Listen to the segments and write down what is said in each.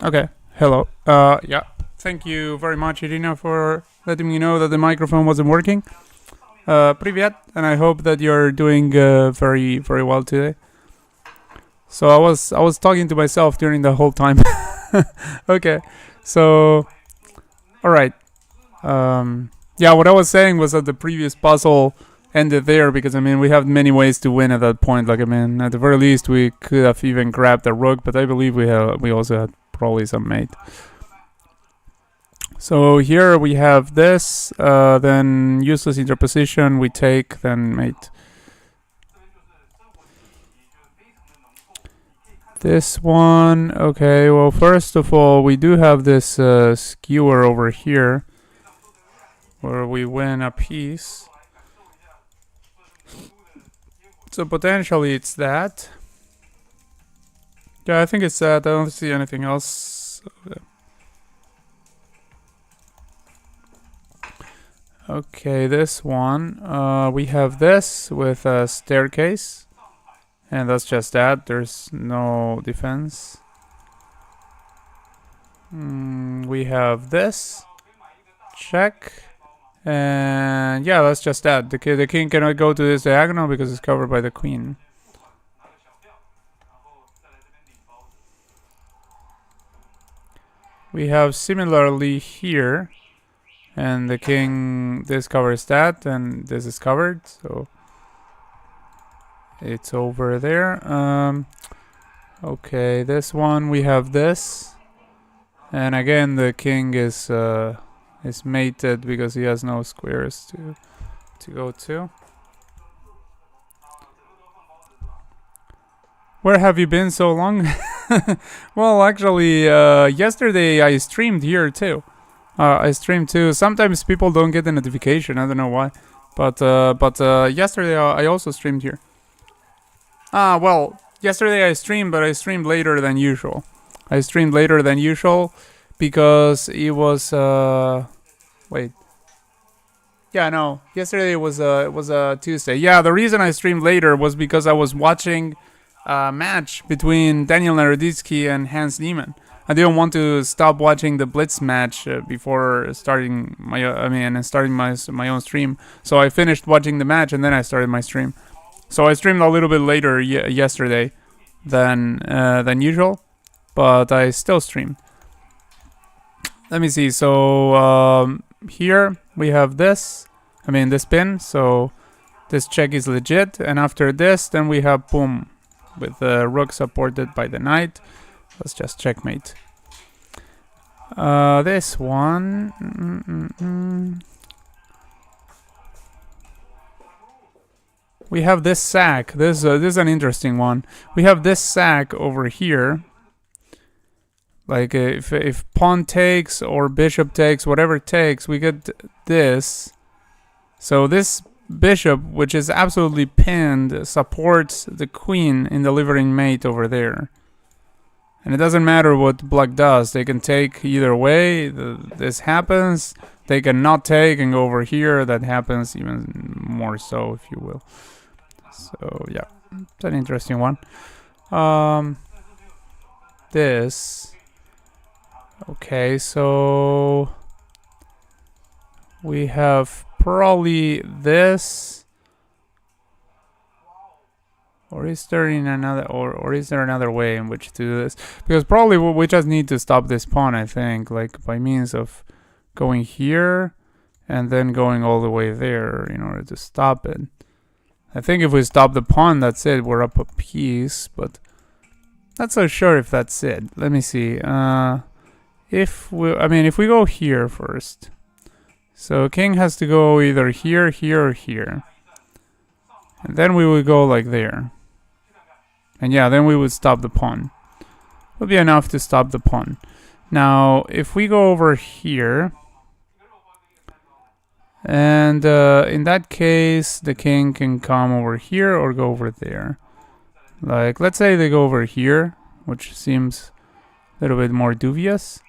Okay. Hello. Yeah. Thank you very much, Irina, for letting me know that the microphone wasn't working. Привет, and I hope that you're doing very, very well today. So I was talking to myself during the whole time. Okay. So, all right. Yeah, what I was saying was that the previous puzzle ended there because I mean we have many ways to win at that point. Like I mean, at the very least we could have even grabbed a rook, but I believe we also had probably some mate. So here we have this, then useless interposition we take, then mate. This one, okay, well first of all we do have this skewer over here where we win a piece. So potentially it's that. Yeah, I think it's that. I don't see anything else. Okay, this one. We have this with a staircase. And that's just that. There's no defense. We have this. Check. And yeah, that's just that. The king cannot go to this diagonal because it's covered by the queen. We have similarly here. And the king, this covers that, and this is covered, so it's over there. Okay, this one we have this, and again the king is mated because he has no squares to go to. Where have you been so long? Well, actually, yesterday I streamed here too. I stream too. Sometimes people don't get the notification. I don't know why, but yesterday I also streamed here. Well, yesterday I streamed, but I streamed later than usual. I streamed later than usual because it was wait. Yeah, no. Yesterday was a Tuesday. Yeah, the reason I streamed later was because I was watching a match between Daniel Naroditsky and Hans Niemann. I didn't want to stop watching the Blitz match before starting my own stream. So I finished watching the match and then I started my stream. So I streamed a little bit later yesterday than usual, but I still streamed. Let me see. So here we have this. I mean this pin. So this check is legit, and after this, then we have boom with the rook supported by the knight. Let's just checkmate. This one. We have this sack. This is an interesting one. We have this sack over here. Like if pawn takes or bishop takes, whatever takes, we get this. So this bishop, which is absolutely pinned, supports the queen in delivering mate over there. And it doesn't matter what black does. They can take either way. This happens. They can not take and go over here. That happens even more so, if you will. So yeah, it's an interesting one. This. Okay, so we have probably this. Or is there another way in which to do this? Because probably we just need to stop this pawn, I think, like by means of going here and then going all the way there in order to stop it. I think if we stop the pawn, that's it. We're up a piece, but not so sure if that's it. Let me see. If we go here first, so king has to go either here, here, or here, and then we would go like there. And yeah, then we would stop the pawn. Would be enough to stop the pawn. Now, if we go over here, and in that case, the king can come over here or go over there. Like, let's say they go over here, which seems a little bit more dubious.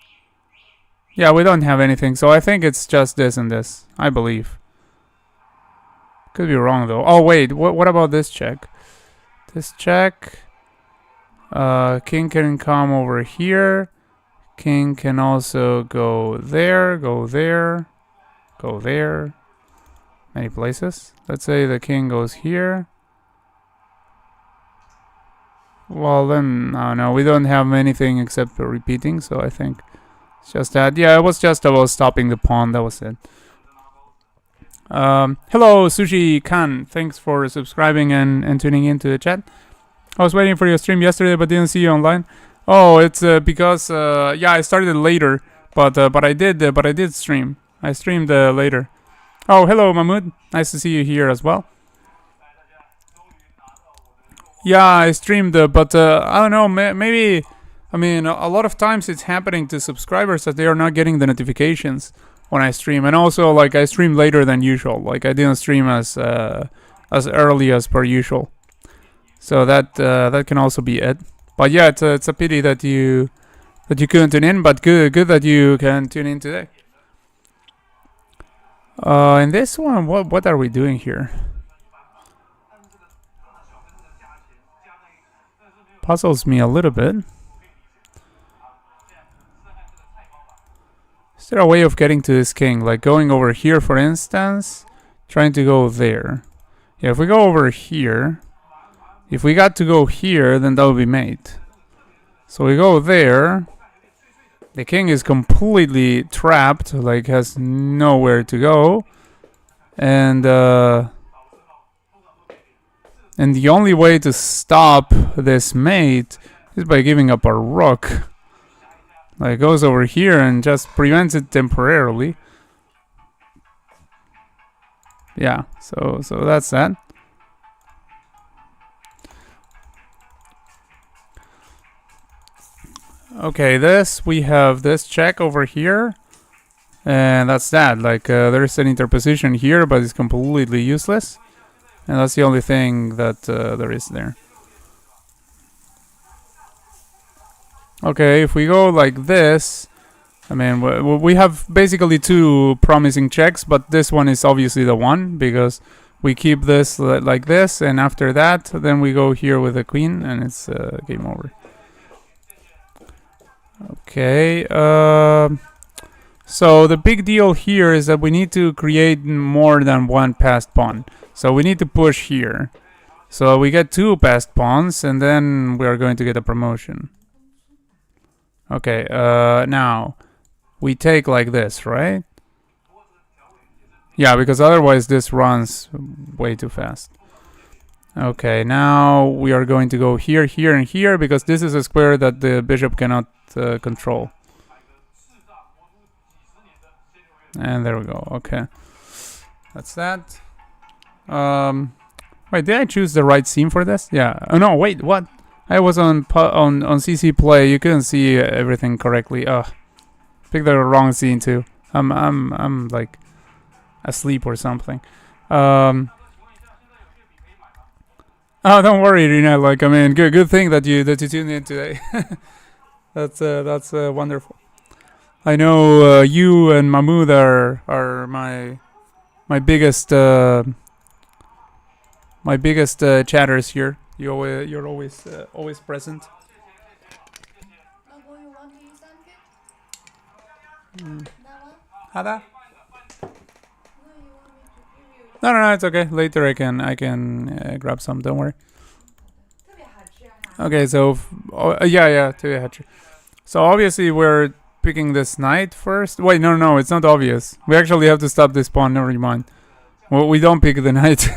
Yeah, we don't have anything, so I think it's just this and this, I believe. Could be wrong, though. Oh, wait, what about this check? This check. King can come over here. King can also go there, go there, go there. Many places. Let's say the king goes here. Well, then, no, we don't have anything except for repeating, so I think it's just that. Yeah, it was just about stopping the pawn, that was it. Hello, Sushi Khan. Thanks for subscribing and tuning into the chat. I was waiting for your stream yesterday, but didn't see you online. Oh, it's because yeah, I started later, but I did stream. I streamed later. Oh, hello, Mahmood. Nice to see you here as well. Yeah, I streamed, but I don't know. Maybe, I mean, a lot of times it's happening to subscribers that they are not getting the notifications when I stream, and also like I stream later than usual. Like I didn't stream as early as per usual, so that can also be it. But yeah, it's a pity that you couldn't tune in, but good that you can tune in today. In this one, what are we doing here? Puzzles me a little bit. Is there a way of getting to this king? Like going over here, for instance, trying to go there. Yeah, if we go over here, if we got to go here, then that would be mate. So we go there. The king is completely trapped, like has nowhere to go. And the only way to stop this mate is by giving up a rook. Like it goes over here and just prevents it temporarily. Yeah, so that's that. Okay, we have this check over here. And that's that. Like there's an interposition here, but it's completely useless. And that's the only thing that there is there. Okay, if we go like this, I mean, we have basically two promising checks, but this one is obviously the one, because we keep this like this, and after that, then we go here with the queen, and it's game over. Okay, so the big deal here is that we need to create more than one passed pawn. So we need to push here. So we get 2 passed pawns, and then we are going to get a promotion. Okay, now we take like this, right? Yeah, because otherwise this runs way too fast. Okay, now we are going to go here, here, and here, because this is a square that the bishop cannot control. And there we go. Okay, that's that. Wait, did I choose the right scene for this? Yeah. Oh no, wait, what? I was on CC Play. You couldn't see everything correctly. Ugh, picked the wrong scene too. I'm like asleep or something. Oh, don't worry, Rina. Like, I mean, good thing that you tuned in today. That's wonderful. I know you and Mahmood are my biggest chatters here. You're always present. Hada? No, it's okay. Later I can grab some. Don't worry. Okay, so yeah, so obviously we're picking this knight first. Wait, no, it's not obvious. We actually have to stop this pawn. Never mind. Well, we don't pick the knight.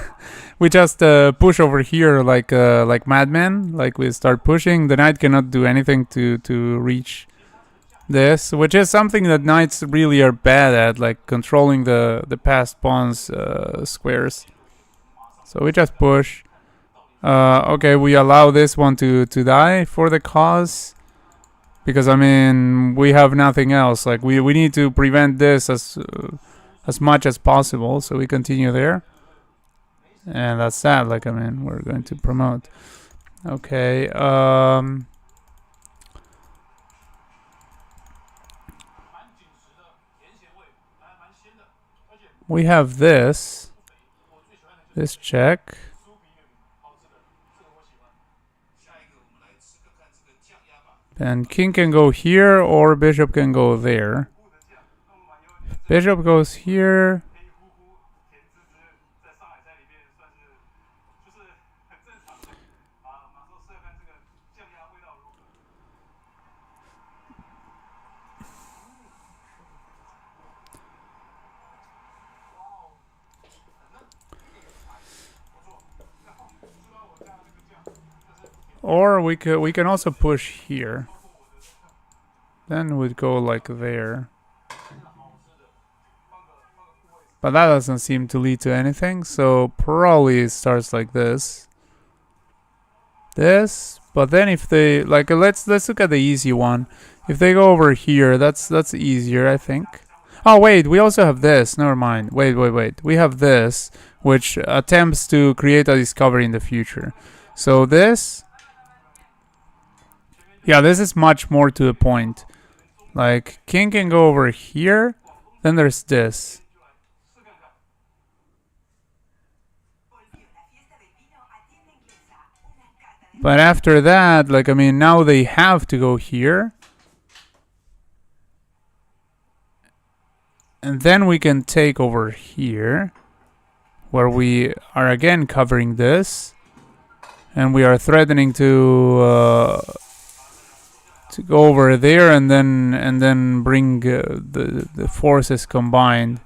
We just push over here like madmen. Like we start pushing. The knight cannot do anything to reach this, which is something that knights really are bad at, like controlling the passed pawns squares. So we just push. Okay, we allow this one to die for the cause, because I mean we have nothing else. Like we need to prevent this as much as possible. So we continue there, and that's that. Like, I mean, we're going to promote. Okay. We have this check. And king can go here or bishop can go there. Bishop goes here. Or we can also push here. Then we'd go like there. But that doesn't seem to lead to anything, so probably it starts like this. This, but then if they like, let's look at the easy one. If they go over here, that's easier, I think. Oh wait, we also have this. Never mind. Wait. We have this, which attempts to create a discovery in the future. So this, yeah, this is much more to the point. Like king can go over here. Then there's this. But after that, like, I mean, now they have to go here. And then we can take over here, where we are again covering this. And we are threatening to go over there and then bring the forces combined.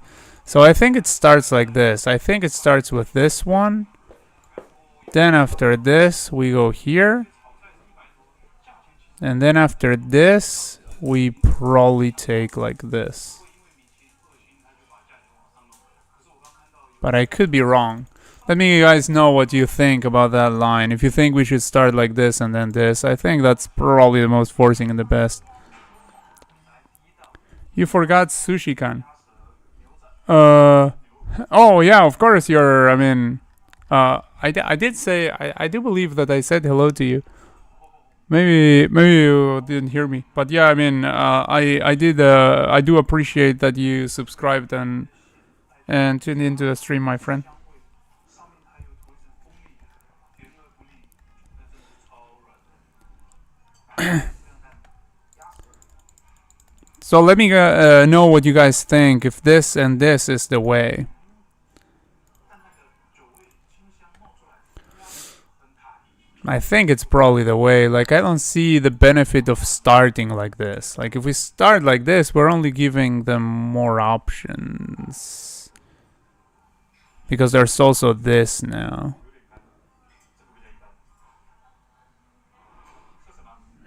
So I think it starts like this. I think it starts with this one. Then after this, we go here. And then after this, we probably take like this. But I could be wrong. Let me you guys know what you think about that line. If you think we should start like this and then this, I think that's probably the most forcing and the best. You forgot Sushi-kan. Oh yeah, of course you're, I mean... I did say I do believe that I said hello to you. Maybe you didn't hear me, but yeah, I mean I did I do appreciate that you subscribed and tuned into the stream, my friend. So let me know what you guys think if this and this is the way. I think it's probably the way. Like, I don't see the benefit of starting like this. Like, if we start like this, we're only giving them more options. Because there's also this now.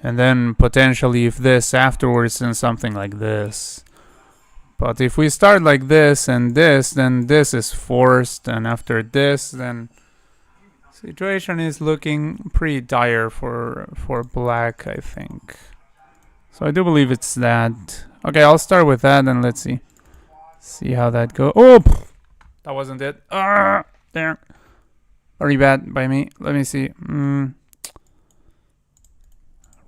And then potentially if this afterwards, then something like this. But if we start like this and this, then this is forced. And after this, then... situation is looking pretty dire for black, I think. So I do believe it's that. Okay, I'll start with that and let's see. See how that goes. Oh! That wasn't it. There. Very bad by me. Let me see.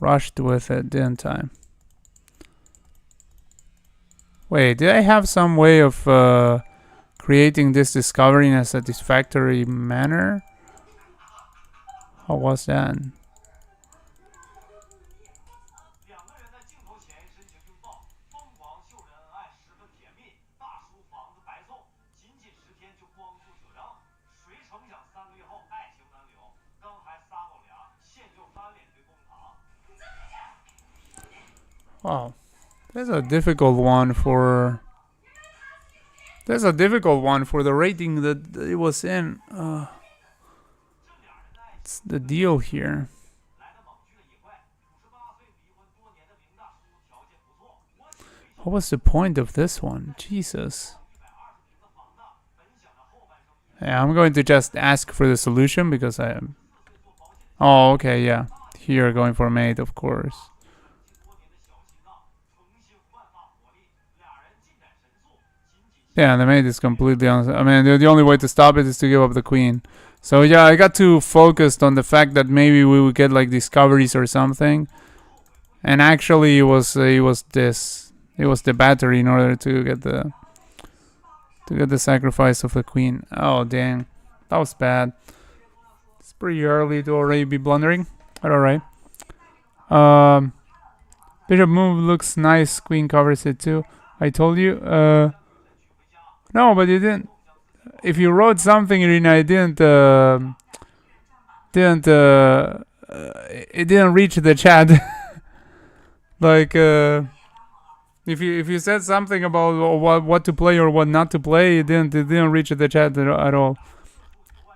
Rushed with it, didn't I? Wait, did I have some way of creating this discovery in a satisfactory manner? How was that? Wow, that's a difficult one for... That's a difficult one for the rating that it was in. What's the deal here? What was the point of this one? Jesus. Yeah, I'm going to just ask for the solution because I am... Oh, okay, yeah. Here, going for mate, of course. Yeah, the mate is completely on... I mean, the only way to stop it is to give up the queen. So yeah, I got too focused on the fact that maybe we would get like discoveries or something. And actually it was this. It was the battery in order to get the sacrifice of the queen. Oh dang. That was bad. It's pretty early to already be blundering. But alright. Bishop move looks nice. Queen covers it too. I told you. No, but you didn't. If you wrote something, Irina, I didn't. It didn't reach the chat. Like, if you said something about what to play or what not to play, it didn't reach the chat at all.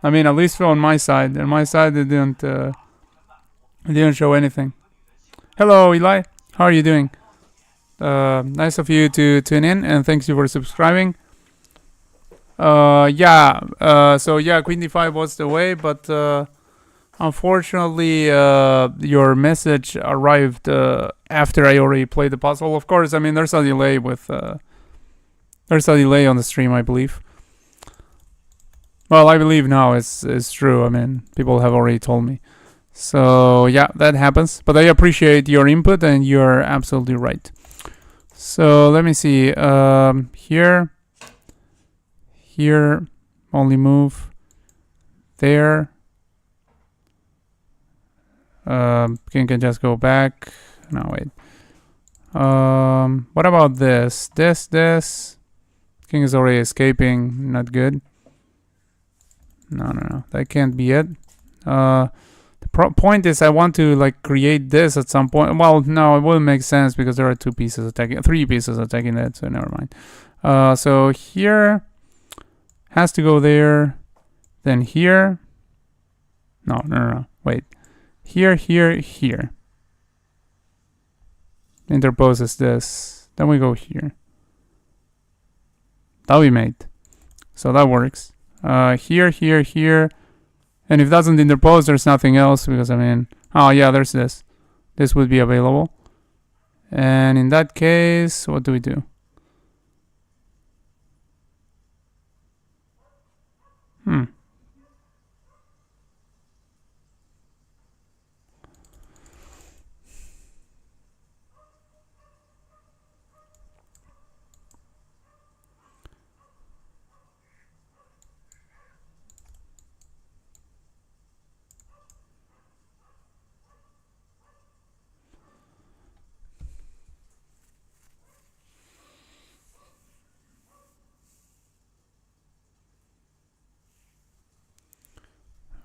I mean, at least on my side. On my side, it didn't show anything. Hello, Eli. How are you doing? Nice of you to tune in, and thanks you for subscribing. Yeah. So yeah, Queen D5 was the way, but unfortunately, your message arrived after I already played the puzzle. Of course, I mean there's a delay on the stream, I believe. Well, I believe now it's true. I mean, people have already told me. So yeah, that happens. But I appreciate your input, and you're absolutely right. So let me see. Here, only move. There. King can just go back. No, wait. What about this? This. King is already escaping. Not good. No. That can't be it. The point is I want to like create this at some point. Well, no, it wouldn't make sense because there are 3 pieces attacking that, so never mind. So here has to go there. Then here. No. Wait. Here. Interposes this. Then we go here. That we made. So that works. Here. And if it doesn't interpose, there's nothing else because I mean, oh yeah, there's this. This would be available. And in that case, what do we do?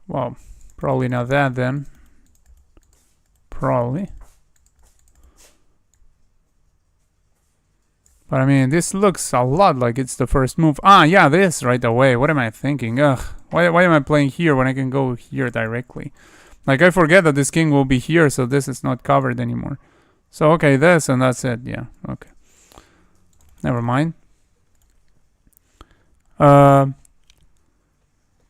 Well, probably not that then. Probably. But I mean, this looks a lot like it's the first move. Ah, yeah, this right away. What am I thinking? Ugh. Why am I playing here when I can go here directly? Like, I forget that this king will be here, so this is not covered anymore. So, okay, this, and that's it. Yeah, okay. Never mind.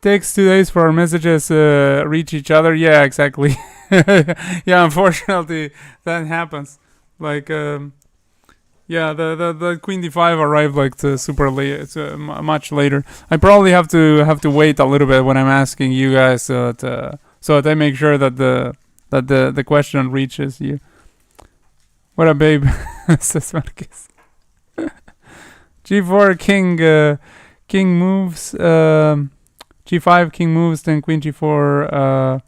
Takes 2 days for our messages reach each other. Yeah, exactly. Yeah, unfortunately, that happens. Like, yeah, the Queen D5 arrived like super late. It's much later. I probably have to wait a little bit when I'm asking you guys, so that I make sure that the question reaches you. What a babe, says Marquez. G4 king moves. G5 king moves, then Queen G4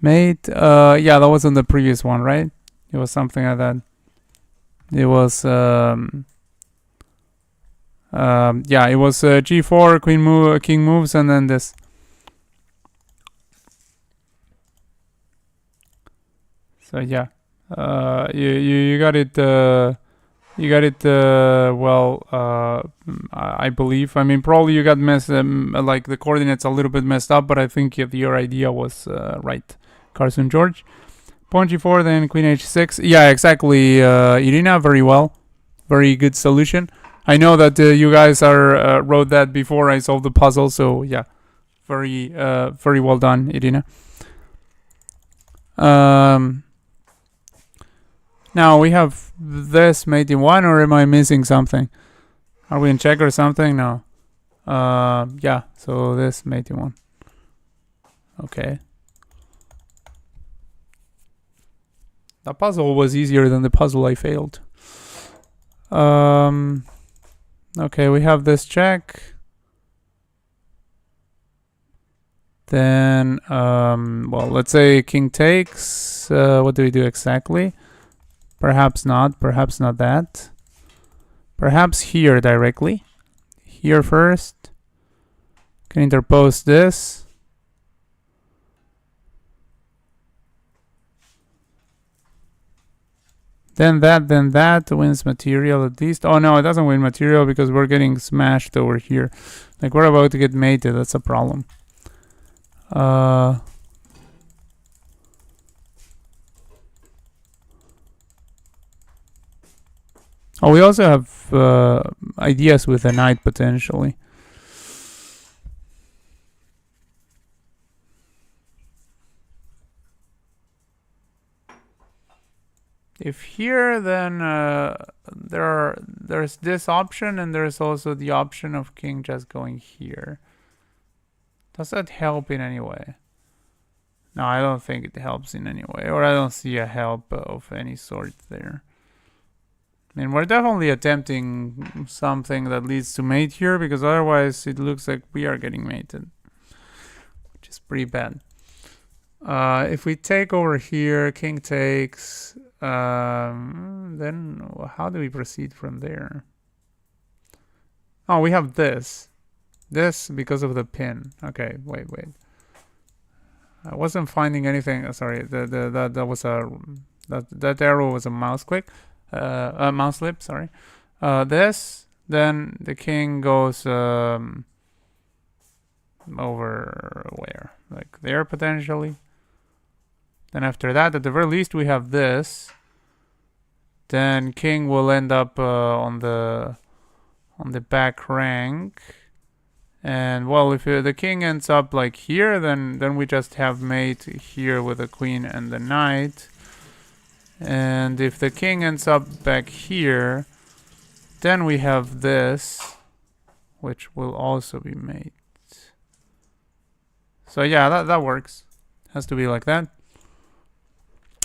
mate. Yeah, that was on the previous one, right? It was something like that. It was yeah, it was G4 king moves, and then this. So yeah, you got it. You got it well, I believe. I mean, probably you got like the coordinates a little bit messed up, but I think your idea was right. Carson George. Pawn G4, then Queen H6. Yeah, exactly, Irina, very well. Very good solution. I know that you guys wrote that before I solved the puzzle, so yeah. Very well done, Irina. Now we have this mate in 1, or am I missing something? Are we in check or something? No. Yeah, so this mate in 1. Okay. The puzzle was easier than the puzzle I failed. Okay, we have this check. Then, well, let's say king takes. What do we do exactly? Perhaps not. Perhaps not that. Perhaps here directly. Here first. Can interpose this. Then that wins material at least. Oh no, it doesn't win material because we're getting smashed over here. Like we're about to get mated. That's a problem. Oh, we also have ideas with the knight potentially. If here, then there's this option, and there's also the option of king just going here. Does that help in any way? No, I don't think it helps in any way, or I don't see a help of any sort there. I mean, we're definitely attempting something that leads to mate here, because otherwise it looks like we are getting mated, which is pretty bad. If we take over here, king takes, then how do we proceed from there? Oh, we have this. This because of the pin. Okay, wait. I wasn't finding anything. Sorry, that was a that arrow was a mouse click, a mouse slip. Sorry. This, then the king goes over where, like there potentially. Then after that, at the very least, we have this. Then king will end up on the back rank. And well, if the king ends up like here, then we just have mate here with the queen and the knight. And if the king ends up back here, then we have this, which will also be mate. So yeah, that works. Has to be like that.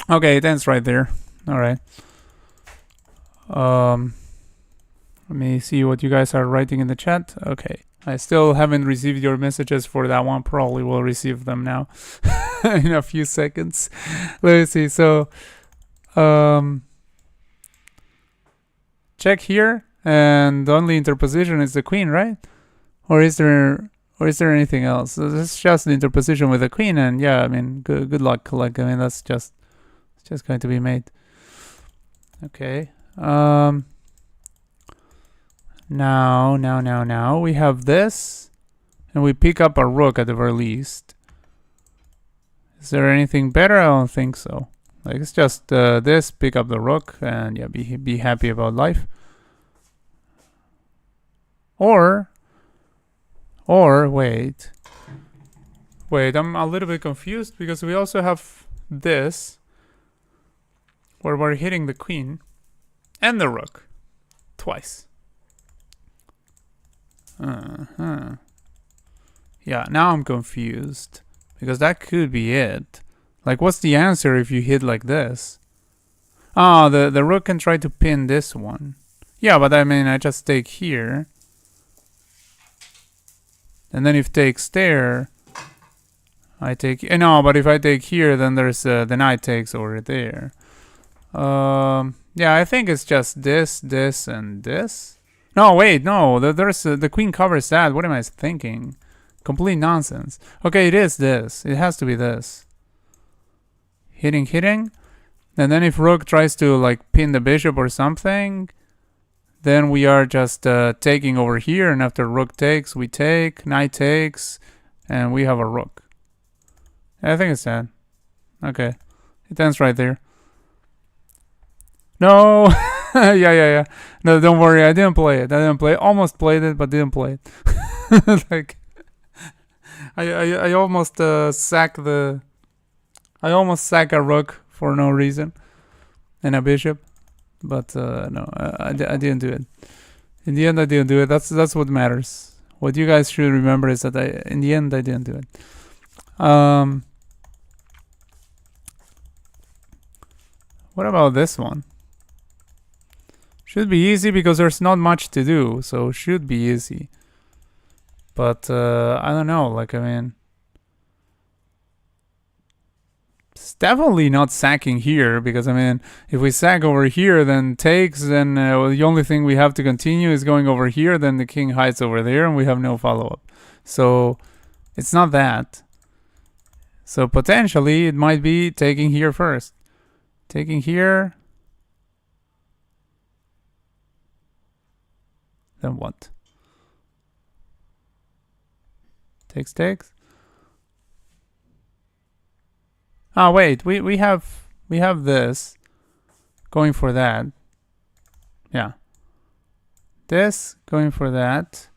Okay, it ends right there. All right. Let me see what you guys are writing in the chat. Okay. I still haven't received your messages for that one. Probably will receive them now in a few seconds. Let me see. So, check here, and the only interposition is the queen, right? Or is there anything else? So this is just the interposition with the queen, and yeah, I mean, good luck. Like, I mean, that's just going to be made. Okay. Now we have this, and we pick up a rook at the very least. Is there anything better? I don't think so. Like, it's just this, pick up the rook, and yeah, be happy about life. Or wait, I'm a little bit confused because we also have this, where we're hitting the queen and the rook twice. Yeah, now I'm confused, because that could be it. Like, what's the answer if you hit like this? Oh, the rook can try to pin this one. Yeah, but I mean, I just take here. And then if takes there, I take... no, but if I take here, then there's the knight takes over there. Yeah, I think it's just this, and this. No, wait, no. There's the queen covers that. What am I thinking? Complete nonsense. Okay, it is this. It has to be this. Hitting. And then if rook tries to like pin the bishop or something, then we are just taking over here. And after rook takes, we take. Knight takes. And we have a rook. I think it's that. Okay. It ends right there. No! yeah. No, don't worry. I didn't play it. Almost played it, but didn't play it. Like, I almost sack a rook for no reason, and a bishop, but no, I didn't do it. In the end, I didn't do it. That's what matters. What you guys should remember is that in the end, I didn't do it. What about this one? Should be easy because there's not much to do, so should be easy. But I don't know, like, I mean, It's definitely not sacking here, because I mean, if we sack over here, then takes, then the only thing we have to continue is going over here, then the king hides over there, and we have no follow-up. So it's not that. So potentially it might be taking here first. Taking here. Then what? Takes. Ah, wait, we have this going for that. Yeah. This going for that.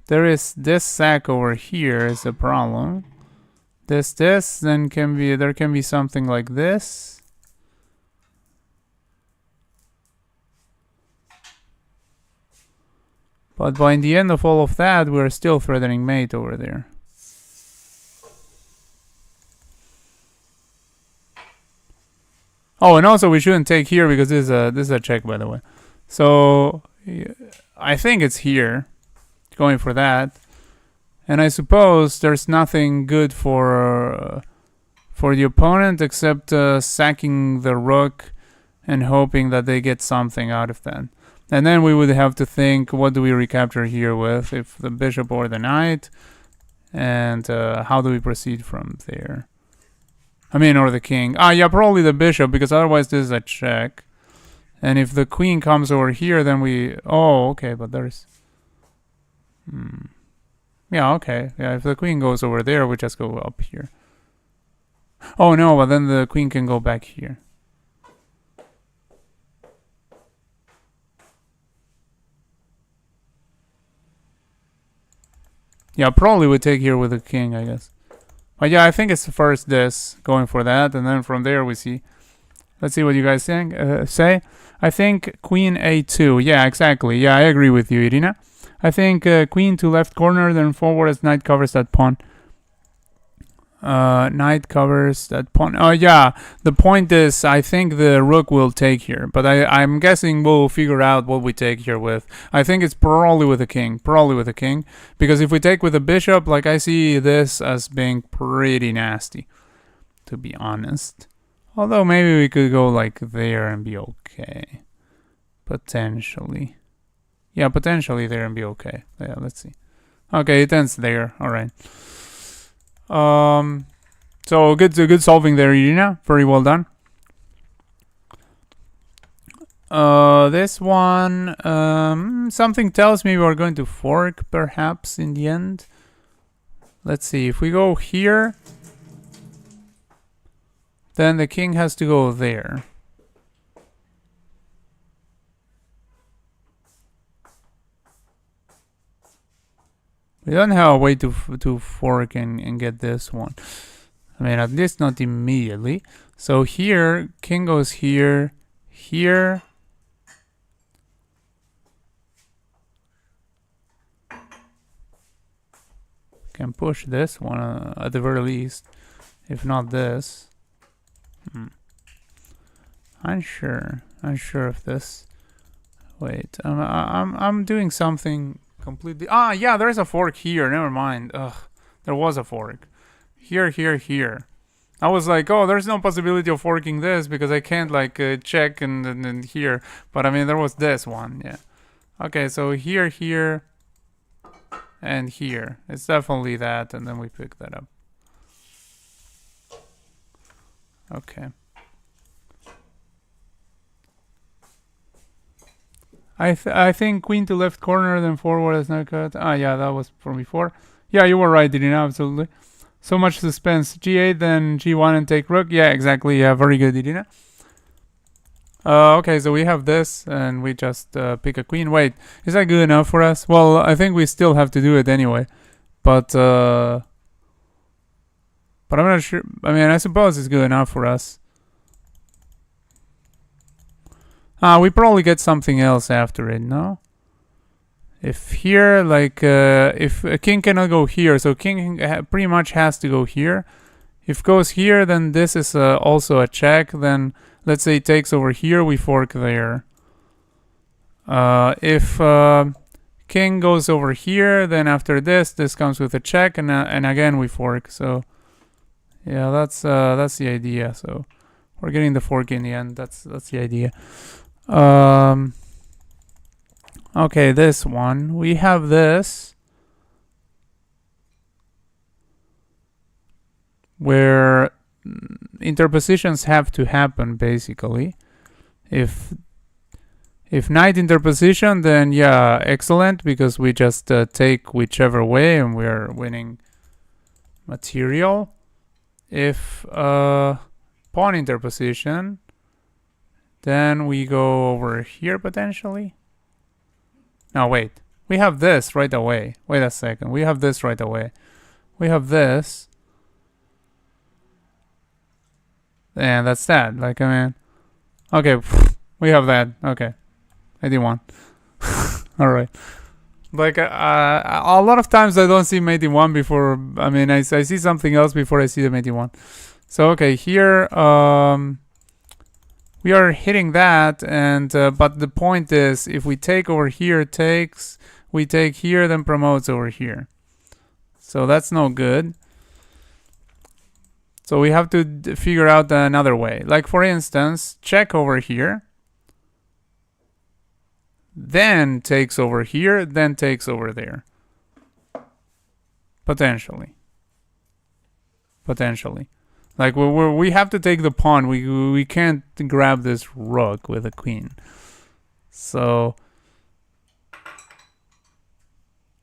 There is this sack over here is a problem. This, then there can be something like this. But by the end of all of that, we're still threatening mate over there. Oh, and also we shouldn't take here because this is a check, by the way. So I think it's here, going for that. And I suppose there's nothing good for the opponent except sacking the rook and hoping that they get something out of that. And then we would have to think, what do we recapture here with? If the bishop or the knight, and how do we proceed from there? I mean, or the king. Ah, yeah, probably the bishop, because otherwise this is a check. And if the queen comes over here, then we... Oh, okay, but there's... Yeah, okay. Yeah, if the queen goes over there, we just go up here. Oh, no, but then the queen can go back here. Yeah, probably would take here with the king, I guess. But yeah, I think it's first this, going for that, and then from there we see. Let's see what you guys think, say. I think queen a2. Yeah, exactly. Yeah, I agree with you, Irina. I think queen to left corner, then forward as knight covers that pawn. Knight covers that pawn. Oh, yeah. The point is, I think the rook will take here. But I'm guessing we'll figure out what we take here with. I think it's probably with the king. Probably with the king. Because if we take with the bishop, like, I see this as being pretty nasty, to be honest. Although maybe we could go like there and be okay. Potentially. Yeah, potentially there and be okay. Yeah, let's see. Okay, it ends there. Alright. So good solving there, Irina. Very well done. This one, something tells me we're going to fork, perhaps, in the end. Let's see, if we go here, then the king has to go there. We don't have a way to fork and get this one. I mean, at least not immediately. So here, king goes here, here. Can push this one at the very least, if not this. Unsure of this. Wait, I'm doing something completely. Ah, yeah, there's a fork here. Never mind. Ugh, there was a fork. Here. I was like, oh, there's no possibility of forking this because I can't like check and here. But I mean, there was this one. Yeah. Okay, so here, and here. It's definitely that, and then we pick that up. Okay. I think queen to left corner, then forward as no cut. Ah, yeah, that was from before. Yeah, you were right, Irina, absolutely. So much suspense. G8, then G1 and take rook. Yeah, exactly. Yeah, very good, Irina. Okay, so we have this, and we just pick a queen. Wait, is that good enough for us? Well, I think we still have to do it anyway. But I'm not sure. I mean, I suppose it's good enough for us. We probably get something else after it, no? If here, like, if a king cannot go here, so king pretty much has to go here. If goes here, then this is also a check. Then, let's say it takes over here, we fork there. If king goes over here. Then after this comes with a check, and again we fork. So yeah, that's the idea. So we're getting the fork in the end. That's the idea. Okay, this one we have this where interpositions have to happen basically. If knight interposition, then yeah, excellent, because we just take whichever way and we're winning material. If pawn interposition, then we go over here potentially. No, wait. We have this right away. Wait a second. We have this right away. We have this. And that's that. Like, I mean, okay, we have that. Okay, 81. All right. Like, a lot of times I don't see mate in one before. I mean, I see something else before I see the mate in one. So okay, here we are hitting that, and but the point is, if we take over here, takes. We take here, then promotes over here. So that's no good. So we have to figure out another way. Like, for instance, check over here, then takes over here, then takes over there. Potentially. Like, we have to take the pawn. We can't grab this rook with a queen. So,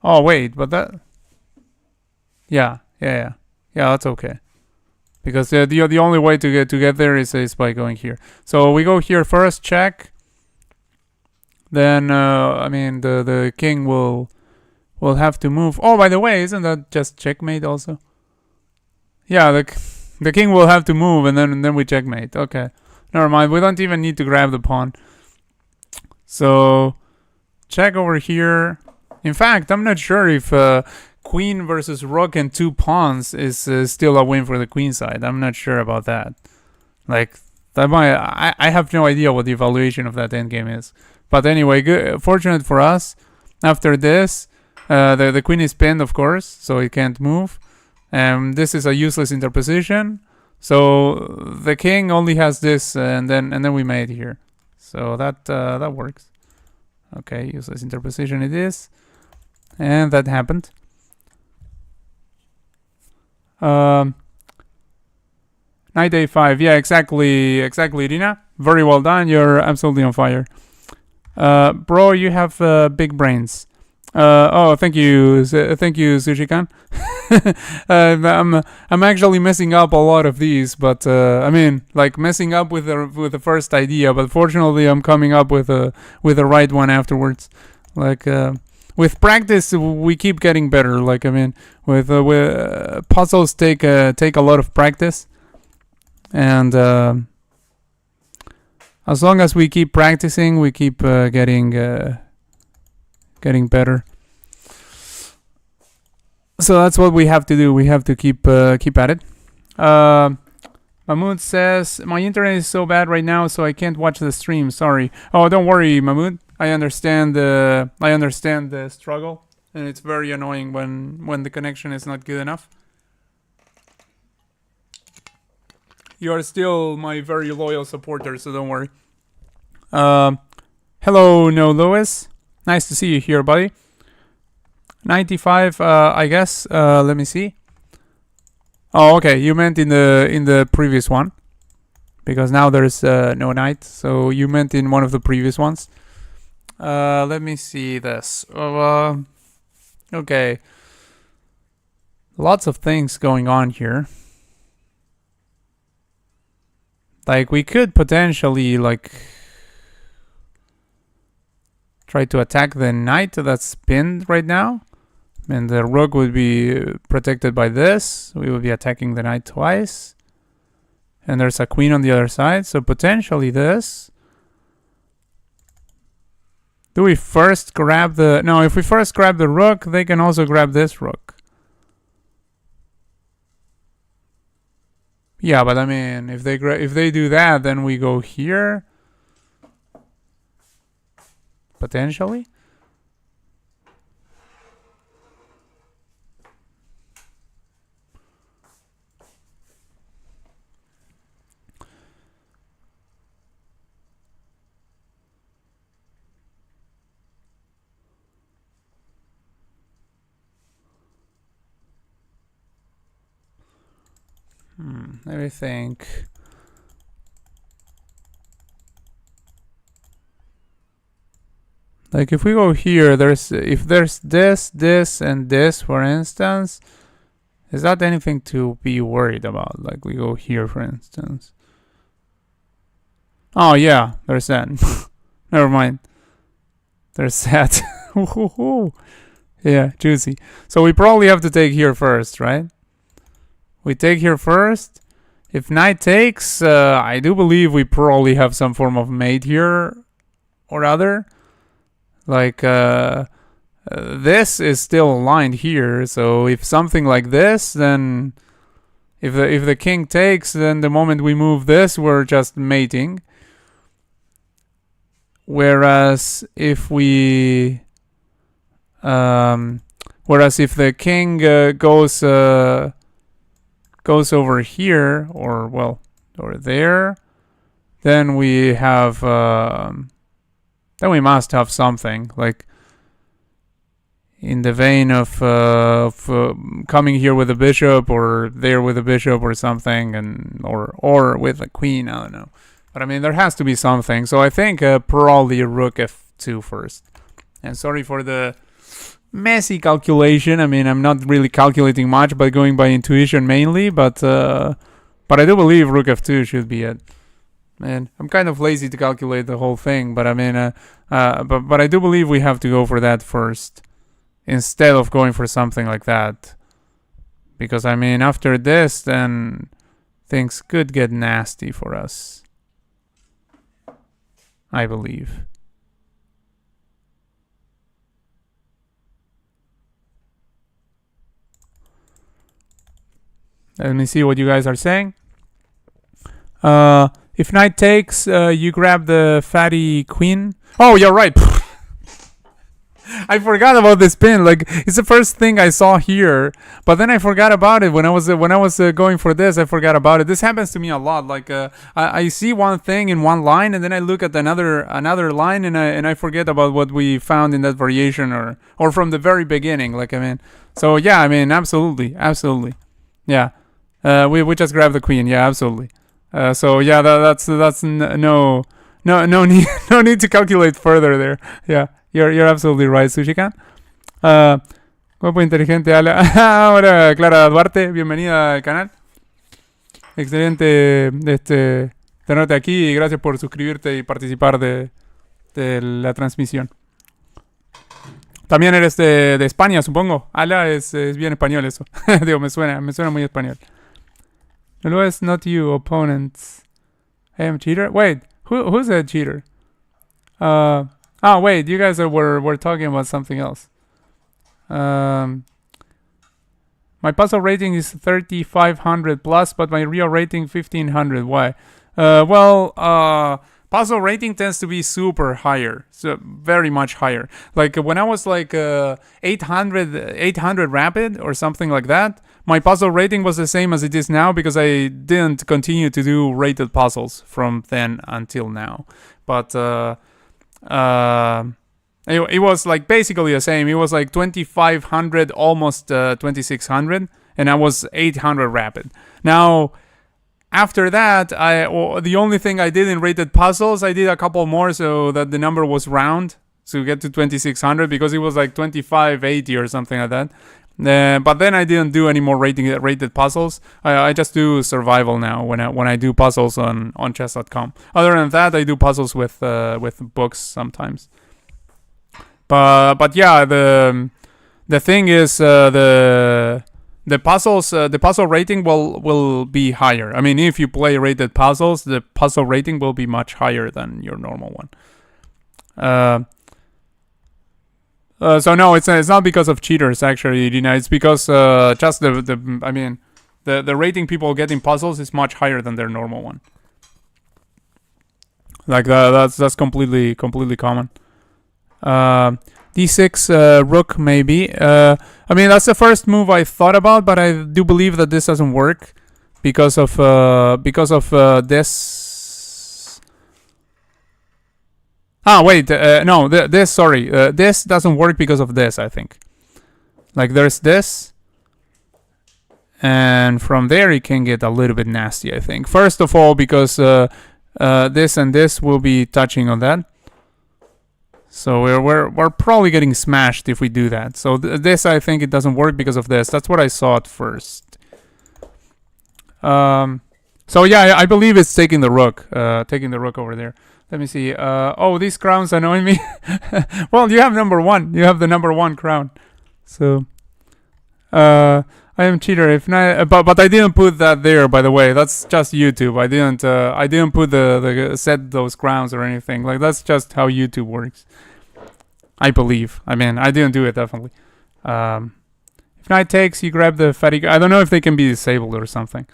oh wait, but that, yeah, that's okay. Because the only way to get there is by going here. So we go here first, check. Then I mean the king will have to move. Oh, by the way, isn't that just checkmate also? Yeah, the king will have to move, and then we checkmate. Okay, never mind. We don't even need to grab the pawn. So check over here. In fact, I'm not sure if queen versus rook and 2 pawns is still a win for the queen side. I'm not sure about that. Like, that might, I have no idea what the evaluation of that endgame is. But anyway, good, fortunate for us. After this, the queen is pinned, of course, so it can't move. This is a useless interposition. So the king only has this, and then we mate here. So that works. Okay, useless interposition it is, and that happened. Knight a5. Yeah, exactly, Irina. Very well done. You're absolutely on fire. Bro, you have big brains. Oh, thank you, Sushikan. I'm actually messing up a lot of these, but I mean, like, messing up with the first idea, but fortunately I'm coming up with the right one afterwards. Like, with practice, we keep getting better. Like, I mean, with puzzles take a lot of practice, and as long as we keep practicing, we keep getting better. So that's what we have to do. We have to keep at it. Mahmoud says, my internet is so bad right now, so I can't watch the stream. Sorry. Oh, don't worry, Mahmoud. I understand the struggle, and it's very annoying when the connection is not good enough. You are still my very loyal supporter, so don't worry. Hello, No Lewis. Nice to see you here, buddy. 95, I guess. Let me see. Oh, okay. You meant in the previous one, because now there's no knight. So you meant in one of the previous ones. Let me see this. Okay. Lots of things going on here. Like, we could potentially, like, try to attack the knight that's pinned right now. And the rook would be protected by this. We would be attacking the knight twice. And there's a queen on the other side. So potentially this. Do we first grab the... No, if we first grab the rook, they can also grab this rook. Yeah, but I mean, if they do that, then we go here. Potentially. Let me think. Like if we go here, if there's this, and this, for instance, is that anything to be worried about? Like we go here, for instance. Oh yeah, there's that. Never mind. There's that. Yeah, juicy. So we probably have to take here first, right? We take here first. If knight takes, I do believe we probably have some form of mate here or other. Like, this is still aligned here, so if something like this, then if the king takes, then the moment we move this, we're just mating. Whereas if we, whereas if the king goes over here, or there, then we have, then we must have something like in the vein of coming here with a bishop, or there with a bishop, or something, and or with a queen. I don't know, but I mean there has to be something. So I think probably rook f2 first. And sorry for the messy calculation. I mean I'm not really calculating much, but going by intuition mainly. But I do believe rook f2 should be it. Man, I'm kind of lazy to calculate the whole thing, but I mean, but I do believe we have to go for that first, instead of going for something like that, because I mean, after this, then things could get nasty for us. I believe. Let me see what you guys are saying. If knight takes, you grab the fatty queen. Oh, you're right. I forgot about this pin. Like it's the first thing I saw here, but then I forgot about it when I was going for this. I forgot about it. This happens to me a lot. Like I see one thing in one line, and then I look at another line, and I forget about what we found in that variation, or from the very beginning. Like I mean, so yeah, I mean, absolutely, yeah. We just grab the queen. Yeah, absolutely. So yeah, that's no need no need to calculate further there. Yeah, you're absolutely right, Sushikan. Guapo inteligente, ahora Clara Duarte, bienvenida al canal. Excelente tenerte aquí y gracias por suscribirte y participar de la transmisión. También eres de España, supongo. Ala es bien español eso. Digo, me suena muy español. No, it's not you, opponents. I am cheater. Wait, who's a cheater? Wait, you guys were talking about something else. My puzzle rating is 3,500 plus, but my real rating 1,500. Why? Puzzle rating tends to be super higher, so very much higher. Like when I was like 800 rapid or something like that, my puzzle rating was the same as it is now because I didn't continue to do rated puzzles from then until now. But it was like basically the same. It was like 2,500, almost 2,600, and I was 800 rapid. Now, after that, the only thing I did in rated puzzles, I did a couple more so that the number was round to get to 2,600 because it was like 2,580 or something like that. But then I didn't do any more rated puzzles. I just do survival now when I do puzzles on chess.com. Other than that, I do puzzles with books sometimes. But yeah, the thing is the puzzle rating will be higher. I mean, if you play rated puzzles, the puzzle rating will be much higher than your normal one. So no, it's not because of cheaters actually, It's because just the rating people get in puzzles is much higher than their normal one. Like that's completely common. D6 rook maybe. I mean that's the first move I thought about, but I do believe that this doesn't work because of this. No, this, sorry. This doesn't work because of this, I think. Like, there's this. and from there it can get a little bit nasty, I think. First of all, because this and this will be touching on that. So we're probably getting smashed if we do that. So this, I think it doesn't work because of this. That's what I saw at first. So yeah, I believe it's taking the rook over there. Let me see. Oh, these crowns annoy me. Well, you have number one. You have the number one crown. So, I am cheater. If not, but I didn't put that there. By the way, that's just YouTube. I didn't put the set those crowns or anything. Like, that's just how YouTube works. I believe. I mean, I didn't do it definitely. If knight takes, you grab the fatigue. I don't know if they can be disabled or something.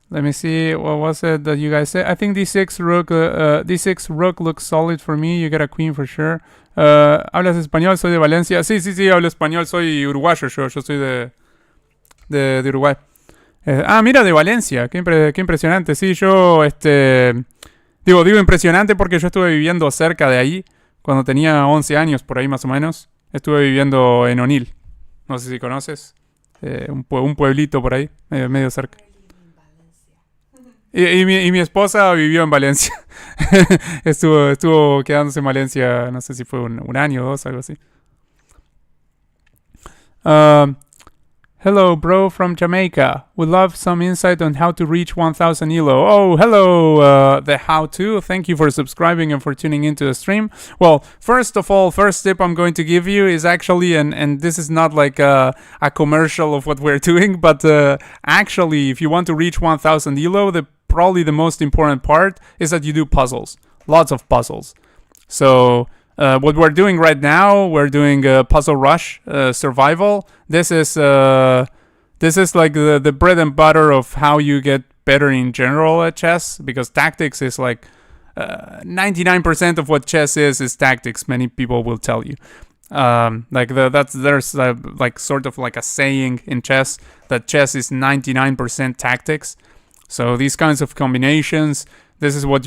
Let me see. What was it that you guys said? I think d6 rook. D6 rook looks solid for me. You get a queen for sure. ¿Hablas español? Soy de Valencia. Sí, hablo español. Soy uruguayo yo. Yo soy de Uruguay. Mira, de Valencia. Qué impresionante. Sí, yo, digo impresionante porque yo estuve viviendo cerca de ahí cuando tenía 11 años, por ahí más o menos. Estuve viviendo en Onil. No sé si conoces. Un pueblito por ahí, medio cerca. Y mi esposa vivió en Valencia. estuvo quedándose en Valencia, no sé si fue un año o dos, algo así. Hello, bro, from Jamaica. Would love some insight on how to reach 1,000 elo. Oh, hello, the how-to. Thank you for subscribing and for tuning into the stream. Well, first of all, first tip I'm going to give you is actually, and this is not like a commercial of what we're doing, but actually, if you want to reach 1,000 elo, probably the most important part is that you do puzzles. Lots of puzzles. So what we're doing right now, we're doing Puzzle Rush Survival. This is like the bread and butter of how you get better in general at chess, because tactics is like 99% of what chess is tactics. Many people will tell you. There's like sort of like a saying in chess that chess is 99% tactics. So these kinds of combinations, this is what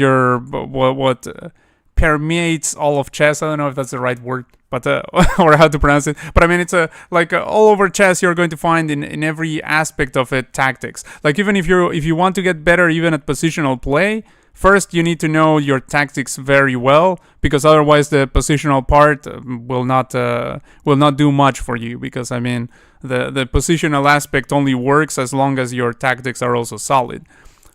permeates all of chess. I don't know if that's the right word, but or how to pronounce it. But I mean, it's all over chess. You're going to find in every aspect of it tactics. Like even if you want to get better even at positional play, first you need to know your tactics very well, because otherwise the positional part will not do much for you. Because I mean, the positional aspect only works as long as your tactics are also solid.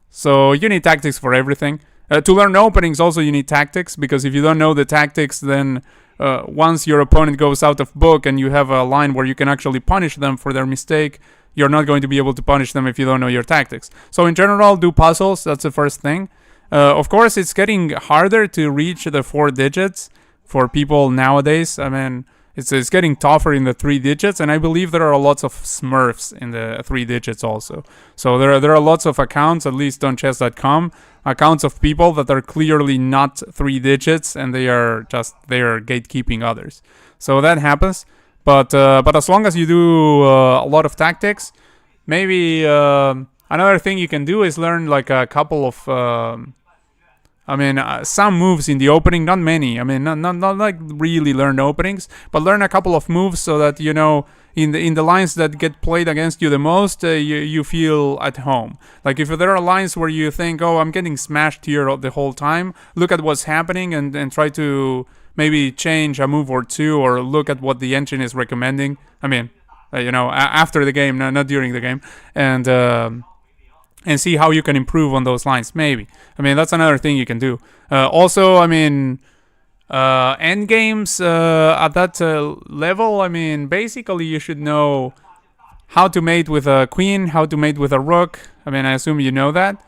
So you need tactics for everything. To learn openings also you need tactics, because if you don't know the tactics, then once your opponent goes out of book and you have a line where you can actually punish them for their mistake, you're not going to be able to punish them if you don't know your tactics. So in general, do puzzles. That's the first thing. Of course, it's getting harder to reach the 4 digits for people nowadays. I mean, it's getting tougher in the 3 digits, and I believe there are lots of smurfs in the 3 digits also. So there are lots of accounts, at least on chess.com, accounts of people that are clearly not 3 digits, and they are gatekeeping others. So that happens. But as long as you do a lot of tactics, maybe another thing you can do is learn like a couple of some moves in the opening, not many. I mean, not like really learn openings, but learn a couple of moves so that, you know, in the lines that get played against you the most, you feel at home. Like if there are lines where you think, oh, I'm getting smashed here the whole time, look at what's happening and try to maybe change a move or two, or look at what the engine is recommending. I mean, after the game, not during the game, and see how you can improve on those lines, maybe. I mean, that's another thing you can do. Also, I mean, end games at that level, I mean, basically you should know how to mate with a queen, how to mate with a rook. I mean, I assume you know that.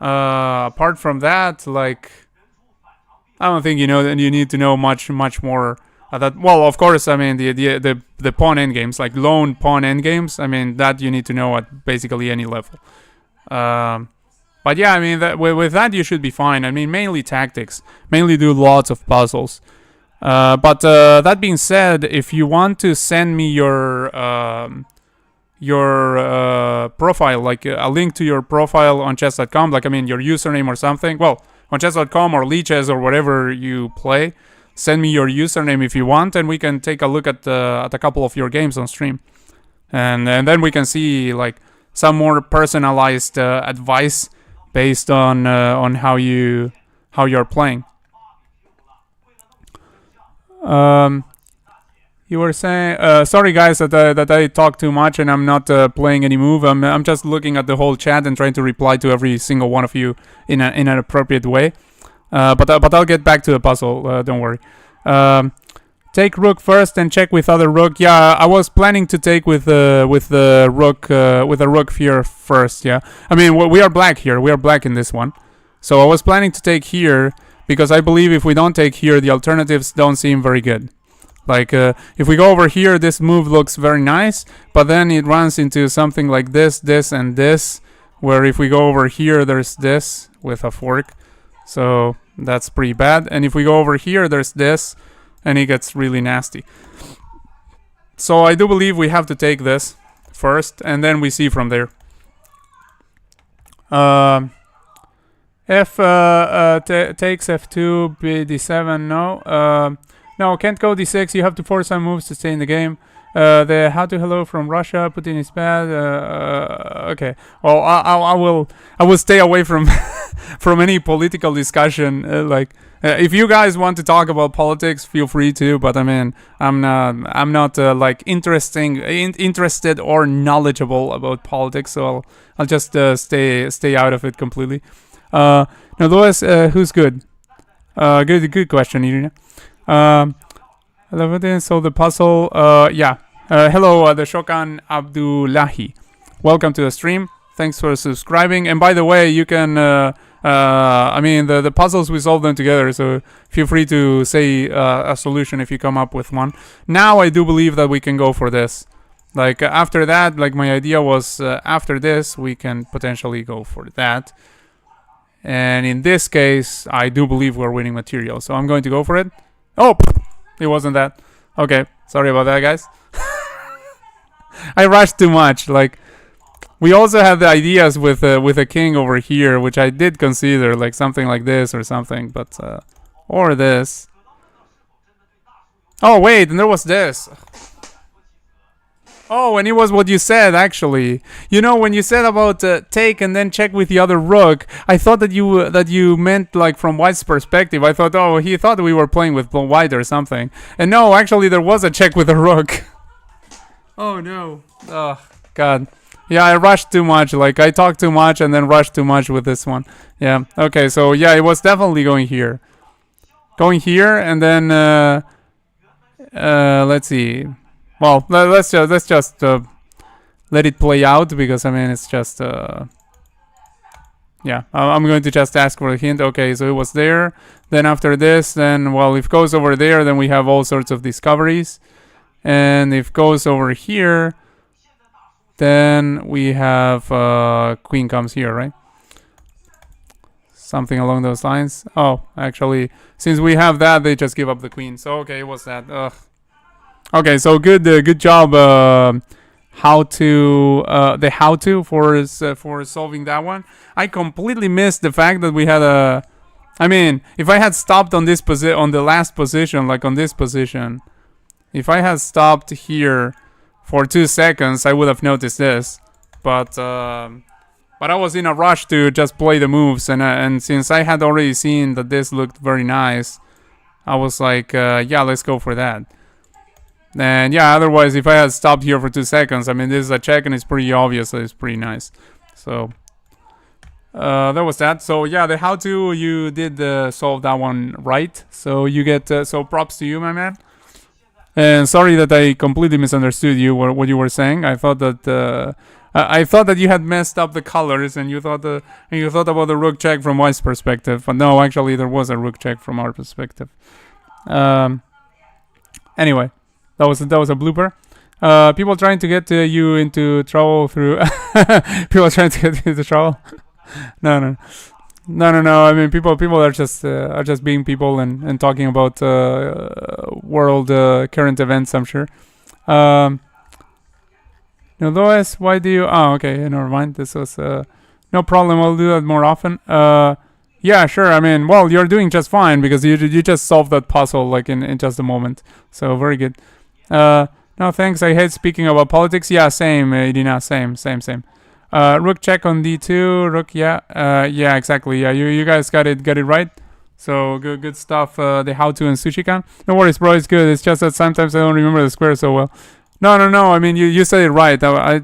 Apart from that, like, I don't think you need to know much more. That, well, of course, I mean, the pawn endgames, like lone pawn endgames, I mean, that you need to know at basically any level. But yeah, I mean, with that you should be fine. I mean, mainly tactics, mainly do lots of puzzles. But that being said, if you want to send me your profile, like a link to your profile on chess.com, like, I mean, your username or something, well, on chess.com or Lichess or whatever you play, send me your username if you want, and we can take a look at a couple of your games on stream. and then we can see like some more personalized advice based on how you're playing. Um, you were saying, sorry guys that I talk too much and I'm not playing any move. I'm just looking at the whole chat and trying to reply to every single one of you in an appropriate way. But I'll get back to the puzzle. Don't worry. Take rook first and check with other rook. Yeah, I was planning to take with the rook here first. Yeah, I mean we are black here. We are black in this one, so I was planning to take here because I believe if we don't take here, the alternatives don't seem very good. Like if we go over here, this move looks very nice, but then it runs into something like this, and this. Where if we go over here, there's this with a fork, so that's pretty bad. And if we go over here, there's this, and it gets really nasty. So I do believe we have to take this first, and then we see from there. F takes F2, D7. No. No, can't go D6. You have to force some moves to stay in the game. The how to hello from Russia. Putin is bad. Okay. Well, I will stay away from from any political discussion. If you guys want to talk about politics, feel free to. But I mean, I'm not like interested or knowledgeable about politics. So I'll just stay out of it completely. Now, Lois, who's good? Good question, Irina. So the puzzle, yeah. Hello, the Shokan Abdullahi. Welcome to the stream. Thanks for subscribing. And by the way, you can, I mean, the puzzles, we solve them together. So feel free to say a solution if you come up with one. Now I do believe that we can go for this. Like after that, like my idea was after this, we can potentially go for that. And in this case, I do believe we're winning material. So I'm going to go for it. Oh, it wasn't that. Okay, sorry about that, guys. I rushed too much. Like, we also had the ideas with a king over here, which I did consider, like something like this or something, but or this. Oh wait, and there was this. Oh, and it was what you said, actually. You know, when you said about take and then check with the other rook, I thought that you meant like from White's perspective. I thought, oh, he thought we were playing with White or something. And no, actually, there was a check with the rook. Oh, no. Oh, God. Yeah, I rushed too much. Like, I talked too much and then rushed too much with this one. Yeah, okay, so yeah, it was definitely going here. Going here, and then, let's see. Well, let's just let it play out, because I mean it's just yeah. I'm going to just ask for a hint. Okay, so it was there. Then after this, then well, if it goes over there, then we have all sorts of discoveries, and if it goes over here, then we have queen comes here, right? Something along those lines. Oh, actually, since we have that, they just give up the queen. So okay, it was that. Ugh. Okay, so good job. How to for solving that one. I completely missed the fact that we had a. I mean, if I had stopped on this on the last position, like on this position, if I had stopped here for 2 seconds, I would have noticed this. But I was in a rush to just play the moves, and since I had already seen that this looked very nice, I was like, yeah, let's go for that. And yeah, otherwise, if I had stopped here for 2 seconds, I mean, this is a check and it's pretty obvious that it's pretty nice. So, that was that. So yeah, the how to, you did solve that one right. So you get, so props to you, my man. And sorry that I completely misunderstood you, what you were saying. I thought that, I thought that you had messed up the colors and you thought about the rook check from White's perspective. But no, actually, there was a rook check from our perspective. Anyway. That was a blooper. People trying to get you into trouble through. People trying to get you into trouble. No. I mean, people are just being people and talking about world current events. I'm sure. No, Lois, why do you? Oh, okay. Never mind. This was no problem. I'll do that more often. Yeah, sure. I mean, well, you're doing just fine because you just solved that puzzle like in just a moment. So very good. Now No, thanks. I hate speaking about politics. Yeah, same, Irina. Same. Rook check on d2. Rook, yeah. Yeah, exactly. Yeah, you guys got it right. So good stuff. The how to and Sushikan. No worries, bro. It's good. It's just that sometimes I don't remember the square so well. No. I mean, you said it right. I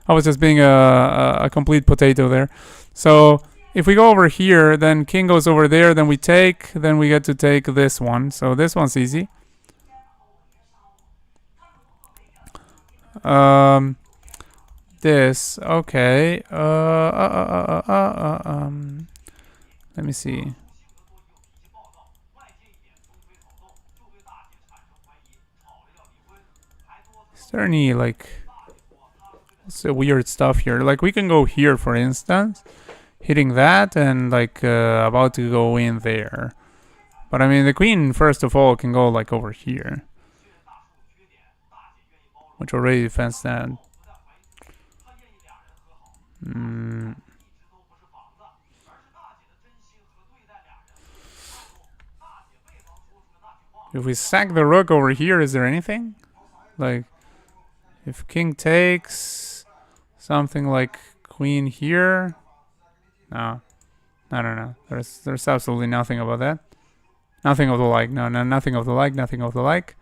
was just being a complete potato there. So if we go over here, then king goes over there. Then we take. Then we get to take this one. So this one's easy. This okay. Let me see. Is there any like what's the weird stuff here? Like we can go here, for instance, hitting that and like about to go in there. But I mean, the queen first of all can go like over here, which already defends that. If we sack the rook over here, is there anything? Like, if king takes something like queen here, no. There's absolutely nothing about that. Nothing of the like. No, nothing of the like. Nothing of the like.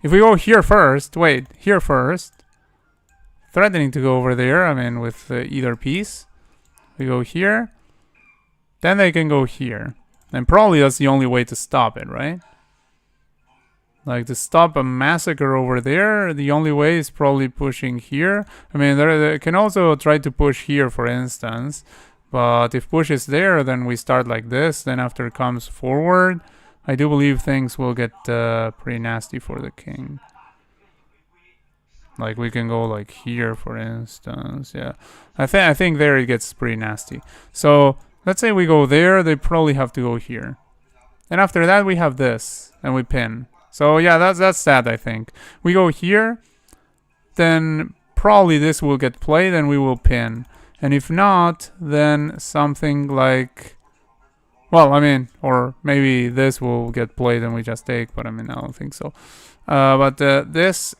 If we go here first, here first, threatening to go over there. I mean, with either piece, we go here. Then they can go here, and probably that's the only way to stop it, right? Like to stop a massacre over there, the only way is probably pushing here. I mean, they can also try to push here, for instance. But if push is there, then we start like this. Then after it comes forward, I do believe things will get pretty nasty for the king. Like we can go like here, for instance. Yeah, I think there it gets pretty nasty. So let's say we go there, they probably have to go here. And after that, we have this, and we pin. So yeah, that's that, I think. We go here, then probably this will get played and we will pin. And if not, then something like, well, I mean, or maybe this will get played and we just take, but I mean, I don't think so. But there's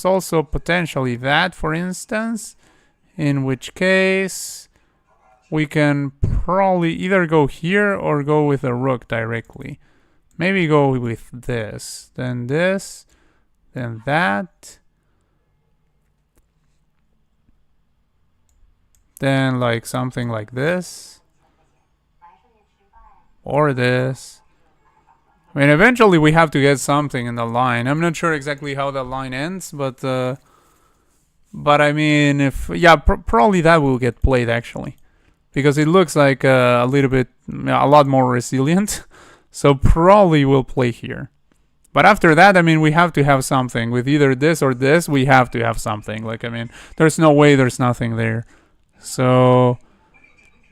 also potentially that, for instance, in which case we can probably either go here or go with a rook directly. Maybe go with this, then that, then like something like this, or this. I mean, eventually we have to get something in the line. I'm not sure exactly how that line ends, but I mean, if probably that will get played actually, because it looks like a lot more resilient. So probably we'll play here. But after that, I mean, we have to have something. With either this or this, we have to have something. Like, I mean, there's no way there's nothing there. So,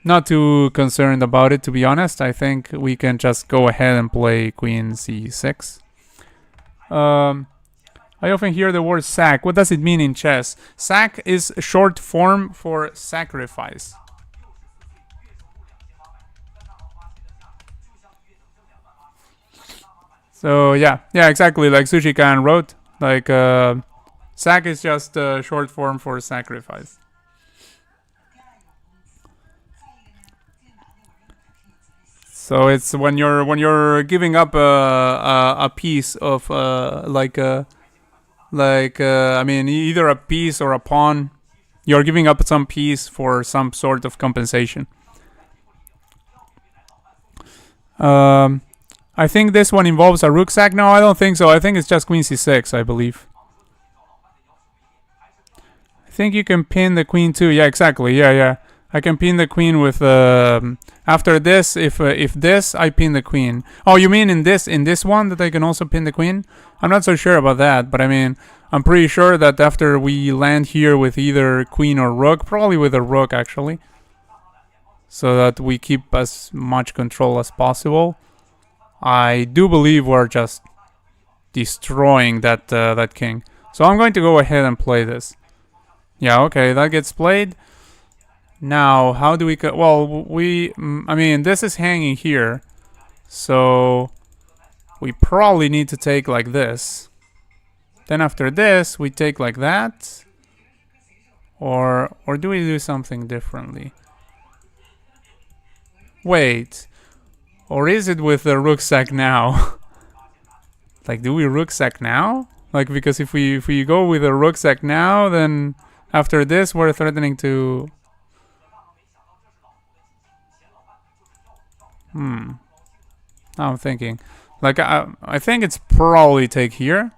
not too concerned about it, to be honest. I think we can just go ahead and play queen c6. I often hear the word sack. What does it mean in chess? Sack is short form for sacrifice. So yeah, exactly. Like Sushi-kan wrote, like sack is just short form for sacrifice. So it's when you're giving up a piece of I mean, either a piece or a pawn. You're giving up some piece for some sort of compensation. I think this one involves a rook sack. No, I don't think so. I think it's just queen c6, I believe. I think you can pin the queen too. Yeah, exactly. Yeah. I can pin the queen with after this. If this, I pin the queen. Oh, you mean in this one that I can also pin the queen? I'm not so sure about that, but I mean, I'm pretty sure that after we land here with either queen or rook, probably with a rook actually, so that we keep as much control as possible. I do believe we're just destroying that king. So I'm going to go ahead and play this. Yeah, okay, that gets played. Now, how do we... Well, I mean, this is hanging here. So we probably need to take like this. Then after this, we take like that. Or do we do something differently? Wait. Or is it with the rook sack now? Like, do we rook sack now? Like, because if we go with a rook sack now, then after this, we're threatening to... I'm thinking. Like, I think it's probably take here.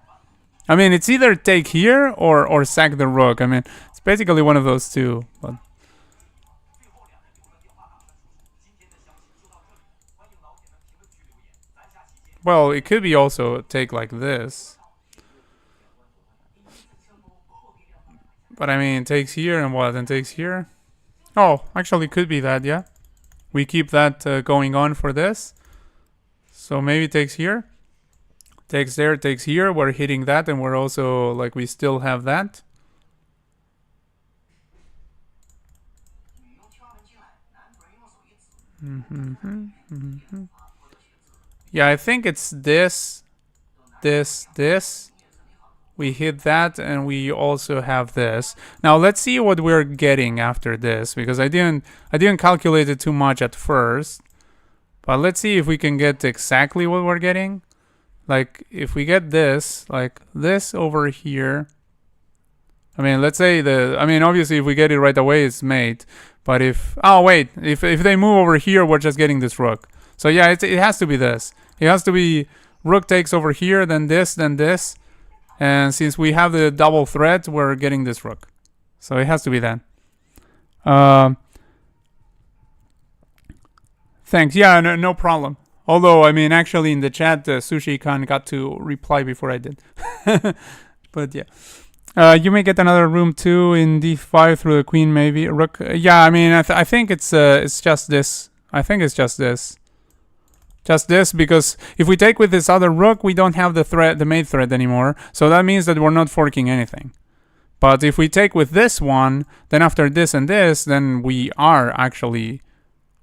I mean, it's either take here or sack the rook. I mean, it's basically one of those two. But well, it could be also take like this. But I mean, it takes here and what? And takes here? Oh, actually could be that, yeah. We keep that going on for this. So maybe it takes here. Takes there, takes here. We're hitting that and we're also, like, we still have that. Yeah, I think it's this, this. We hit that and we also have this. Now let's see what we're getting after this, because I didn't calculate it too much at first. But let's see if we can get exactly what we're getting. Like, if we get this, like this over here. I mean, let's say obviously if we get it right away, it's mate. But if they move over here, we're just getting this rook. So yeah, it has to be this. It has to be rook takes over here, then this, then this. And since we have the double threat, we're getting this rook. So it has to be that. Thanks. Yeah, no problem. Although, I mean, actually in the chat, Sushi-Khan got to reply before I did. But yeah. You may get another room too in d5 through the queen, maybe. Rook. Yeah, I mean, I think it's just this. I think it's just this. Just this, because if we take with this other rook, we don't have the mate threat anymore. So that means that we're not forking anything. But if we take with this one, then after this and this, then we are actually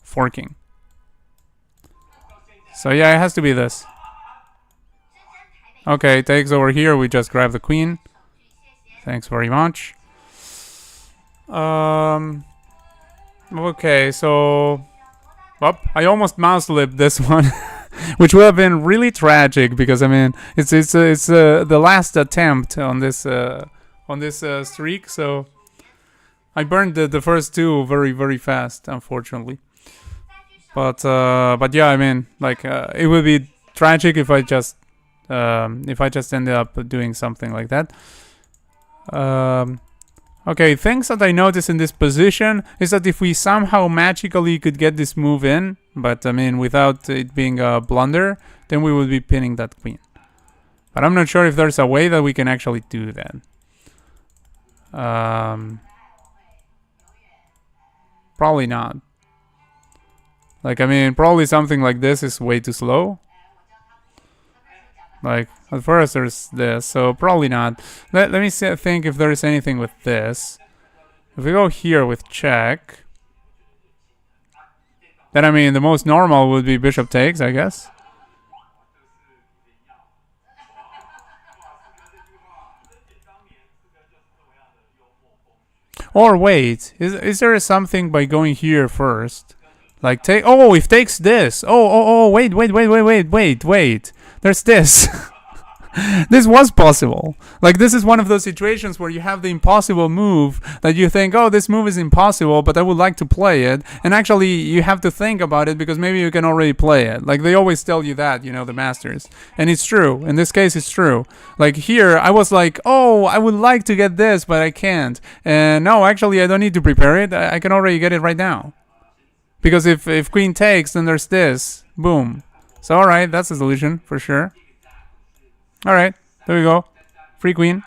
forking. So yeah, it has to be this. Okay, takes over here. We just grab the queen. Thanks very much. Okay, so... I almost mouse-lipped this one, which would have been really tragic because I mean it's the last attempt on this streak, so I burned the first two very fast, unfortunately. But yeah, I mean, like it would be tragic if I just ended up doing something like that. Okay, things that I noticed in this position is that if we somehow magically could get this move in, but I mean without it being a blunder, then we would be pinning that queen. But I'm not sure if there's a way that we can actually do that. Probably not. Like, I mean, probably something like this is way too slow. Like, at first there's this, so probably not. Let me think if there is anything with this. If we go here with check, then I mean, the most normal would be bishop takes, I guess. Or wait, is there something by going here first? Like take, oh, if takes this. Oh, wait. There's this. This was possible. Like, this is one of those situations where you have the impossible move that you think, oh, this move is impossible, but I would like to play it. And actually, you have to think about it because maybe you can already play it. Like, they always tell you that, you know, the masters. And it's true. In this case, it's true. Like, here, I was like, oh, I would like to get this, but I can't. And no, actually, I don't need to prepare it. I can already get it right now. Because if queen takes, then there's this. Boom. So, alright, that's a solution, for sure. Alright, there we go. Free queen.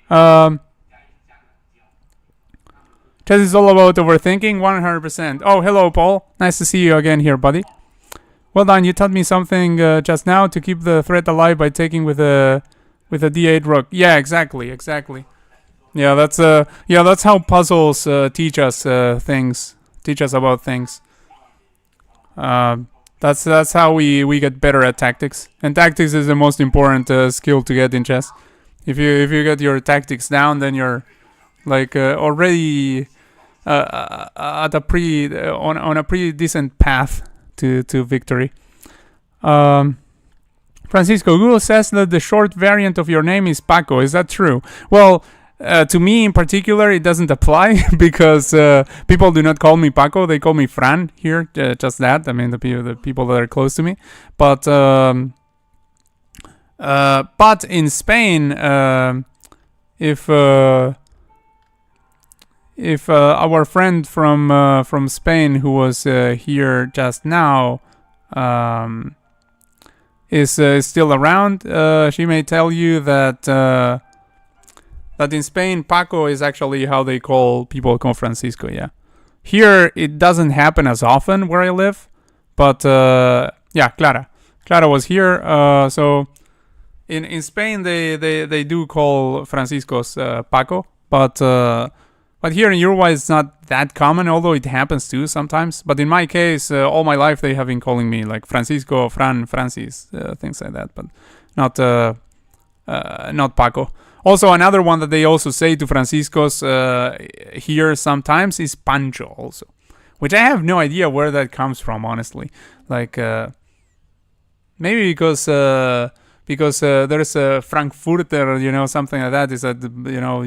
Chess is all about overthinking, 100%. Oh, hello, Paul. Nice to see you again here, buddy. Well done, you taught me something just now to keep the threat alive by taking with a d8 rook. Yeah, exactly. Yeah, that's how puzzles teach us things. Teach us about things. That's how we get better at tactics. And tactics is the most important skill to get in chess. If you get your tactics down, then you're like already at a pretty on a pretty decent path to victory. Francisco, Google says that the short variant of your name is Paco. Is that true? Well, to me in particular, it doesn't apply because people do not call me Paco; they call me Fran here. Just that. I mean, the people that are close to me. But in Spain, if our friend from Spain who was here just now is still around, she may tell you that that in Spain, Paco is actually how they call people called Francisco. Yeah, here it doesn't happen as often where I live, but yeah, Clara was here. So in Spain they do call Franciscos Paco, but here in Uruguay it's not that common, although it happens too sometimes. But in my case, all my life they have been calling me like Francisco, Fran, Francis, things like that, but not Paco. Also, another one that they also say to Franciscos here sometimes is Pancho also, which I have no idea where that comes from, honestly. Like maybe because there's a Frankfurter, something like that. Is that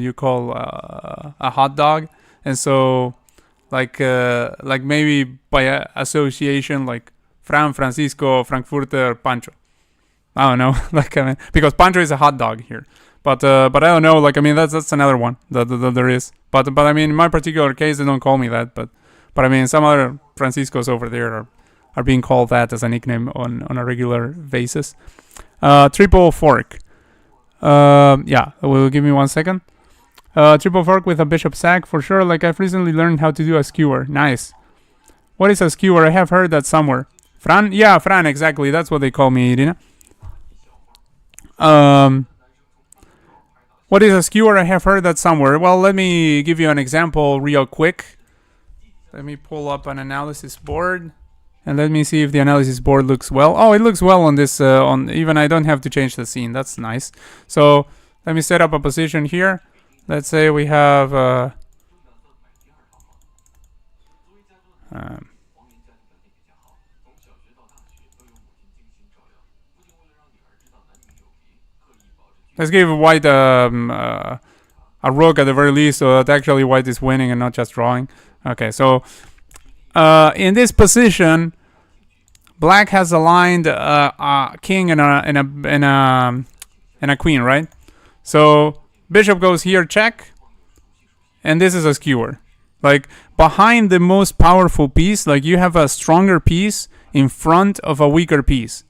you call a hot dog, and so like maybe by association, like Francisco, Frankfurter, Pancho. I don't know, like I mean, because Pancho is a hot dog here, but I don't know, like I mean that's another one that there is, but I mean in my particular case they don't call me that, but I mean some other Franciscos over there are being called that as a nickname on a regular basis. Triple fork. Yeah, will give me 1 second. Triple fork with a bishop sack for sure. Like I've recently learned how to do a skewer. Nice. What is a skewer? I have heard that somewhere. Fran? Yeah, Fran, exactly. That's what they call me, Irina. What is a skewer? I have heard that somewhere. Well, let me give you an example real quick. Let me pull up an analysis board. And let me see if the analysis board looks well. Oh, it looks well on this. Even I don't have to change the scene. That's nice. So let me set up a position here. Let's say we have. Let's give white a rook at the very least, so that actually white is winning and not just drawing. Okay, so in this position, black has aligned a king and a queen, right? So bishop goes here, check, and this is a skewer. Like behind the most powerful piece, like you have a stronger piece in front of a weaker piece.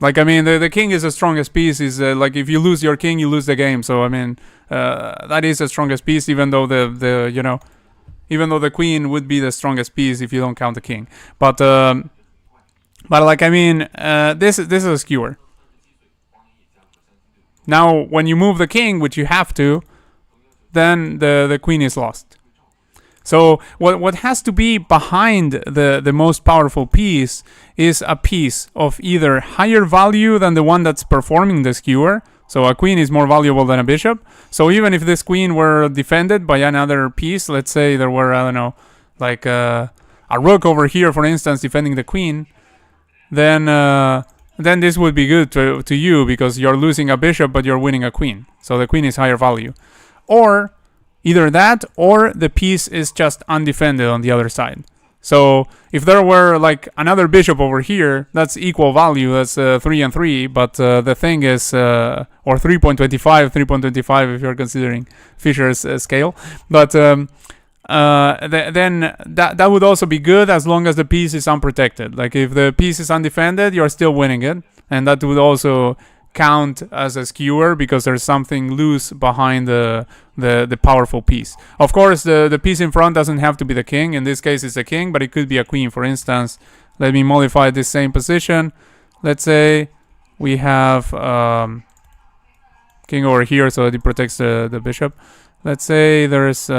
Like I mean, the king is the strongest piece. Is like if you lose your king, you lose the game. So I mean, that is the strongest piece, even though even though the queen would be the strongest piece if you don't count the king. But like I mean, this is a skewer. Now, when you move the king, which you have to, then the queen is lost. So what has to be behind the most powerful piece is a piece of either higher value than the one that's performing the skewer. So a queen is more valuable than a bishop. So even if this queen were defended by another piece, let's say there were, I don't know, like a rook over here, for instance, defending the queen, then this would be good to you because you're losing a bishop but you're winning a queen. So the queen is higher value. Or either that or the piece is just undefended on the other side. So if there were like another bishop over here, that's equal value. That's 3 and 3. But the thing is, or 3.25 if you're considering Fisher's scale. But then that would also be good as long as the piece is unprotected. Like if the piece is undefended, you're still winning it, and that would also count as a skewer because there's something loose behind the powerful piece. Of course, the piece in front doesn't have to be the king. In this case, it's a king, but it could be a queen, for instance. Let me modify this same position. Let's say we have king over here, so that it protects the bishop. Let's say there's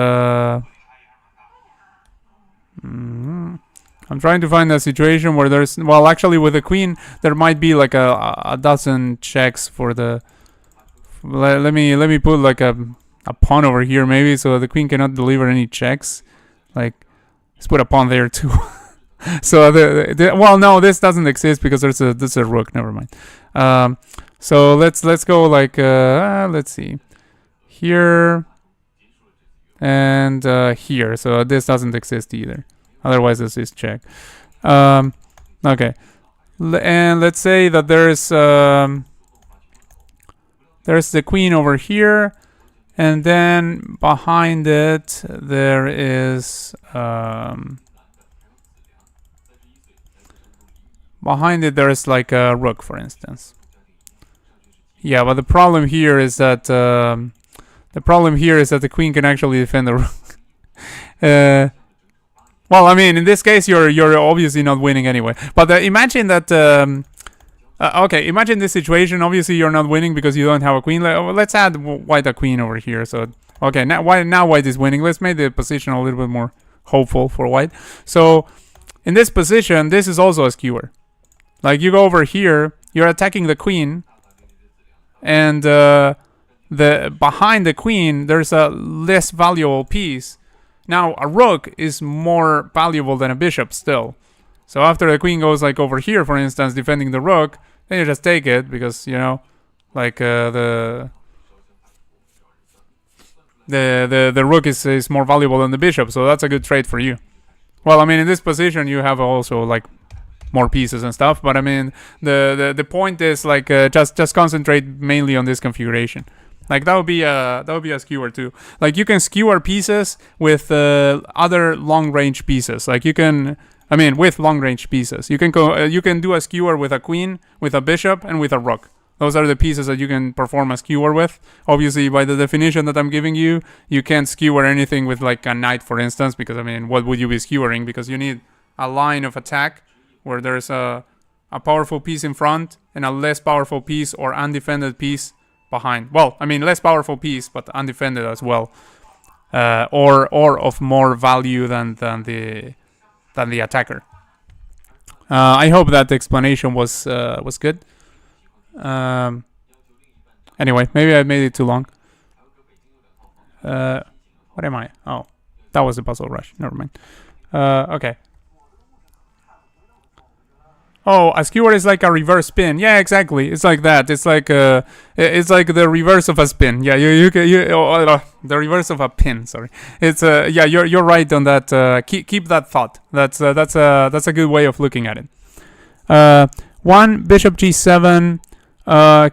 I'm trying to find a situation where there's, well, actually with the queen there might be like a dozen checks for the let me put like a pawn over here maybe, so the queen cannot deliver any checks. Like, let's put a pawn there too. So well, no, this doesn't exist because there's a rook. Never mind. So let's go like let's see, here and here. So this doesn't exist either. Otherwise, this is check. Okay, and let's say that there's the queen over here, and then behind it there is like a rook, for instance. Yeah, but the problem here is that the queen can actually defend the rook. Well, I mean, in this case, you're obviously not winning anyway. But imagine that. Okay, imagine this situation. Obviously, you're not winning because you don't have a queen. Let's add white a queen over here. So, okay, now white is winning. Let's make the position a little bit more hopeful for white. So, in this position, this is also a skewer. Like, you go over here, you're attacking the queen, and behind the queen, there's a less valuable piece. Now, a rook is more valuable than a bishop still. So after the queen goes like over here, for instance, defending the rook, then you just take it because, you know, like the rook is more valuable than the bishop. So that's a good trade for you. Well, I mean, in this position, you have also like more pieces and stuff. But I mean, the point is like just concentrate mainly on this configuration. Like that would be a skewer too. Like you can skewer pieces with other long range pieces. Like you can, I mean, with long range pieces, you can go. You can do a skewer with a queen, with a bishop, and with a rook. Those are the pieces that you can perform a skewer with. Obviously, by the definition that I'm giving you, you can't skewer anything with like a knight, for instance, because I mean, what would you be skewering? Because you need a line of attack where there's a powerful piece in front and a less powerful piece or undefended piece behind. Well, I mean, less powerful piece, but undefended as well, or of more value than the attacker. I hope that the explanation was good. Anyway, maybe I made it too long. What am I? Oh, that was a puzzle rush. Never mind. Okay. Oh, a skewer is like a reverse spin. Yeah, exactly. It's like that. It's like the reverse of a spin. Yeah, the reverse of a pin. Sorry. It's yeah, you're right on that. Keep that thought. That's a good way of looking at it. 1 bishop g7,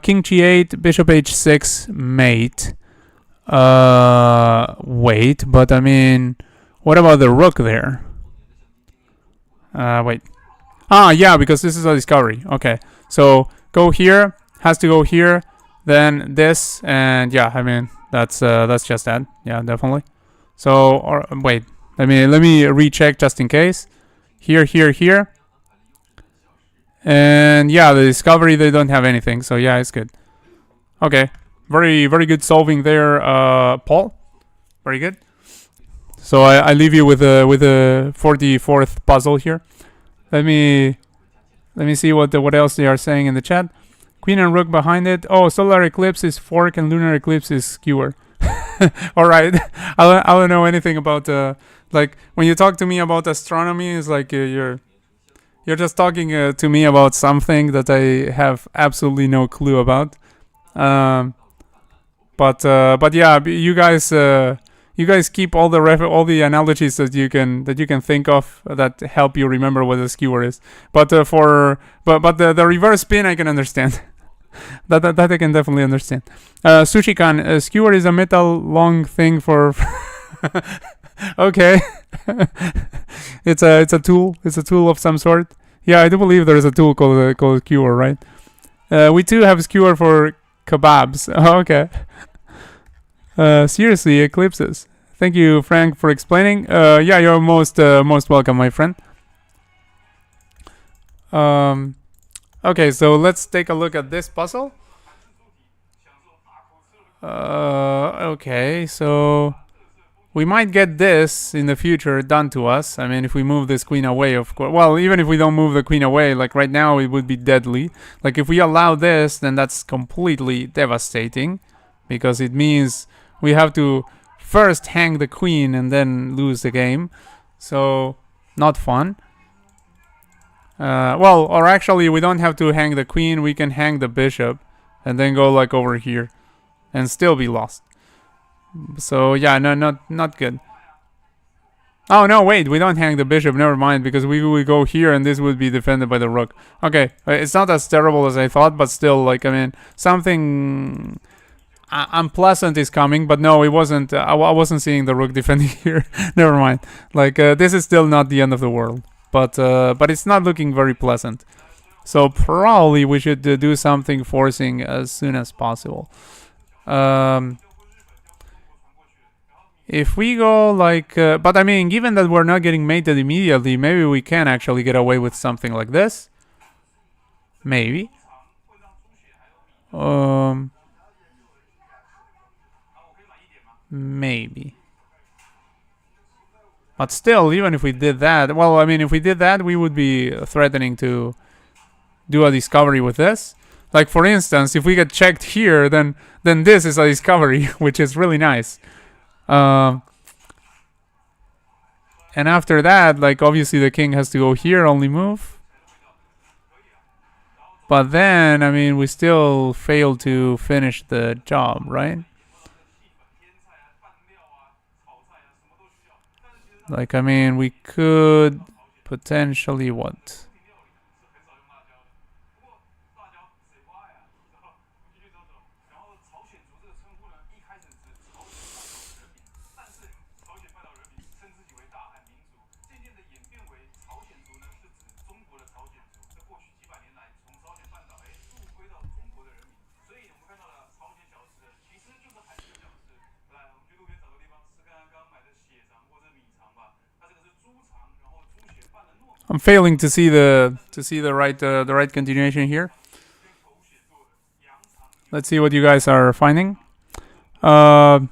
king g8, bishop h6, mate. Wait, but I mean, what about the rook there? Wait. Ah, yeah, because this is a discovery. Okay, so go here, has to go here, then this, and yeah, I mean that's just that. Yeah, definitely. So, wait, let me recheck just in case. Here, and yeah, the discovery, they don't have anything. So yeah, it's good. Okay, very good solving there, Paul. Very good. So I leave you with the 44th puzzle here. Let me see what else they are saying in the chat. Queen and rook behind it. Oh, solar eclipse is fork and lunar eclipse is skewer. All right. I don't know anything about like when you talk to me about astronomy, it's like you're just talking to me about something that I have absolutely no clue about. But yeah, you guys keep all the analogies that you can think of that help you remember what a skewer is. But the reverse spin I can understand. that I can definitely understand. Sushi-kan, a skewer is a metal long thing for. Okay. It's a tool. It's a tool of some sort. Yeah, I do believe there is a tool called skewer, right? We too have skewer for kebabs. Oh, okay. Seriously, eclipses. Thank you, Frank, for explaining. Yeah, you're most welcome, my friend. Okay, so let's take a look at this puzzle. Okay, so we might get this in the future done to us. I mean, if we move this queen away, of course. Well, even if we don't move the queen away, like right now, it would be deadly. Like if we allow this, then that's completely devastating. because it means we have to first hang the queen and then lose the game. So not fun. Well, or actually, we don't have to hang the queen. We can hang the bishop and then go like over here and still be lost. So yeah, no, not good. Oh no, wait, we don't hang the bishop. Never mind, because we would go here and this would be defended by the rook. Okay, it's not as terrible as I thought, but still, like, I mean, something unpleasant is coming. But no, it wasn't. I wasn't seeing the rook defending here. Never mind. Like, this is still not the end of the world, but it's not looking very pleasant. So probably we should do something forcing as soon as possible. If we go like, but I mean, given that we're not getting mated immediately, maybe we can actually get away with something like this. Maybe. Maybe. But still, even if we did that, well, I mean, if we did that, we would be threatening to do a discovery with this. Like, for instance, if we get checked here, then this is a discovery, which is really nice. And after that, like, obviously the king has to go here, only move. But then, I mean, we still fail to finish the job, right? Like, I mean, we could potentially what? I'm failing to see the right continuation here. Let's see what you guys are finding. Queen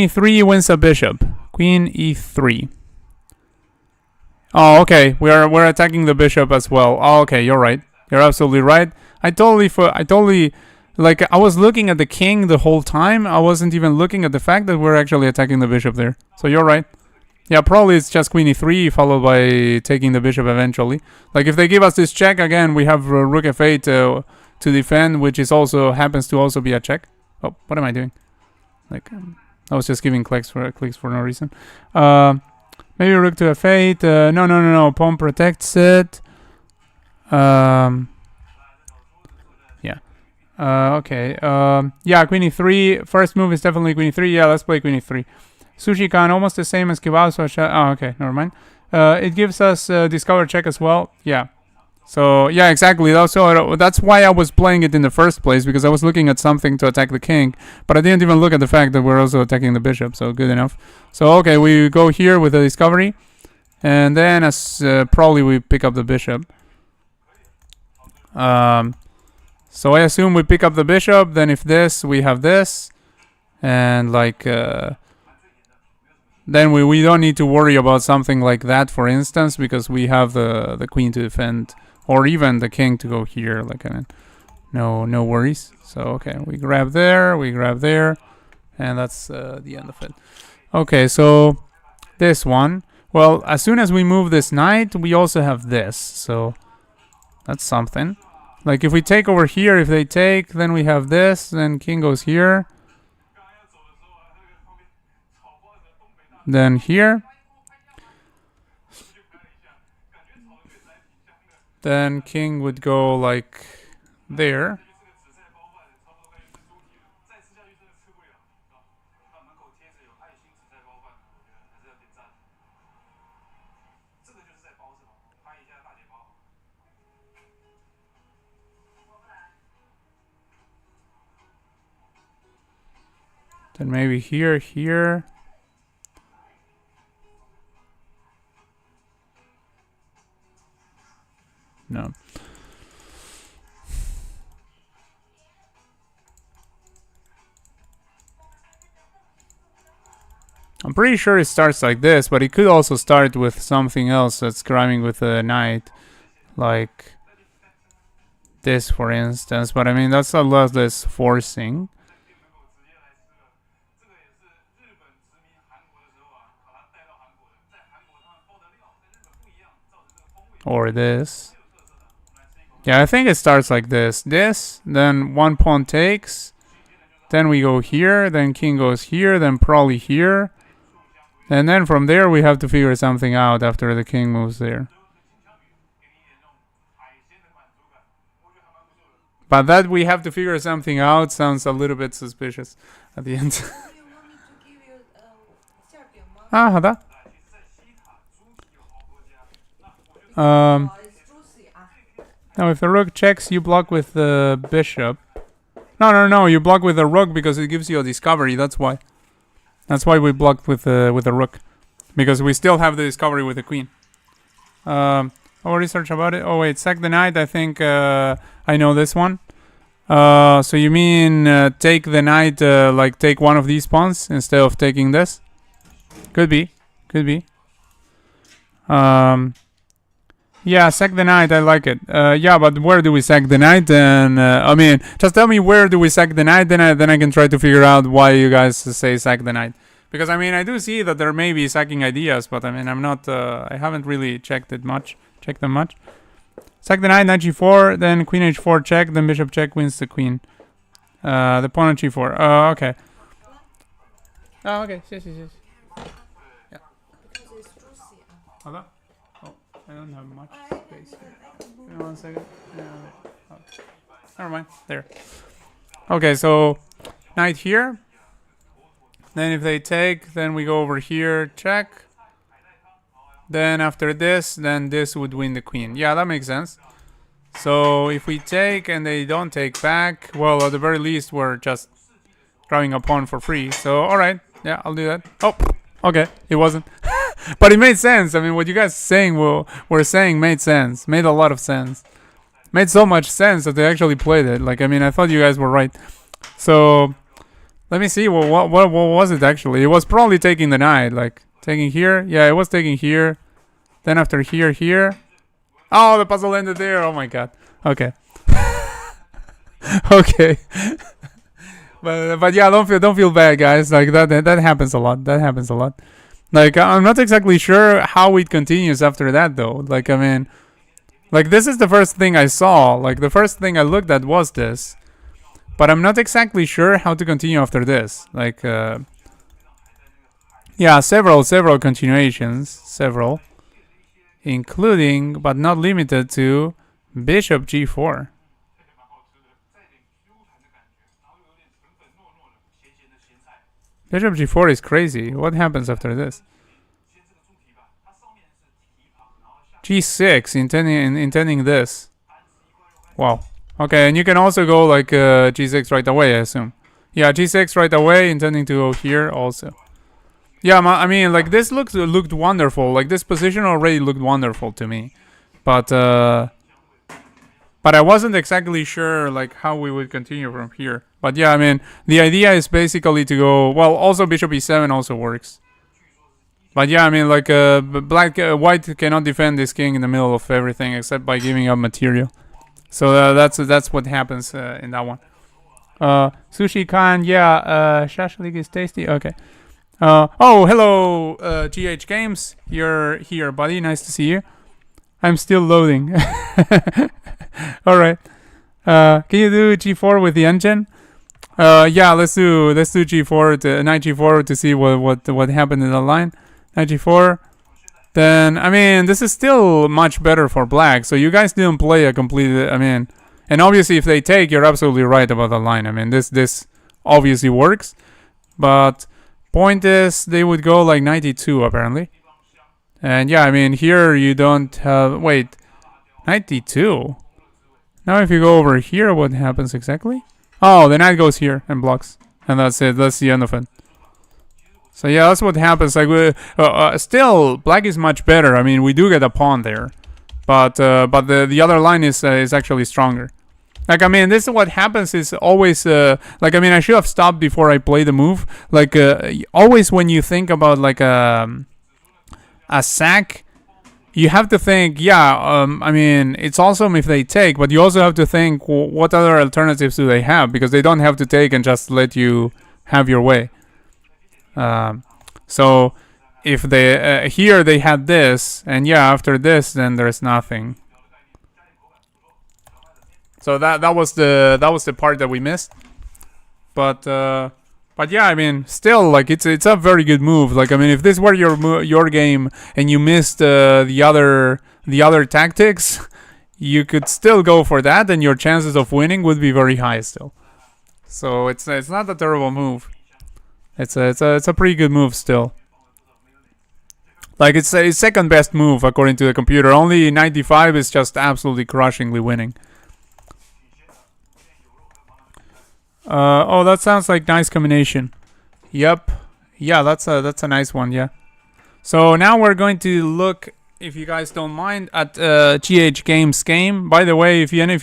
e3 wins a bishop. Queen e3. Oh, okay. We're attacking the bishop as well. Oh, okay. You're right. You're absolutely right. I totally like, I was looking at the king the whole time. I wasn't even looking at the fact that we're actually attacking the bishop there. So you're right. Yeah, probably it's just queen e3 followed by taking the bishop eventually. Like, if they give us this check again, we have rook f8 to defend, which is also happens to also be a check. Oh, what am I doing? Like, I was just giving clicks for no reason. Maybe rook to f8. No. Pawn protects it. Yeah. Okay. Yeah, queen e3. First move is definitely queen e3. Yeah, let's play queen e3. Sushi Khan, almost the same as Kebab. So oh, okay, never mind. It gives us discover check as well. Yeah. So yeah, exactly. That's why I was playing it in the first place, because I was looking at something to attack the king, but I didn't even look at the fact that we're also attacking the bishop. So good enough. So okay, we go here with the discovery, and then as probably we pick up the bishop. So I assume we pick up the bishop. Then if this, we have this, and like. Then we don't need to worry about something like that, for instance, because we have the queen to defend, or even the king to go here. Like, I mean, no worries. So okay, we grab there, and that's the end of it. Okay, so this one. Well, as soon as we move this knight, we also have this. So that's something. Like, if we take over here, if they take, then we have this. Then king goes here. Then here. Then king would go like there. Then maybe here. No. I'm pretty sure it starts like this, but it could also start with something else that's scribing with a knight. Like this, for instance. But I mean, that's a lot less forcing. or this. Yeah, I think it starts like this. This, then one pawn takes. Then we go here, then king goes here, then probably here. And then from there we have to figure something out after the king moves there. But that we have to figure something out sounds a little bit suspicious at the end. 啊，好的。Now if the rook checks, you block with the bishop. No, you block with the rook because it gives you a discovery. That's why. That's why we blocked with the rook, because we still have the discovery with the queen. Research about it. Oh wait, sack the knight. I think I know this one. So you mean take the knight, like take one of these pawns instead of taking this? Could be. Yeah, sack the knight. I like it. Yeah, but where do we sack the knight? And I mean, just tell me where do we sack the knight. Then I can try to figure out why you guys say sack the knight. Because I mean, I do see that there may be sacking ideas, but I mean, I'm not. I haven't really checked them much. Sack the knight, knight g4, then queen h4 check, then bishop check wins the queen. The pawn on g4. Okay. Oh, okay. Yes. Yeah. Hold on. Oh, I don't have much space here. Give me 1 second. Oh. Never mind. There. Okay, so knight here. Then if they take, then we go over here, check. Then after this, then this would win the queen. Yeah, that makes sense. So if we take and they don't take back, well, at the very least, we're just grabbing a pawn for free. So, alright. Yeah, I'll do that. Oh, okay. It wasn't. But it made sense. I mean, what you guys were saying made sense. Made a lot of sense. Made so much sense that they actually played it. Like, I mean, I thought you guys were right. So, let me see. What was it actually? It was probably taking the knight. Like, taking here. Yeah, it was taking here. Then after here. Oh, the puzzle ended there. Oh my god. Okay. Okay. But yeah, don't feel bad, guys. Like that happens a lot. Like I'm not exactly sure how it continues after that though. Like I mean, like this is the first thing I saw. Like the first thing I looked at was this. But I'm not exactly sure how to continue after this. Like yeah, several continuations, including but not limited to bishop g4. Bishop g4 is crazy. What happens after this? g6, intending this. Wow. Okay, and you can also go like g6 right away, I assume. Yeah, g6 right away, intending to go here also. Yeah, I mean, like this looked wonderful. Like this position already looked wonderful to me, but I wasn't exactly sure like how we would continue from here. But yeah, I mean, the idea is basically to go. Well, also bishop e7 also works. But yeah, I mean, like white cannot defend this king in the middle of everything except by giving up material. So that's what happens in that one. Sushi Khan, yeah, shashlik is tasty. Okay. Oh, hello, GH Games. You're here, buddy. Nice to see you. I'm still loading. All right. Can you do G4 with the engine? Yeah, let's do G4 to knight G4 to see what happened in the line. Knight G4. Then I mean, this is still much better for black. So you guys didn't play a complete. I mean, and obviously if they take, you're absolutely right about the line. I mean, this obviously works, but point is they would go like 92 apparently. And yeah, I mean here you don't have 92. Now if you go over here, what happens exactly? Oh, the knight goes here and blocks, and that's it. That's the end of it. So yeah, that's what happens. Like still, black is much better. I mean, we do get a pawn there, but the other line is actually stronger. Like I mean, this is what happens. Is always like I mean, I should have stopped before I play the move. Like always when you think about like a sack, you have to think, yeah, I mean, it's awesome if they take, but you also have to think, what other alternatives do they have? Because they don't have to take and just let you have your way. So if they here they had this, and yeah, after this, then there's nothing. So that was the part that we missed. But yeah, I mean, still, like it's a very good move. Like, I mean, if this were your game and you missed the other tactics, you could still go for that, and your chances of winning would be very high still. So it's not a terrible move. It's a pretty good move still. Like, it's a second best move according to the computer. Only 95 is just absolutely crushingly winning. Oh, that sounds like nice combination. Yep. Yeah, that's a nice one. Yeah. So now we're going to look, if you guys don't mind, at GH Games game. By the way, if any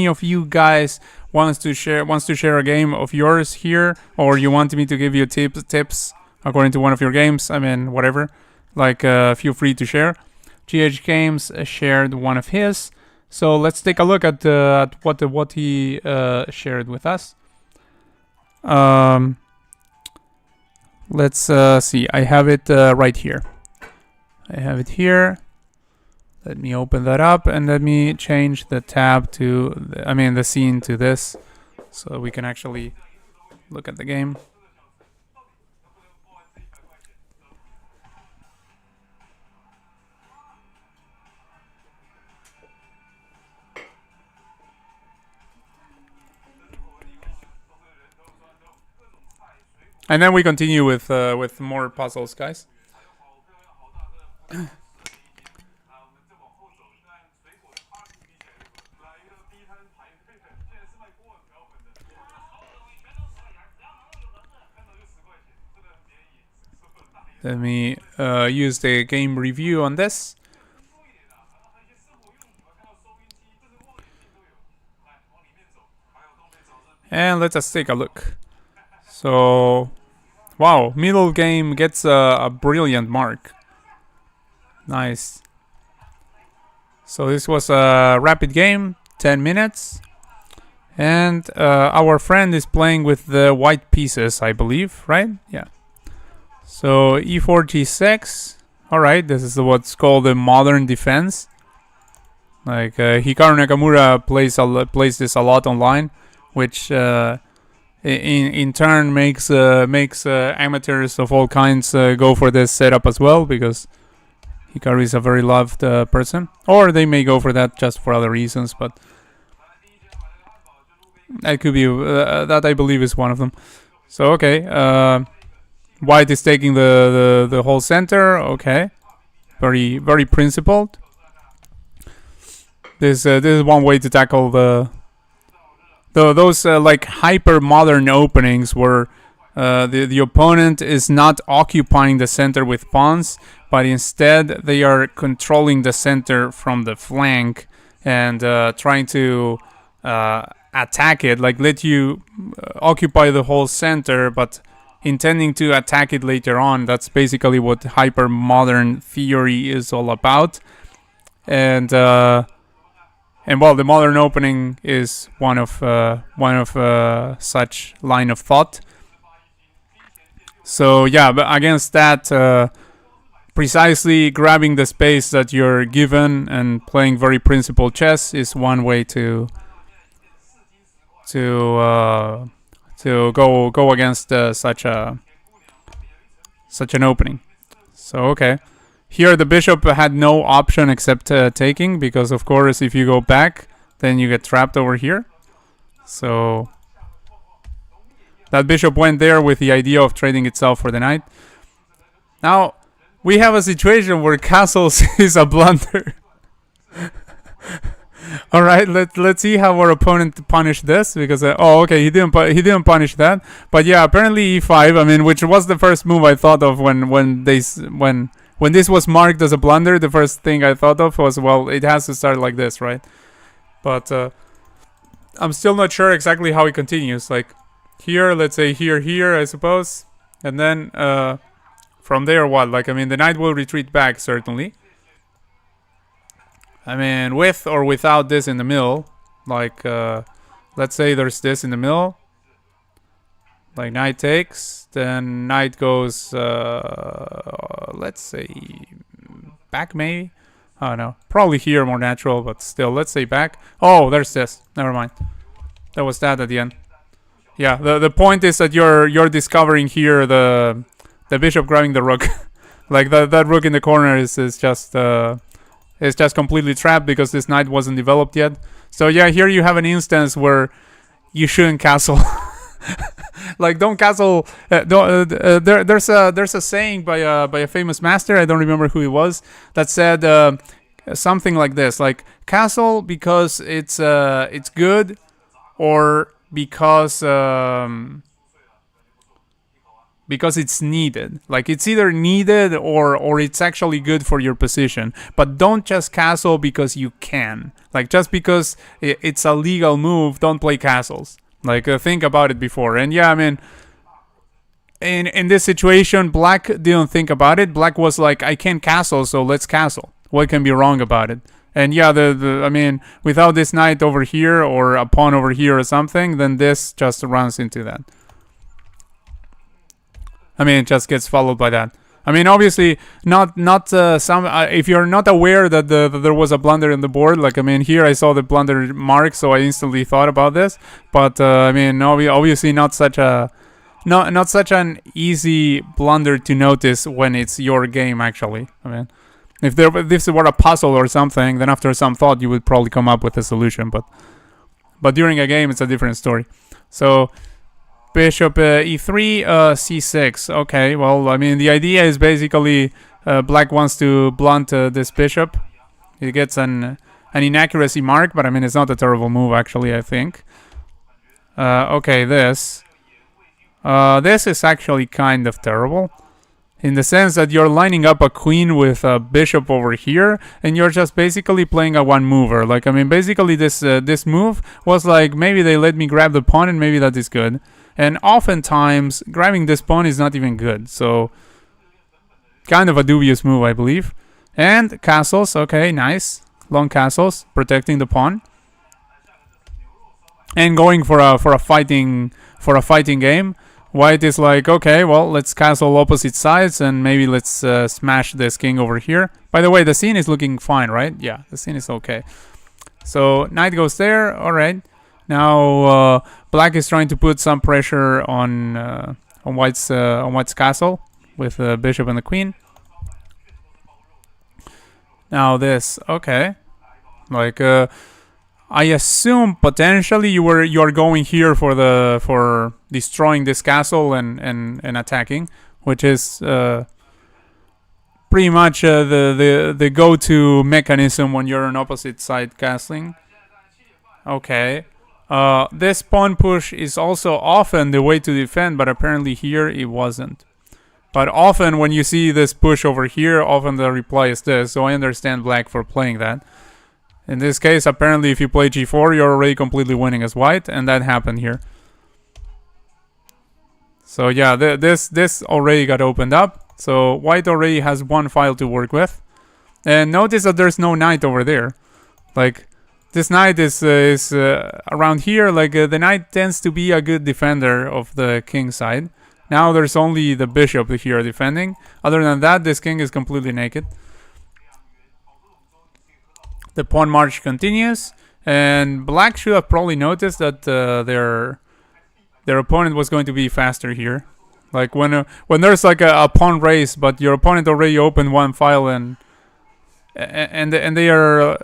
of you guys wants to share a game of yours here, or you want me to give you tips according to one of your games, I mean, whatever, like feel free to share. GH Games shared one of his. So let's take a look at what he shared with us. Let's see. I have it right here. I have it here. Let me open that up and let me change the tab to, the scene to this, so we can actually look at the game. And then we continue with more puzzles, guys. Let me use the game review on this. And let us take a look. So, wow, middle game gets a brilliant mark. Nice. So this was a rapid game, 10 minutes. And our friend is playing with the white pieces, I believe, right? Yeah. So e4 g6. Alright, this is what's called a modern defense. Like Hikaru Nakamura plays this a lot online, which in turn makes amateurs of all kinds go for this setup as well, because Hikaru is a very loved person. Or they may go for that just for other reasons, but that could be that, I believe, is one of them. So okay, white is taking the whole center. Okay, very very principled. This is one way to tackle those like hyper modern openings where the opponent is not occupying the center with pawns, but instead they are controlling the center from the flank and trying to attack it, like let you occupy the whole center, but intending to attack it later on. That's basically what hyper modern theory is all about. And well, the modern opening is one of such line of thought. So yeah, but against that, precisely grabbing the space that you're given and playing very principled chess is one way to go against such an opening. So okay. Here the bishop had no option except taking, because of course if you go back then you get trapped over here. So that bishop went there with the idea of trading itself for the knight. Now we have a situation where castles is a blunder. All right, let's see how our opponent punished this, because okay, he didn't punish that, but yeah, apparently e5. I mean, which was the first move I thought of when this was marked as a blunder. The first thing I thought of was, well, it has to start like this, right? But I'm still not sure exactly how it continues. Like here, let's say here, I suppose, and then from there, what? Like, I mean, the knight will retreat back certainly. I mean, with or without this in the middle, like let's say there's this in the middle, Like knight takes, then knight goes, let's say, back maybe? Oh no, probably here more natural, but still, let's say back. Oh, there's this. Never mind. That was that at the end. Yeah, the point is that you're discovering here the bishop grabbing the rook. Like that rook in the corner is just completely trapped because this knight wasn't developed yet. So yeah, here you have an instance where you shouldn't castle. Like don't castle. There's a saying by a famous master. I don't remember who it was that said something like this: like castle because it's good, or because it's needed. Like it's either needed or it's actually good for your position. But don't just castle because you can. Like just because it's a legal move, don't play castles. Like think about it before. And yeah, I mean, in this situation, Black didn't think about it. Black was like, I can't castle, so let's castle. What can be wrong about it? And yeah, I mean, without this knight over here or a pawn over here or something, then this just runs into that. I mean, it just gets followed by that. I mean, obviously, not some. If you're not aware that there was a blunder in the board, like I mean, here I saw the blunder mark, so I instantly thought about this. But I mean, obviously, not such an easy blunder to notice when it's your game. Actually, I mean, if this were a puzzle or something, then after some thought, you would probably come up with a solution. But during a game, it's a different story. So. Bishop e3, c6. Okay, well, I mean, the idea is basically Black wants to blunt this bishop. He gets an inaccuracy mark, but I mean, it's not a terrible move, actually, I think. Okay, this is actually kind of terrible. In the sense that you're lining up a queen with a bishop over here, and you're just basically playing a one mover. Like, I mean, basically this move was like, maybe they let me grab the pawn, and maybe that is good. And oftentimes, grabbing this pawn is not even good. So, kind of a dubious move, I believe. And castles, okay, nice. Long castles, protecting the pawn. And going for a fighting game. White is like, okay, well, let's castle opposite sides, and maybe let's smash this king over here. By the way, the scene is looking fine, right? Yeah, the scene is okay. So, knight goes there, alright. Now, Black is trying to put some pressure on White's castle with the bishop and the queen. Now this, okay, like I assume potentially you're going here for destroying this castle and attacking, which is pretty much the go-to mechanism when you're on opposite side castling. Okay. This pawn push is also often the way to defend, but apparently here it wasn't. But often when you see this push over here, often the reply is this, so I understand Black for playing that. In this case, apparently if you play g4, you're already completely winning as White, and that happened here. So yeah, this already got opened up, so White already has one file to work with. And notice that there's no knight over there. Like, this knight is around here. Like the knight tends to be a good defender of the king side. Now there's only the bishop here defending. Other than that, this king is completely naked. The pawn march continues, and Black should have probably noticed that their opponent was going to be faster here. Like when there's like a pawn race, but your opponent already opened one file and they are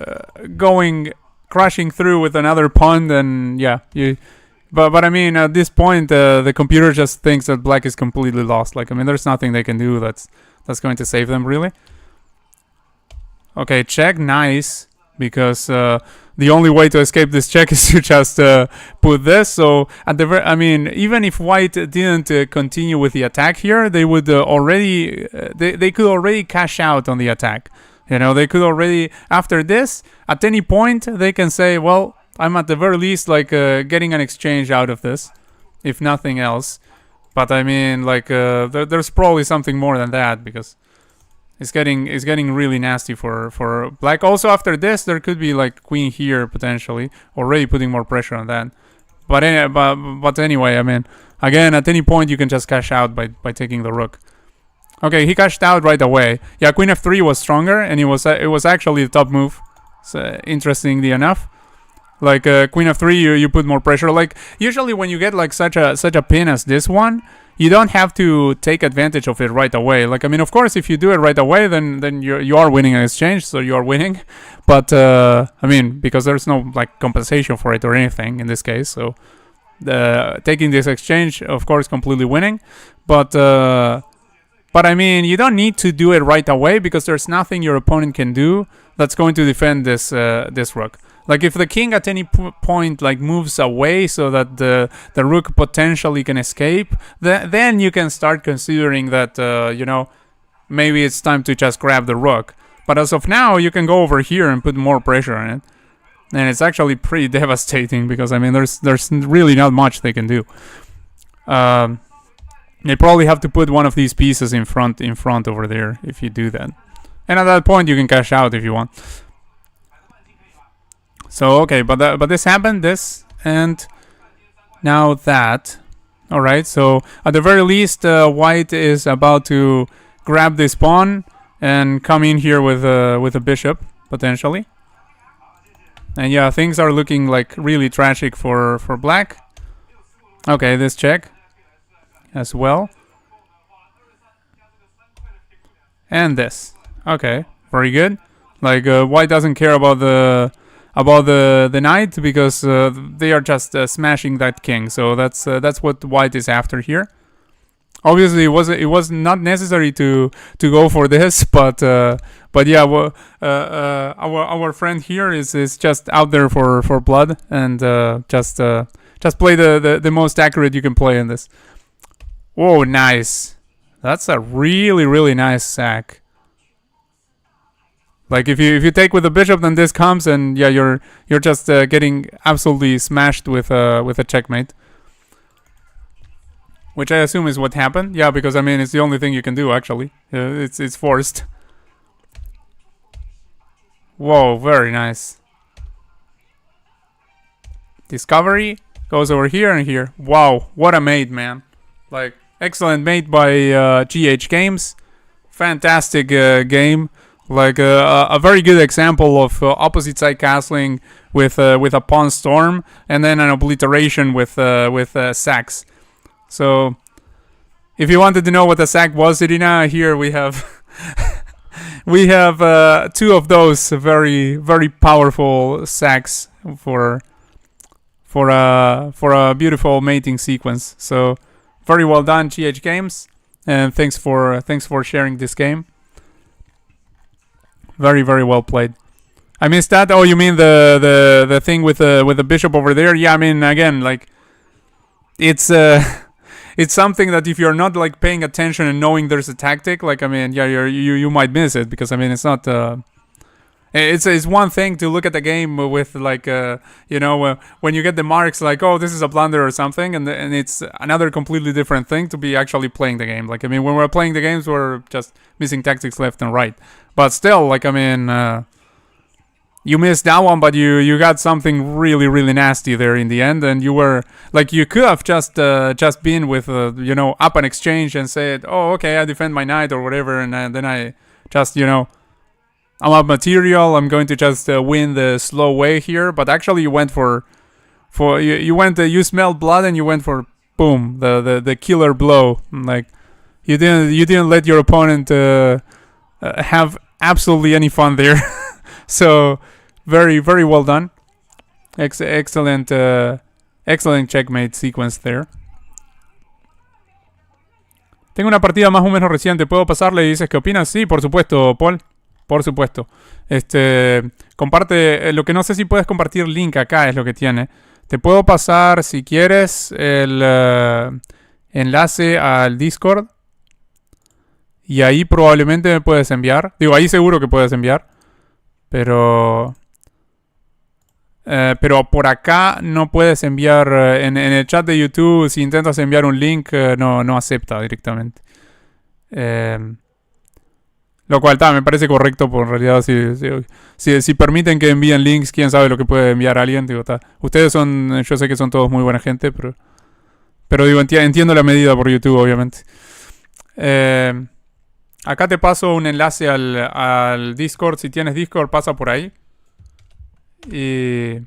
crashing through with another pawn, then yeah, but I mean at this point the computer just thinks that Black is completely lost. Like I mean there's nothing they can do that's going to save them really. Okay, check, nice, because the only way to escape this check is to just put this. So at the I mean even if White didn't continue with the attack here, they would already they could already cash out on the attack. You know, they could already, after this, at any point, they can say, well, I'm at the very least, like, getting an exchange out of this, if nothing else. But, I mean, like, there's probably something more than that, because it's getting really nasty for Black. Also, after this, there could be, like, queen here, potentially, already putting more pressure on that. but anyway, I mean, again, at any point you can just cash out by taking the rook. Okay, he cashed out right away. Yeah, queen f3 was stronger, and it was actually the top move. So, interestingly enough, like queen f3, you put more pressure. Like usually when you get like such a pin as this one, you don't have to take advantage of it right away. Like I mean, of course, if you do it right away, then you are winning an exchange, so you are winning. But I mean, because there's no like compensation for it or anything in this case, so taking this exchange, of course, completely winning. But I mean, you don't need to do it right away because there's nothing your opponent can do that's going to defend this rook. Like if the king at any point like moves away so that the rook potentially can escape, then you can start considering that maybe it's time to just grab the rook. But as of now, you can go over here and put more pressure on it, and it's actually pretty devastating because I mean there's really not much they can do. They probably have to put one of these pieces in front over there if you do that. And at that point, you can cash out if you want. So, okay, but this happened, and now that. Alright, so at the very least, white is about to grab this pawn and come in here with a bishop, potentially. And yeah, things are looking like really tragic for black. Okay, this check as well, and this. Okay, very good. Like white doesn't care about the knight because they are just smashing that king. So that's what white is after here. Obviously, it was not necessary to go for this, but yeah, well, our friend here is just out there for blood and just play the most accurate you can play in this. Whoa, nice. That's a really, really nice sack. Like if you take with the bishop, then this comes, and yeah, you're just getting absolutely smashed with a checkmate. Which I assume is what happened. Yeah, because I mean it's the only thing you can do actually. It's forced. Whoa, very nice. Discovery goes over here and here. Wow, what a mate, man. Like, excellent mate by GH Games. Fantastic game. Like a very good example of opposite side castling with a pawn storm, and then an obliteration with sacks. So, if you wanted to know what a sack was, Irina, here we have we have two of those very, very powerful sacks for a beautiful mating sequence. So very well done, GH Games, and thanks for sharing this game. Very, very well played. I missed that. Oh, you mean the thing with the bishop over there? Yeah, I mean again, like it's something that if you're not like paying attention and knowing there's a tactic, like I mean, yeah, you might miss it because I mean it's not. It's one thing to look at the game with like when you get the marks like, oh, this is a blunder or something, and it's another completely different thing to be actually playing the game. Like I mean, when we're playing the games, we're just missing tactics left and right. But still, like I mean, you missed that one, but you got something really, really nasty there in the end, and you were like you could have just been with up an exchange and said, oh, okay, I defend my knight or whatever, and then I just I'm up material. I'm going to just win the slow way here. But actually, you went you smelled blood and you went for boom the killer blow. Like you didn't let your opponent have absolutely any fun there. So very, very well done. Excellent checkmate sequence there. Tengo una partida más o menos reciente. ¿Puedo pasarle y dices qué opinas? Sí, por supuesto, Paul. Por supuesto. Comparte. Lo que no sé si puedes compartir link acá es lo que tiene. Te puedo pasar, si quieres, el enlace al Discord. Y ahí probablemente me puedes enviar. Digo, ahí seguro que puedes enviar. Pero por acá no puedes enviar. En el chat de YouTube, si intentas enviar un link, no acepta directamente. Lo cual me parece correcto, por en realidad si permiten que envíen links, quién sabe lo que puede enviar alguien. Digo, ustedes son, yo sé que son todos muy buena gente, pero digo, entiendo la medida por YouTube, obviamente. Acá te paso un enlace al Discord. Si tienes Discord, pasa por ahí. Y...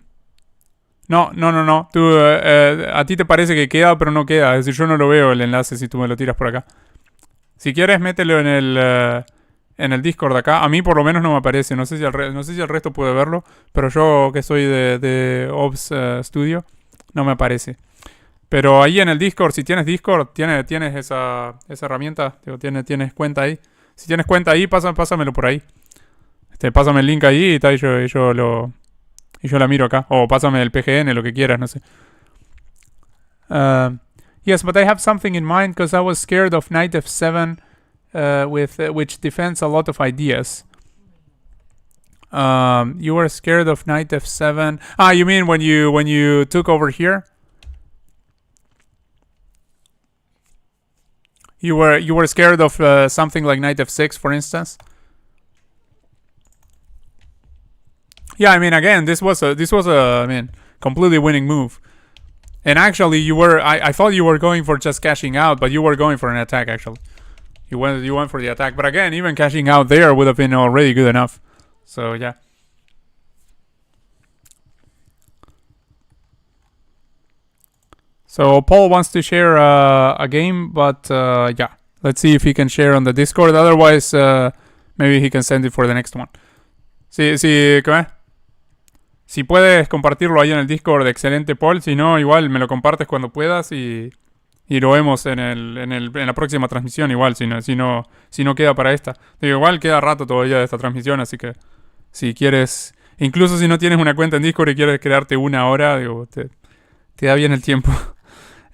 No. A ti te parece que queda, pero no queda. Es decir, yo no lo veo el enlace si tú me lo tiras por acá. Si quieres, mételo en el Discord de acá. A mí por lo menos no me aparece. No sé si el resto puede verlo. Pero yo que soy de Ops Studio, no me aparece. Pero ahí en el Discord, si tienes Discord, tienes esa herramienta. Digo, tienes cuenta ahí. Si tienes cuenta ahí, pásamelo por ahí. Pásame el link ahí y tal, y yo la miro acá. O pásame el PGN, lo que quieras, no sé. Yes, but I have something in mind because I was scared of knight f7, which defends a lot of ideas. You were scared of knight f7. Ah, you mean when you took over here? You were scared of something like knight f6, for instance. Yeah, I mean, again, this was a completely winning move. And actually, I thought you were going for just cashing out, but you were going for an attack. Actually, you went for the attack. But again, even cashing out there would have been already good enough. So yeah. So Paul wants to share a game, but yeah, let's see if he can share on the Discord. Otherwise, maybe he can send it for the next one. Sí, ¿qué? Si puedes compartirlo ahí en el Discord, excelente, Paul. Si no, igual me lo compartes cuando puedas y lo vemos en la próxima transmisión. Igual, si no queda para esta. Digo, igual queda rato todavía de esta transmisión, así que si quieres, incluso si no tienes una cuenta en Discord y quieres crearte una hora, digo, te da bien el tiempo.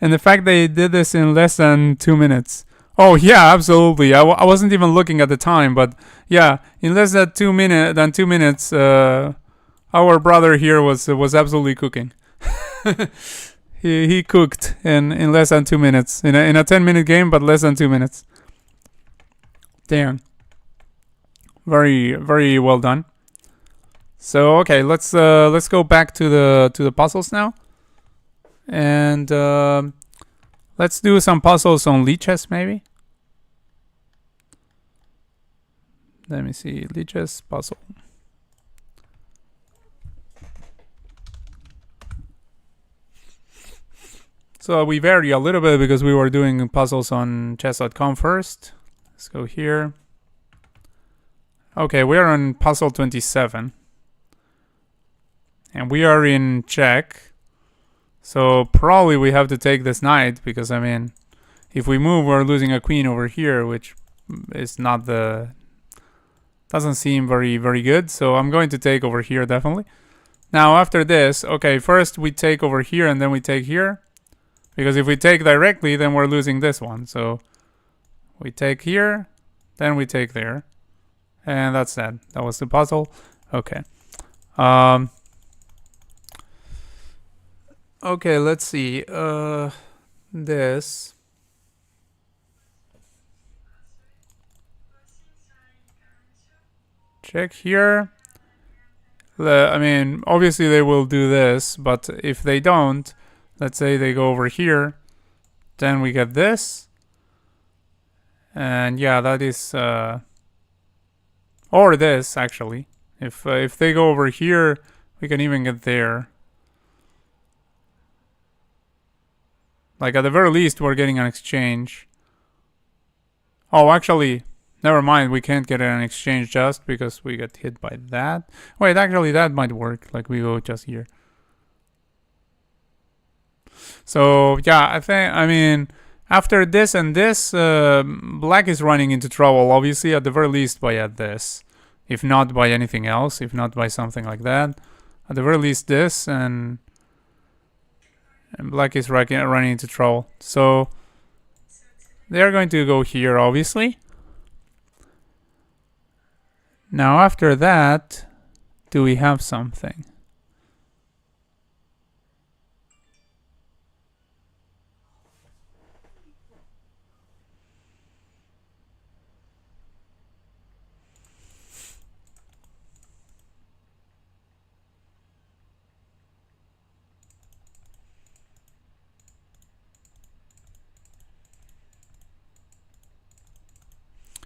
And the fact they did this in less than 2 minutes. Oh yeah, absolutely. I wasn't even looking at the time, but yeah, in less than 2 minutes, our brother here was absolutely cooking. he cooked in less than 2 minutes in a 10-minute game, but less than 2 minutes. Damn. Very very well done. So okay, let's go back to the puzzles now, and let's do some puzzles on leeches maybe. Let me see, leeches puzzle. So we vary a little bit because we were doing puzzles on chess.com first. Let's go here. Okay, we are on puzzle 27. And we are in check. So probably we have to take this knight because, I mean, if we move, we're losing a queen over here, which is not doesn't seem very, very good. So I'm going to take over here, definitely. Now, after this, okay, first we take over here and then we take here. Because if we take directly, then we're losing this one. So we take here, then we take there. And that's that. That was the puzzle. Okay. Okay, let's see. This. Check here. I mean, obviously they will do this, but if they don't, let's say they go over here, then we get this. And yeah, that is or this actually. If they go over here, we can even get there. Like at the very least, we're getting an exchange. Oh, actually, never mind. We can't get an exchange just because we get hit by that. Wait, actually, that might work. Like we go just here. So yeah, I mean, after this and this, black is running into trouble. Obviously, at the very least by this, if not by anything else, if not by something like that. At the very least, this and black is running into trouble. So they are going to go here, obviously. Now after that, do we have something?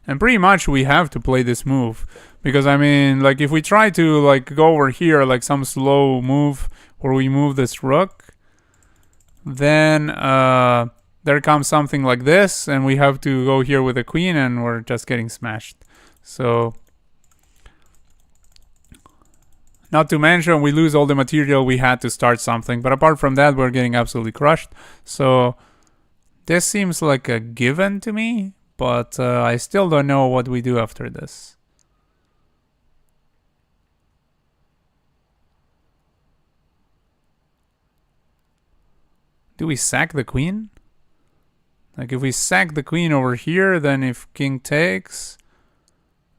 And pretty much we have to play this move. Because, I mean, like, if we try to, like, go over here, like, some slow move where we move this rook, then there comes something like this, and we have to go here with the queen, and we're just getting smashed. So, not to mention, we lose all the material we had to start something. But apart from that, we're getting absolutely crushed. So, this seems like a given to me, but I still don't know what we do after this. Do we sack the queen? Like, if we sack the queen over here, then if king takes,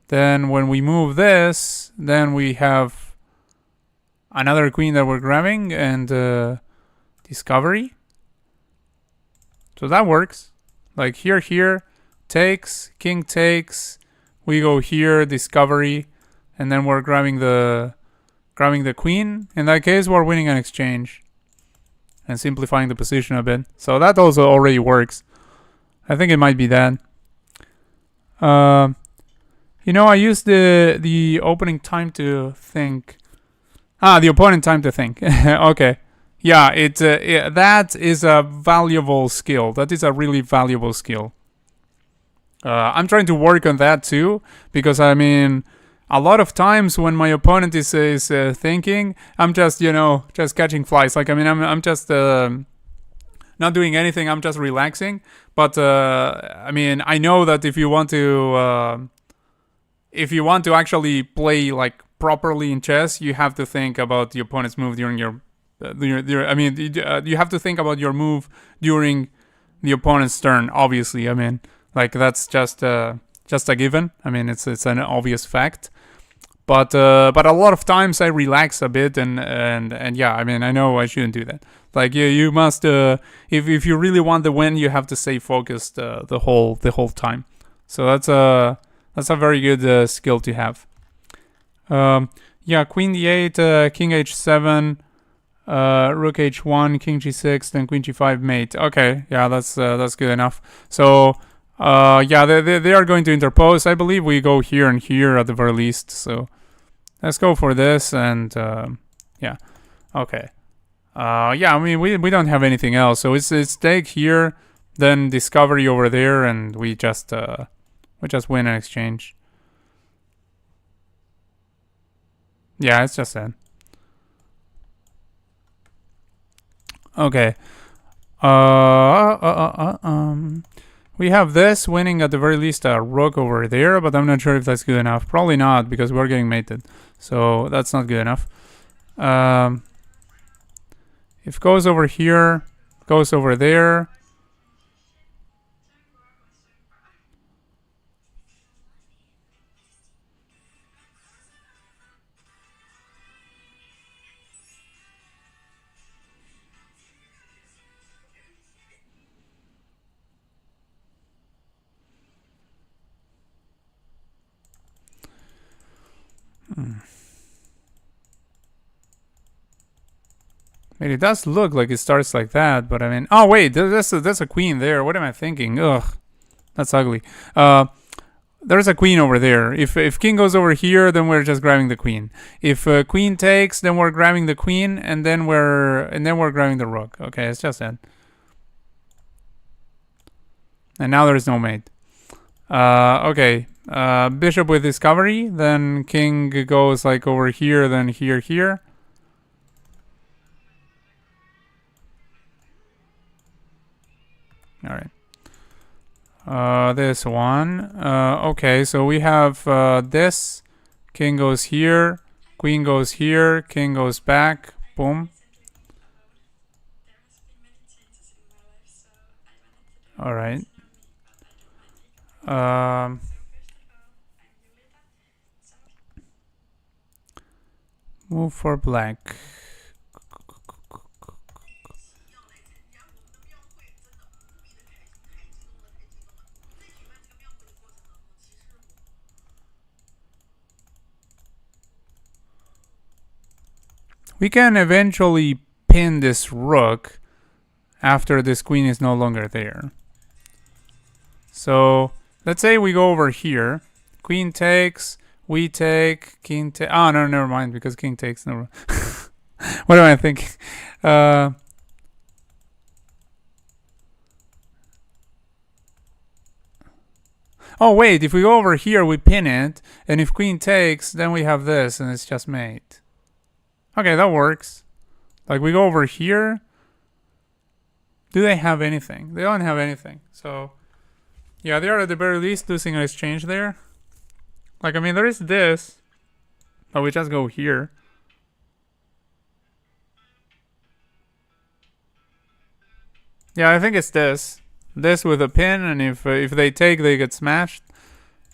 then when we move this, then we have another queen that we're grabbing and discovery. So that works. Like, here, takes, king takes, we go here, discovery, and then we're grabbing the queen. In that case, we're winning an exchange and simplifying the position a bit. So that also already works. I think it might be that. You know, I used the opening time to think. The opponent time to think. Okay. Yeah, that is a valuable skill. That is a really valuable skill. I'm trying to work on that too, because I mean, a lot of times when my opponent is thinking, I'm just just catching flies. Like, I mean, I'm just not doing anything. I'm just relaxing. But I mean, I know that if you want to actually play like properly in chess, you have to think about the opponent's move during your you have to think about your move during the opponent's turn. Obviously, I mean, like, that's just a given. I mean, it's an obvious fact. But a lot of times I relax a bit and yeah, I mean, I know I shouldn't do that. Like, you must if you really want the win, you have to stay focused the whole time. So that's a very good skill to have. Yeah, queen d8, king h7, rook h1, king g6, then queen g5 mate. Okay, yeah, that's good enough. So yeah, they are going to interpose. I believe we go here and here at the very least. So let's go for this, and yeah, okay. Yeah, I mean, we don't have anything else, so it's take here, then discovery over there, and we just win an exchange. Yeah, it's just that. Okay. We have this winning at the very least a rook over there, but I'm not sure if that's good enough. Probably not, because we're getting mated. So that's not good enough. If goes over here, goes over there. I mean, it does look like it starts like that, but I mean, oh wait, there's a queen there. What am I thinking? Ugh, that's ugly. There's a queen over there. If king goes over here, then we're just grabbing the queen. If queen takes, then we're grabbing the queen, and then we're grabbing the rook. Okay, it's just that. And now there's no mate. Okay. Bishop with discovery, then king goes like over here, then here. All right. This one. Okay, so we have this. King goes here. Queen goes here. King goes back. Boom. All right. Move for black. We can eventually pin this rook after this queen is no longer there. So let's say we go over here. Queen takes, we take, king take. Oh, no, never mind, because king takes. Never. What am I thinking? Oh, wait, if we go over here, we pin it, and if queen takes, then we have this, and it's just mate. Okay, that works. Like, we go over here. Do they have anything? They don't have anything. So, yeah, they are at the very least losing an exchange there. Like, I mean, there is this, but we just go here. Yeah, I think it's this. This with a pin, and if they take, they get smashed.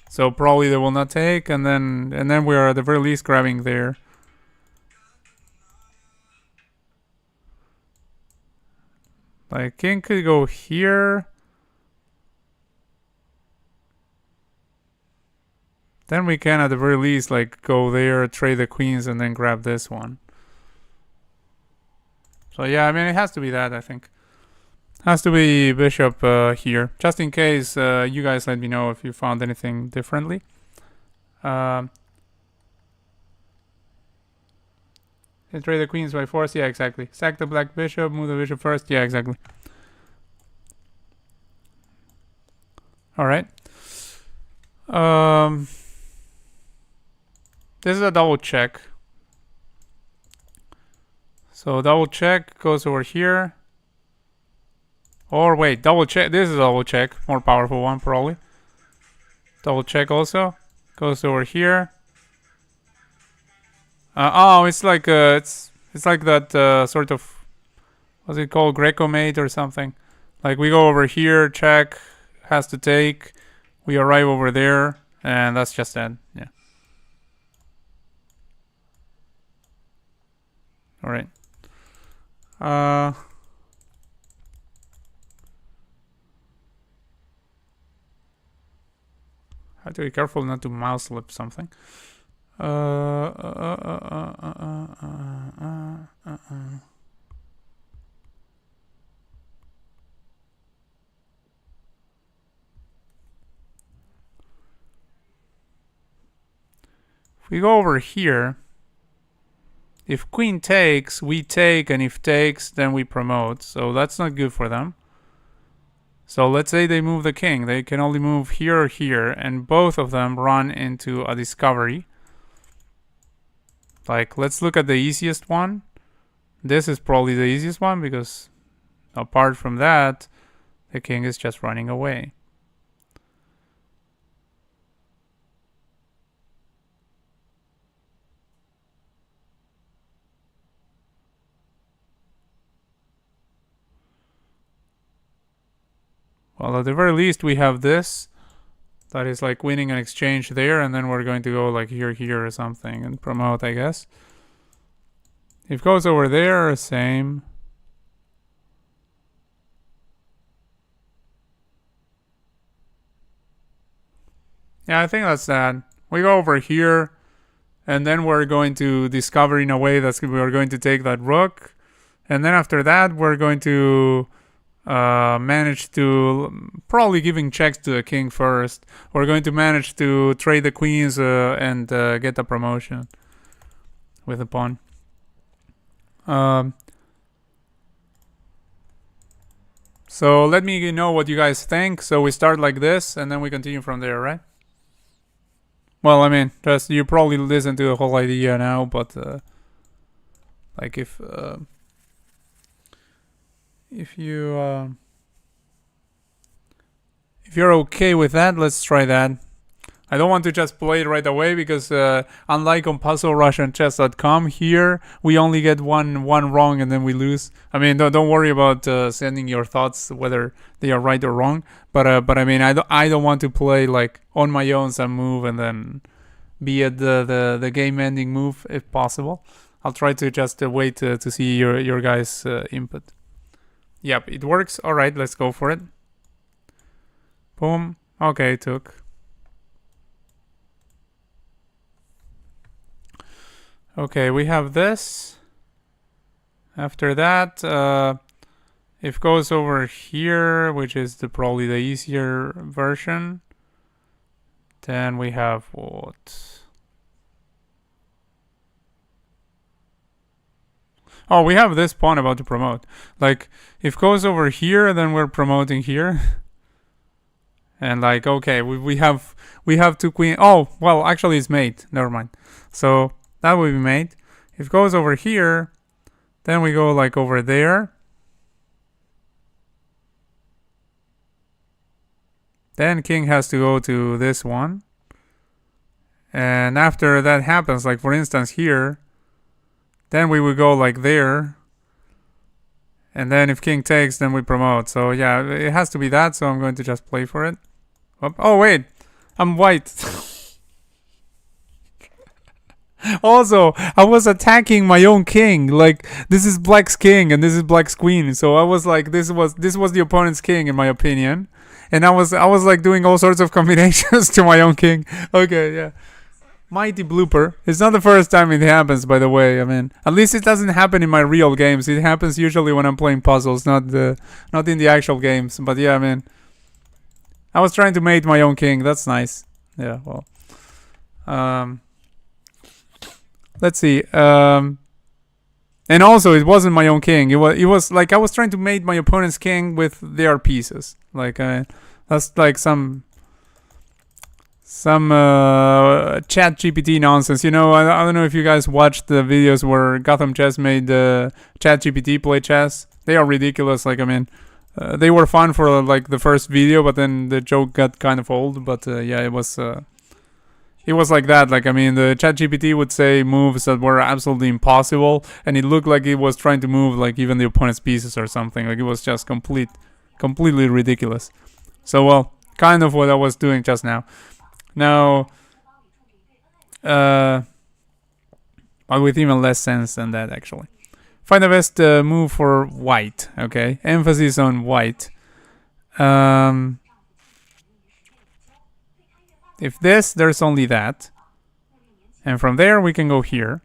So probably they will not take, and then we are at the very least grabbing there. Like, king could go here. Then we can, at the very least, like, go there, trade the queens, and then grab this one. So yeah, I mean, it has to be that, I think. Has to be bishop here. Just in case, you guys let me know if you found anything differently. Trade the queens by force. Yeah, exactly. Sack the black bishop, move the bishop first. Yeah, exactly. Alright. This is a double check. So double check goes over here. Or wait, double check. This is a double check. More powerful one, probably. Double check also. Goes over here. Oh, it's like it's like that sort of, what's it called, Greco mate or something. Like, we go over here, check, has to take, we arrive over there, and that's just that. Yeah. All right. Have to be careful not to mouse slip something. If we go over here, if queen takes, we take, and if takes, then we promote. So that's not good for them. So let's say they move the king. They can only move here or here, and both of them run into a discovery. Like, let's look at the easiest one. This is probably the easiest one, because apart from that, the king is just running away. Well, at the very least, we have this. That is like winning an exchange there, and then we're going to go like here or something and promote, I guess. If goes over there, same. Yeah, I think that's that. We go over here, and then we're going to discover in a way that we're going to take that rook. And then after that, we're going to manage to, probably giving checks to the king first. We're going to manage to trade the queens and get a promotion with the pawn. So let me know what you guys think. So we start like this, and then we continue from there, right? Well, I mean, just you probably listen to the whole idea now, but like if you're okay with that, let's try that. I don't want to just play it right away, because unlike on puzzlerussianchess.com, here we only get one wrong and then we lose. I mean, don't worry about sending your thoughts whether they are right or wrong. But I mean, I don't want to play like on my own some move and then be at the game ending move if possible. I'll try to just wait to see your guys' input. Yep, it works. All right, let's go for it. Boom. Okay, it took. Okay, we have this. After that, if goes over here, which is probably the easier version, Then we have what? Oh, we have this pawn about to promote. Like, if goes over here, then we're promoting here. And like, okay, we have two queen. Oh, well, actually it's mate. Never mind. So that will be mate. If goes over here, then we go like over there. Then king has to go to this one. And after that happens, like for instance here, then we would go like there. And then if king takes, then we promote. So yeah, it has to be that. So I'm going to just play for it. Oh wait, I'm white. Also, I was attacking my own king. Like this is black's king and this is black's queen. So I was like, this was the opponent's king in my opinion. And I was like doing all sorts of combinations to my own king. Okay, yeah. Mighty blooper. It's not the first time it happens, by the way. I mean, at least it doesn't happen in my real games. It happens usually when I'm playing puzzles, not in the actual games. But yeah, I mean, I was trying to mate my own king. That's nice. Yeah. Well, let's see. And also, it wasn't my own king. It was like I was trying to mate my opponent's king with their pieces. Like that's like some chat GPT nonsense. You know, I don't know if you guys watched the videos where Gotham Chess made chat GPT play chess. They are ridiculous. Like, I mean, they were fun for like the first video, but then the joke got kind of old. But yeah, it was like that. Like, I mean, the chat GPT would say moves that were absolutely impossible, and it looked like it was trying to move like even the opponent's pieces or something. Like, it was just completely ridiculous. So, well, kind of what I was doing just now. Now, but with even less sense than that, actually. Find the best move for white, okay? Emphasis on white. If there's only that. And from there, we can go here.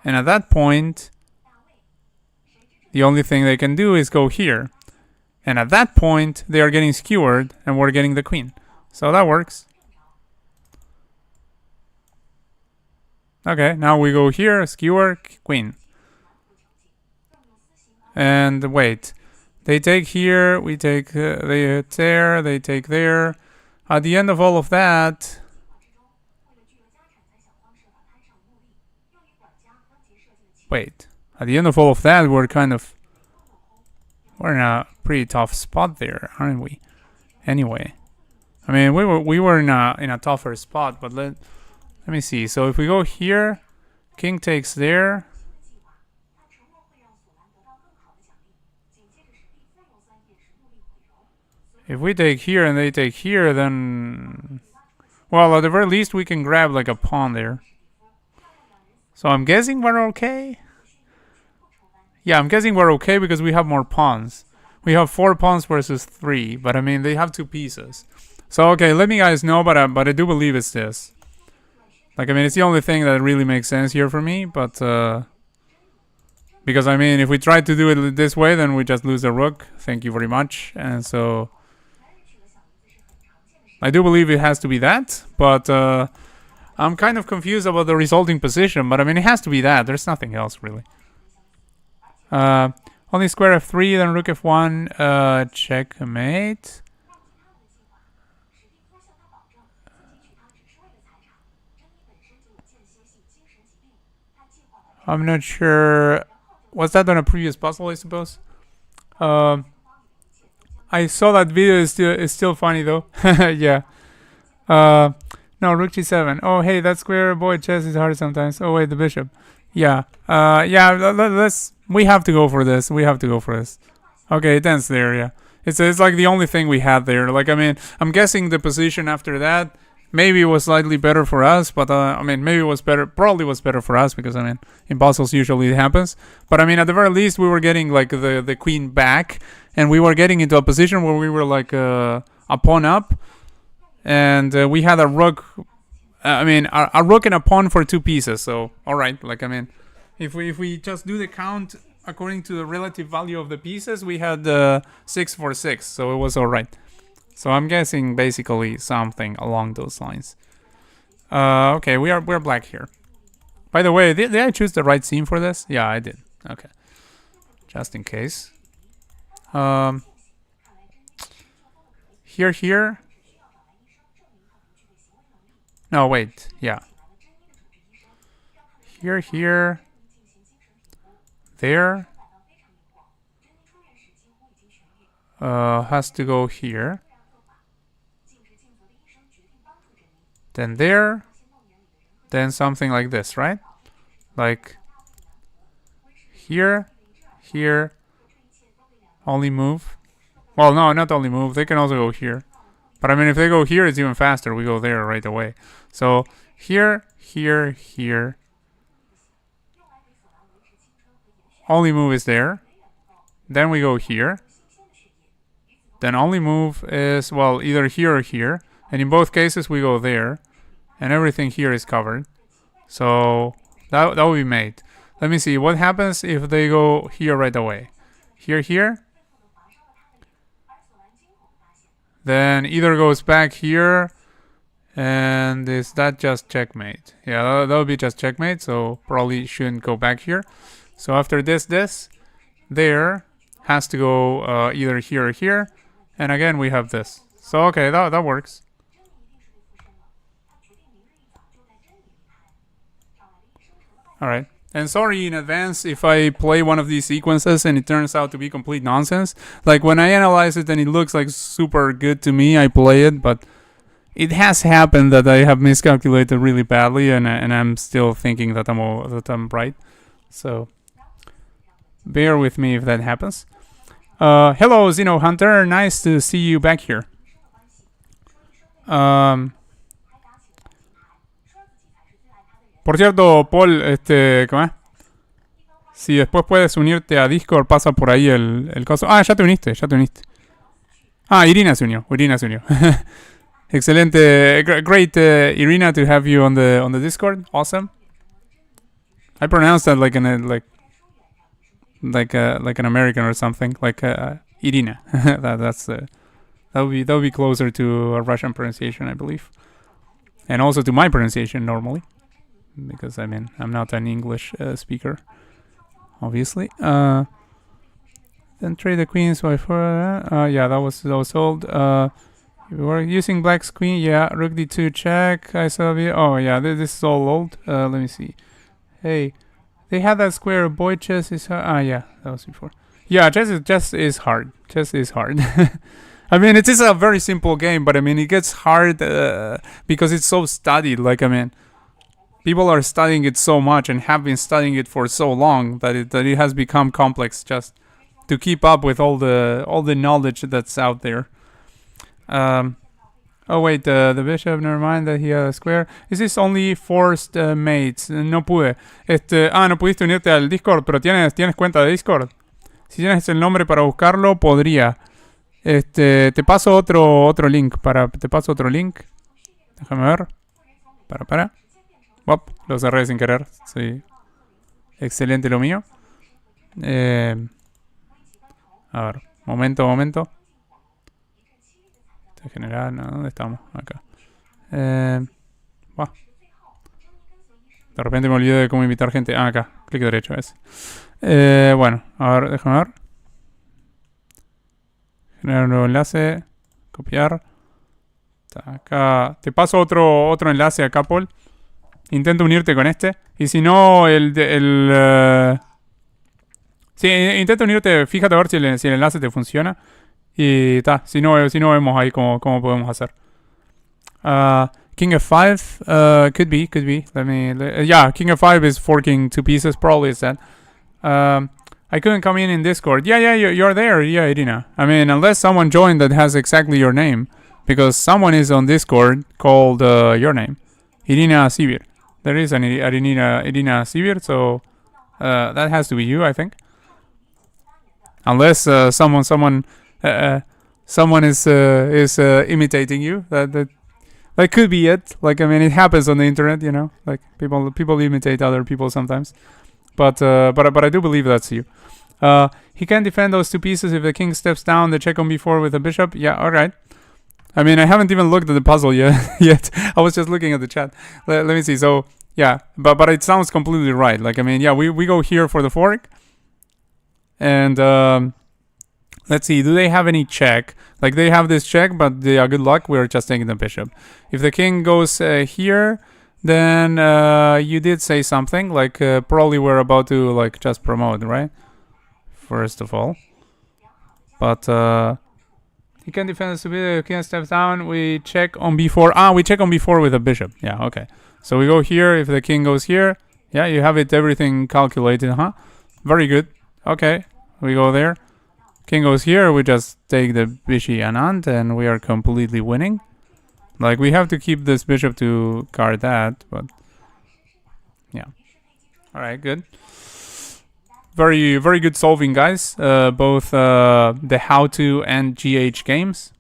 And at that point, the only thing they can do is go here. And at that point, they are getting skewered, and we're getting the queen. So that works. Okay, now we go here, skewer, queen. And wait. They take here, we take, they hit there, they take there. At the end of all of that... Wait. At the end of all of that, we're in a pretty tough spot there, aren't we? Anyway, I mean, we were in a tougher spot, but let me see. So if we go here, king takes there. If we take here and they take here, then, well, at the very least we can grab like a pawn there. So I'm guessing we're okay. Yeah, I'm guessing we're okay because we have more pawns. We have 4 pawns versus 3, but I mean, they have 2 pieces. So, okay, let me guys know, but I do believe it's this. Like, I mean, it's the only thing that really makes sense here for me, but, because, I mean, if we try to do it this way, then we just lose the rook. Thank you very much. And so, I do believe it has to be that, but, I'm kind of confused about the resulting position, but I mean, it has to be that. There's nothing else, really. Only square f3, then rook f1, checkmate. I'm not sure. Was that on a previous puzzle, I suppose? I saw that video. It's still funny though. Yeah. No, rook g7. Oh, hey, that square boy chess is hard sometimes. Oh wait, the bishop. Yeah. Yeah. Let's. We have to go for this. Okay, it ends there. Yeah. It's like the only thing we had there. Like, I mean, I'm guessing the position after that maybe it was slightly better for us, but I mean, maybe it was better. Probably was better for us because I mean, in puzzles usually it happens. But I mean, at the very least, we were getting like the queen back, and we were getting into a position where we were like a pawn up, and we had a rook. I mean, a rook and a pawn for 2 pieces. So all right, like I mean, if we just do the count according to the relative value of the pieces, we had 6 for 6, so it was all right. So I'm guessing basically something along those lines. Okay, we're black here. By the way, did I choose the right scene for this? Yeah, I did. Okay, just in case. Here. No, wait. Yeah. Here. There. Has to go here. Then there. Then something like this, right? Like here. Only move. Well, no, not only move. They can also go here. But I mean, if they go here, it's even faster. We go there right away. So here. Only move is there. Then we go here. Then only move is, well, either here or here. And in both cases, we go there. And everything here is covered. So that will be made. Let me see. What happens if they go here right away? Here. Then either goes back here. And is that just checkmate? Yeah, that would be just checkmate. So probably shouldn't go back here. So after this, there has to go either here or here. And again, we have this. So, okay, that works. Alright. And sorry in advance if I play one of these sequences and it turns out to be complete nonsense. Like, when I analyze it and it looks like super good to me, I play it, but it has happened that I have miscalculated really badly, and I'm still thinking that I'm right. So, bear with me if that happens. Hello, Xeno Hunter. Nice to see you back here. Por cierto, Paul, ¿cómo es? Si después puedes unirte a Discord, pasa por ahí el coso. Ah, ya te uniste. Ah, Irina se unió. Excelente. Great, Irina, to have you on the Discord. Awesome. I pronounced that like an American or something, like Irina. that would be closer to a Russian pronunciation, I believe, and also to my pronunciation normally, because I mean I'm not an English speaker, obviously. Then trade the queens by four. Yeah, that was sold. We were using black's queen. Yeah, rook d2 check. I saw you. Oh yeah, this is all old. Let me see. Hey. They had that square. Boy, chess is hard. Ah, yeah, that was before. Yeah, chess is hard. Chess is hard. I mean, it is a very simple game, but I mean, it gets hard because it's so studied. Like, I mean, people are studying it so much and have been studying it for so long that it has become complex just to keep up with all the knowledge that's out there. Oh wait, the bishop, never mind that he had a square. Is this only forced mates? No pude. No pudiste unirte al Discord, pero tienes cuenta de Discord. Si tienes el nombre para buscarlo, podría. Te paso otro link te paso otro link. Déjame ver. Para. Wop, lo cerré sin querer. Sí. Excelente lo mío. A ver, momento. General, ¿no? ¿Dónde estamos? Acá. De repente me olvidé de cómo invitar gente. Ah, acá. Clic derecho, ese. Bueno, a ver, déjame ver. Generar un nuevo enlace. Copiar. Acá. Te paso otro enlace acá, Paul. Intenta unirte con este. Y si no, sí, intenta unirte. Fíjate a ver si el enlace te funciona. Y si no vemos ahí cómo podemos hacer. King f5 could be. Yeah, King f5 is forking two pieces. Probably is that. I couldn't come in Discord. Yeah, you're there. Yeah, Irina. I mean, unless someone joined that has exactly your name, because someone is on Discord called your name, Irina Sivir. There is an Irina Sivir, so that has to be you, I think. Unless someone is imitating you. That could be it. Like, I mean, it happens on the internet, you know. Like, people imitate other people sometimes. But I do believe that's you. He can defend those two pieces if the king steps down the check on b4 with the bishop. Yeah, all right. I mean, I haven't even looked at the puzzle yet. Yet I was just looking at the chat. Let me see. So yeah, but it sounds completely right. Like I mean, yeah, we go here for the fork, and let's see. Do they have any check? Like they have this check, but they are good luck. We're just taking the bishop. If the king goes here, then you did say something. Like probably we're about to like just promote, right? First of all, but you can defend the stability. You can step down. We check on b4. We check on b4 with a bishop. Yeah, okay. So we go here. If the king goes here, yeah, you have it everything calculated, huh? Very good. Okay, we go there. King goes here. We just take the Bishi Anand, and we are completely winning. Like we have to keep this bishop to guard that, but yeah. All right, good. Very, very good solving, guys. Both the how-to and GH games.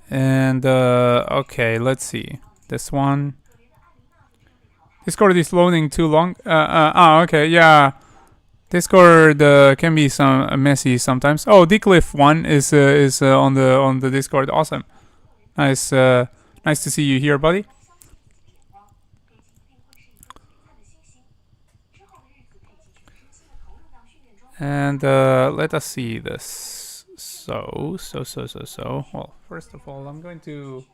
And okay, let's see. This one. Discord is loading too long. Okay, yeah. Discord can be some messy sometimes. Oh, Decliff1 is on the Discord. Awesome. Nice nice to see you here, buddy. And let us see this. So. Well, first of all, I'm going to.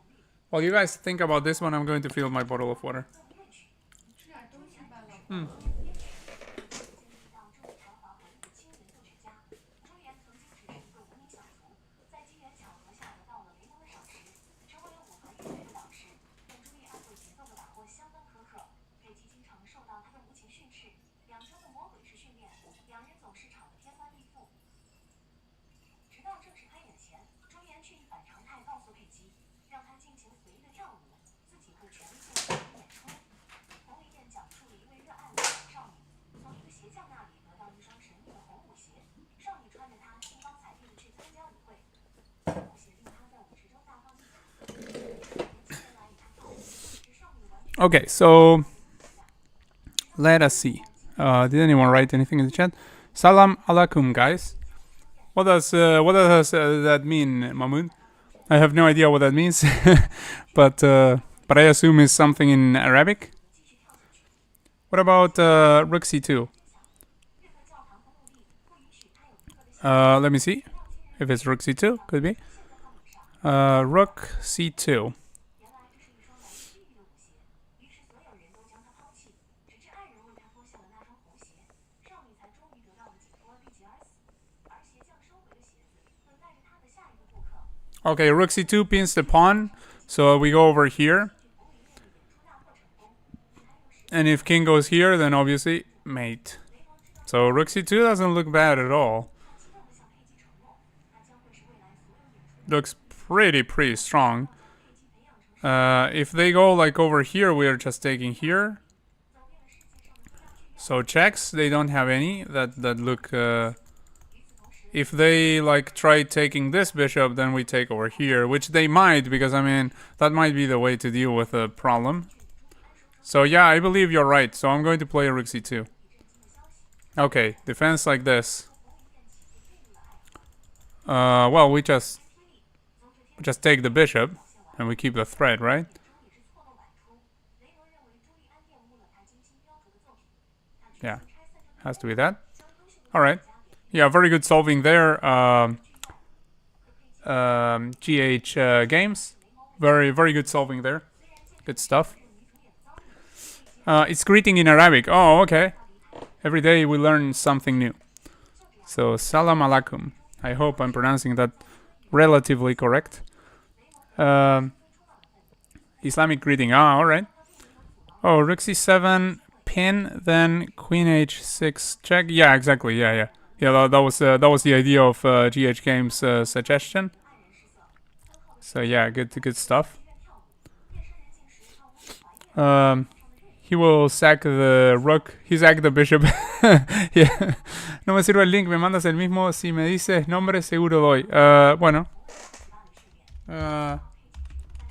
While you guys think about this one, I'm going to fill my bottle of water. Okay, so let us see. Did anyone write anything in the chat? Salam alaikum, guys. What does that mean, Mahmoud? I have no idea what that means, but I assume it's something in Arabic. What about Rook C2? Let me see if it's Rook C2. Could be. Rook C2. Okay, Rook C2 pins the pawn, so we go over here. And if king goes here, then obviously mate. So Rook C2 doesn't look bad at all. Looks pretty strong. If they go like over here, we are just taking here. So checks, they don't have any that look. If they like try taking this bishop, then we take over here, which they might, because I mean that might be the way to deal with a problem. So yeah, I believe you're right. So I'm going to play Rook C2. Okay, defense like this. Well, we just take the bishop and we keep the thread, right? Yeah, has to be that. All right. Yeah, very good solving there. GH games, very good solving there. Good stuff. It's greeting in Arabic. Oh, okay. Every day we learn something new. So salam alaikum. I hope I'm pronouncing that relatively correct. Islamic greeting. All right. Oh, Rook C7 pin, then Queen H6 check. Yeah, exactly. Yeah. That was the idea of GH Games' suggestion. So yeah, good stuff. He will sack the rook. He sacked the bishop. Yeah. No me sirve el link. Me mandas el mismo. Si me dices nombre, seguro doy. Bueno.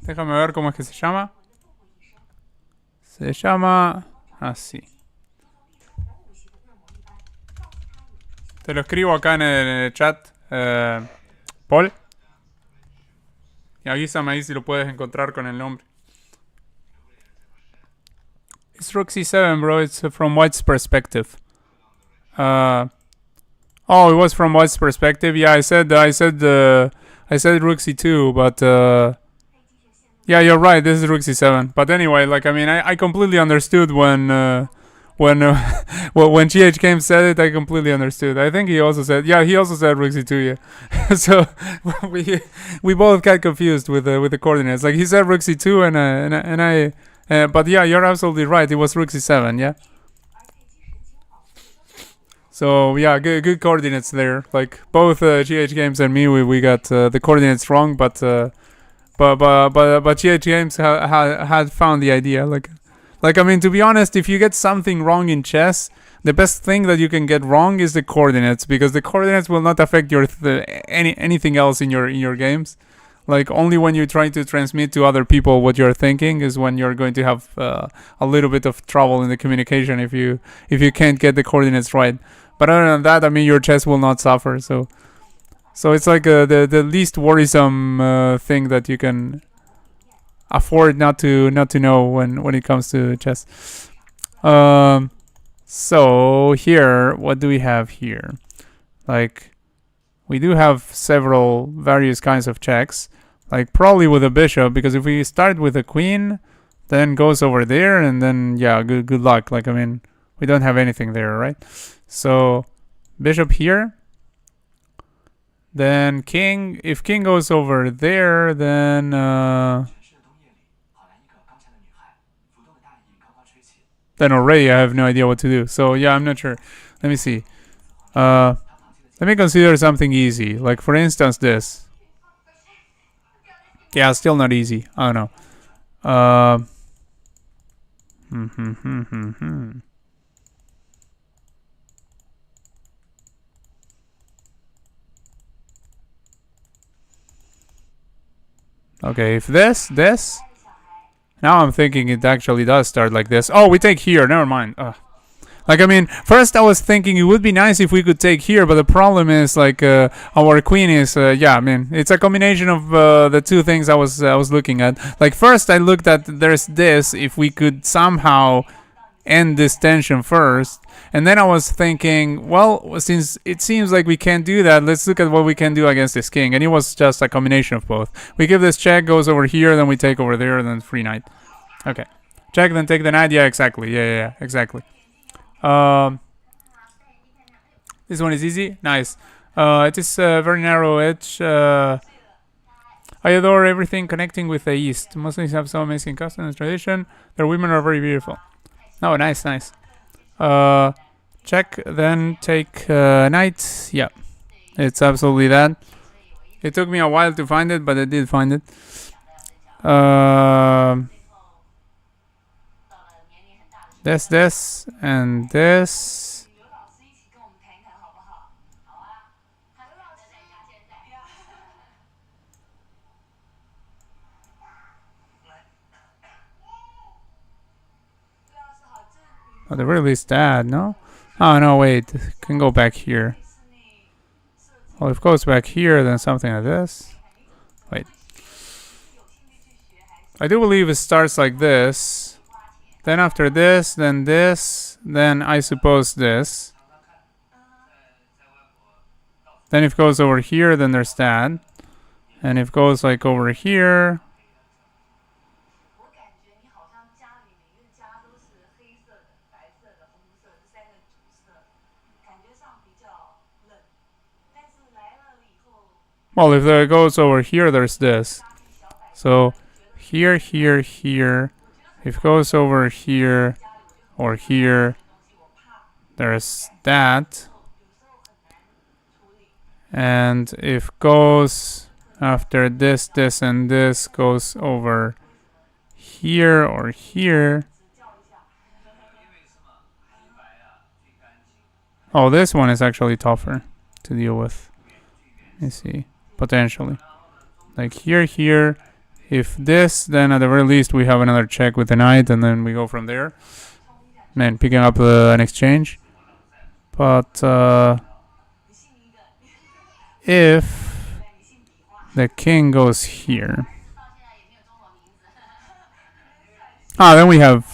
Déjame ver cómo es que se llama. Se llama Así. Te lo escribo acá en el chat, Paul. Y avísame ahí si lo puedes encontrar con el nombre. It's Rook C7, bro. It's from White's perspective. Oh, it was from White's perspective. Yeah, I said Rook C2, but yeah, you're right. This is Rook C7. But anyway, like I mean, I completely understood when when GH Game said it. I completely understood. I think he also said he also said Rook C2. Yeah, so we both got confused with the coordinates. Like he said Rook C2 and I. But yeah, you're absolutely right. It was Rook C7. Yeah. So yeah, good coordinates there. Like both GH Games and me, we got the coordinates wrong, but GH Games had found the idea. Like I mean, to be honest, if you get something wrong in chess, the best thing that you can get wrong is the coordinates, because the coordinates will not affect your anything else in your games. Like only when you're trying to transmit to other people what you're thinking is when you're going to have a little bit of trouble in the communication if you can't get the coordinates right. But other than that, I mean, your chess will not suffer. So it's like the least worrisome thing that you can afford not to know when it comes to chess. So here, what do we have here? Like, we do have several various kinds of checks. Like probably with a bishop, because if we start with a queen, then goes over there, and then yeah, good luck. Like I mean, we don't have anything there, right? So bishop here, then king. If king goes over there, then already I have no idea what to do. So yeah, I'm not sure. Let me see. Let me consider something easy. Like for instance, this. Yeah, still not easy. I don't know. Okay, if this. Now I'm thinking it actually does start like this. Oh, we take here. Never mind. Like I mean, first I was thinking it would be nice if we could take here, but the problem is like our queen is I mean it's a combination of the two things I was looking at. Like first I looked at there's this, if we could somehow end this tension first, and then I was thinking, well, since it seems like we can't do that, let's look at what we can do against this king, and it was just a combination of both. We give this check, goes over here, then we take over there, and then free knight. Okay, check, then take the knight. Yeah, exactly. Yeah, exactly. This one is easy. Nice. It is a very narrow edge. I adore everything connecting with the East. Muslims have so amazing customs and tradition. Their women are very beautiful. Oh, nice. Check, then take knight. Yeah, it's absolutely that. It took me a while to find it, but I did find it. This, and this. Oh, the really sad, no? Oh, no, wait. It can go back here. Well, if it goes back here, then something like this. Wait. I do believe it starts like this. Then after this, then I suppose this. Then if it goes over here, then there's that. And if it goes like over here. Well, if it goes over here, there's this. So here. If it goes over here or here, there's that. And if goes after this, and this goes over here or here. Oh, this one is actually tougher to deal with. Let me see. Potentially. Like here. If this, then at the very least we have another check with the knight, and then we go from there. Man, picking up an exchange. But if the king goes here, then we have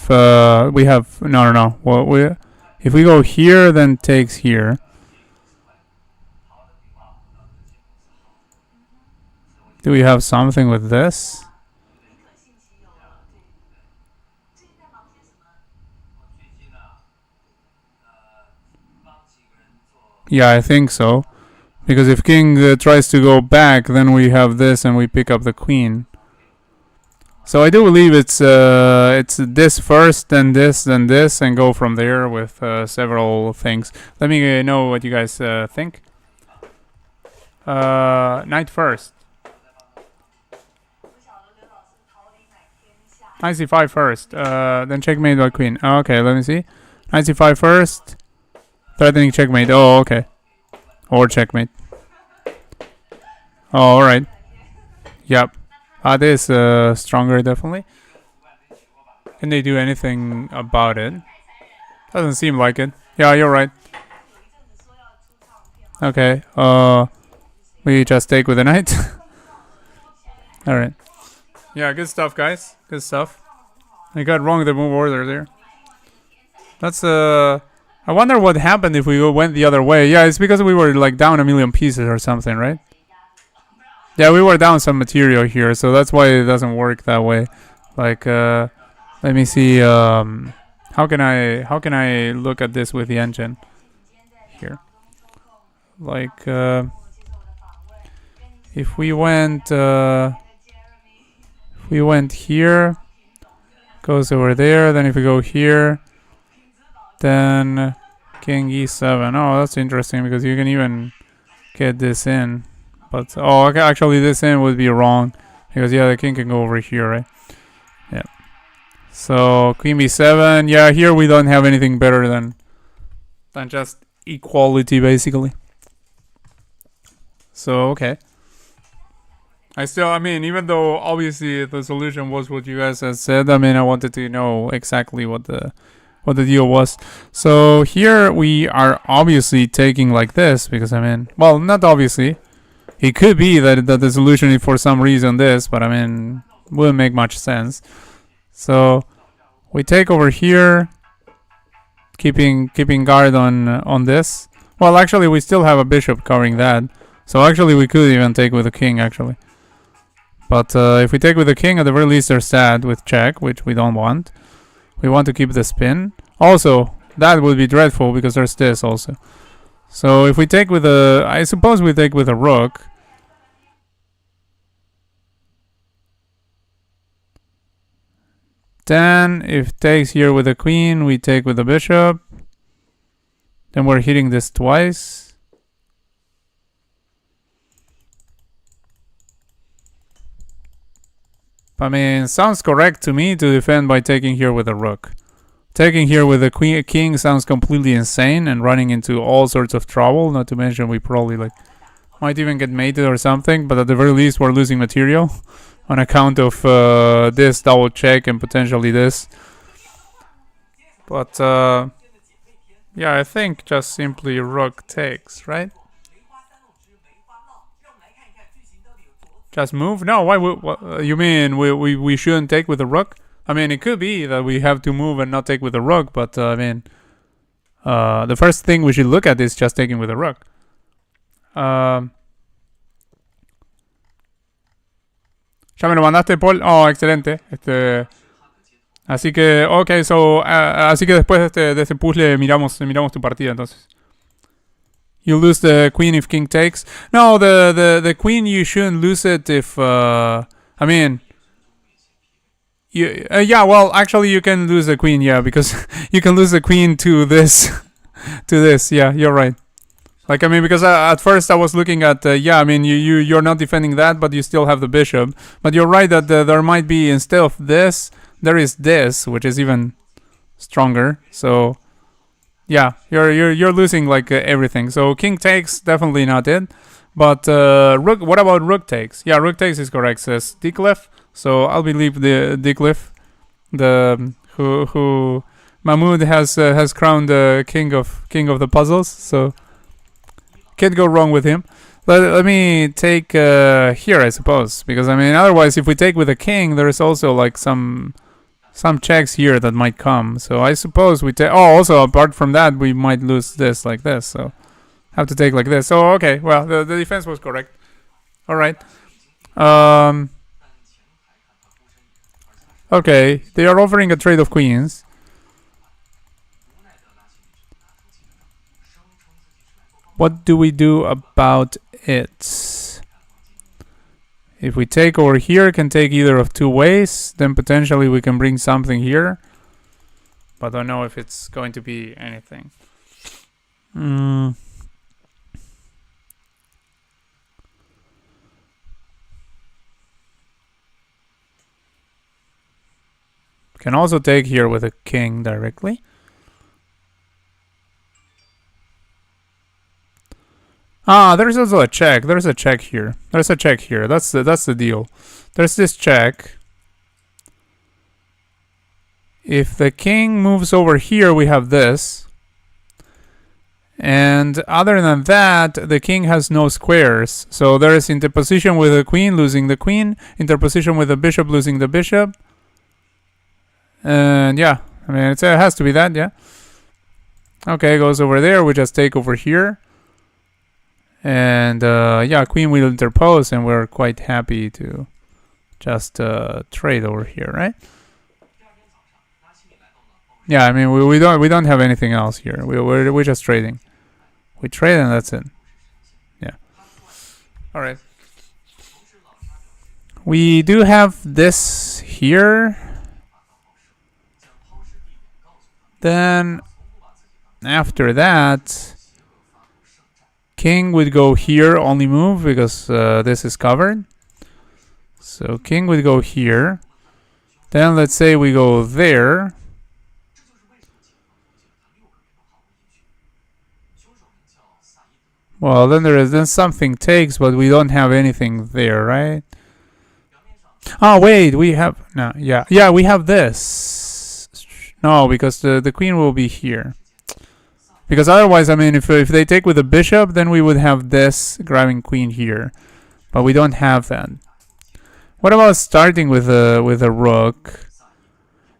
no. Well, if we go here, then takes here. Do we have something with this? Yeah, I think so. Because if king tries to go back, then we have this and we pick up the queen. So I do believe it's this first, then this, and go from there with several things. Let me know what you guys think. Knight first. Knight c5 first. Then checkmate by queen. Okay, let me see. Knight c5 first. Threatening checkmate. Oh, okay. Or checkmate. Oh, alright. Yep. That is stronger, definitely. Can they do anything about it? Doesn't seem like it. Yeah, you're right. Okay. We just take with the knight. Alright. Yeah, good stuff, guys. Good stuff. I got wrong the move order there. That's I wonder what happened if we went the other way. Yeah, it's because we were like down a million pieces or something, right? Yeah, we were down some material here, so that's why it doesn't work that way. Like, let me see. How can I look at this with the engine here? Like, if we went here, goes over there. Then if we go here, then king e7. Oh, that's interesting because you can even get this in. But okay, actually this in would be wrong because yeah, the king can go over here, right? Yeah. So queen b7. Yeah, here we don't have anything better than just equality basically. So okay. I mean, even though obviously the solution was what you guys had said, I mean, I wanted to know exactly what the deal was. So here we are obviously taking like this because I mean, well, not obviously. It could be that the solution is for some reason this, but I mean, wouldn't make much sense. So we take over here, keeping guard on this. Well, actually, we still have a bishop covering that. So actually, we could even take with the king, actually. But if we take with the king, at the very least, they're sad with check, which we don't want. We want to keep the spin. Also, that would be dreadful because there's this also. So if we take with a... I suppose we take with a rook. Then, if takes here with a queen, we take with the bishop. Then we're hitting this twice. I mean, sounds correct to me to defend by taking here with a rook. Taking here with a king sounds completely insane and running into all sorts of trouble. Not to mention we probably like might even get mated or something. But at the very least, we're losing material on account of this double check and potentially this. But yeah, I think just simply rook takes, right? Just move? No, why? What, you mean we shouldn't take with the rook? I mean, it could be that we have to move and not take with the rook, but I mean, the first thing we should look at is just taking with the rook. Ya me lo mandaste, Paul. Oh, excelente. Así que, okay, so, así que después de este puzzle miramos tu partida, entonces. You lose the queen if king takes. No, the queen you shouldn't lose it if I mean, yeah. Well, actually, you can lose the queen, yeah, because you can lose the queen to this, to this. Yeah, you're right. Like I mean, because at first I was looking at yeah, I mean you're not defending that, but you still have the bishop. But you're right that there might be instead of this, there is this, which is even stronger. So. Yeah, you're losing like everything. So king takes, definitely not it. But rook. What about rook takes? Yeah, rook takes is correct. Says Dicklef. So I'll believe the Dicklef, the who Mahmoud has crowned king of the puzzles, so can't go wrong with him. Let me take here, I suppose, because I mean, otherwise, if we take with a king, there is also like some checks here that might come. So I suppose we take. Oh, also apart from that, we might lose this like this. So have to take like this. So okay, well the defense was correct. All right. Um. Okay, they are offering a trade of queens. What do we do about it? If we take over here, can take either of two ways. Then potentially we can bring something here. But I don't know if it's going to be anything. Can also take here with a king directly. Ah, there's also a check. There's a check here. There's a check here. That's the deal. There's this check. If the king moves over here, we have this. And other than that, the king has no squares. So there is interposition with the queen, losing the queen. Interposition with the bishop, losing the bishop. And yeah, I mean, it has to be that, yeah. Okay, goes over there. We just take over here. And yeah, queen will interpose, and we're quite happy to just trade over here, right? Yeah, I mean, we don't have anything else here. We're just trading. We trade and that's it. Yeah. All right. We do have this here. Then after that, king would go here, only move because this is covered. So king would go here. Then let's say we go there. Well, then something takes, but we don't have anything there, right? Oh wait, we have no, yeah, we have this. No, because the queen will be here. Because otherwise, I mean, if they take with the bishop, then we would have this grabbing queen here, but we don't have that. What about starting with a rook?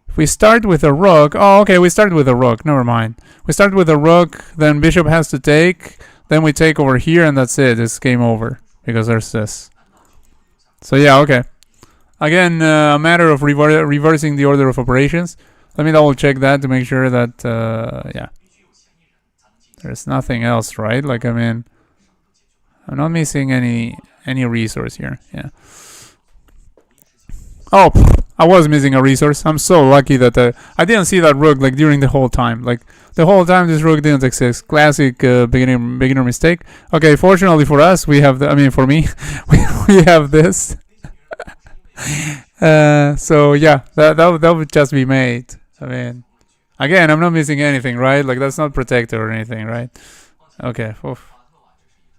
If we start with a rook, oh okay, we start with a rook. Never mind. We start with a rook, then bishop has to take. Then we take over here, and that's it. It's game over because there's this. So yeah, okay. Again, a matter of reversing the order of operations. Let me double check that to make sure that yeah, there's nothing else, right? Like I mean, I'm not missing any resource here. Yeah. Oh, I was missing a resource. I'm so lucky that I didn't see that rook like during the whole time. Like the whole time this rook didn't exist. Classic beginner mistake. Okay, fortunately for us, we have I mean, for me, we have this. So yeah, that would just be mate. I mean, again, I'm not missing anything, right? Like that's not protected or anything, right? Okay. Oof.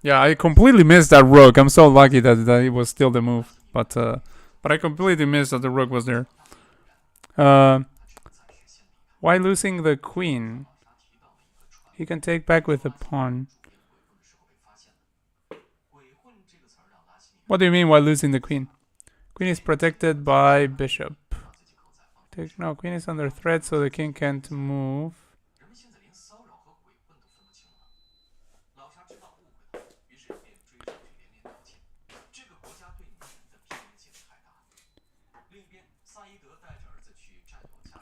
Yeah, I completely missed that rook. I'm so lucky that it was still the move, but I completely missed that the rook was there. Why losing the queen? He can take back with the pawn. What do you mean why losing the queen? Queen is protected by bishop. No, queen is under threat, so the king can't move.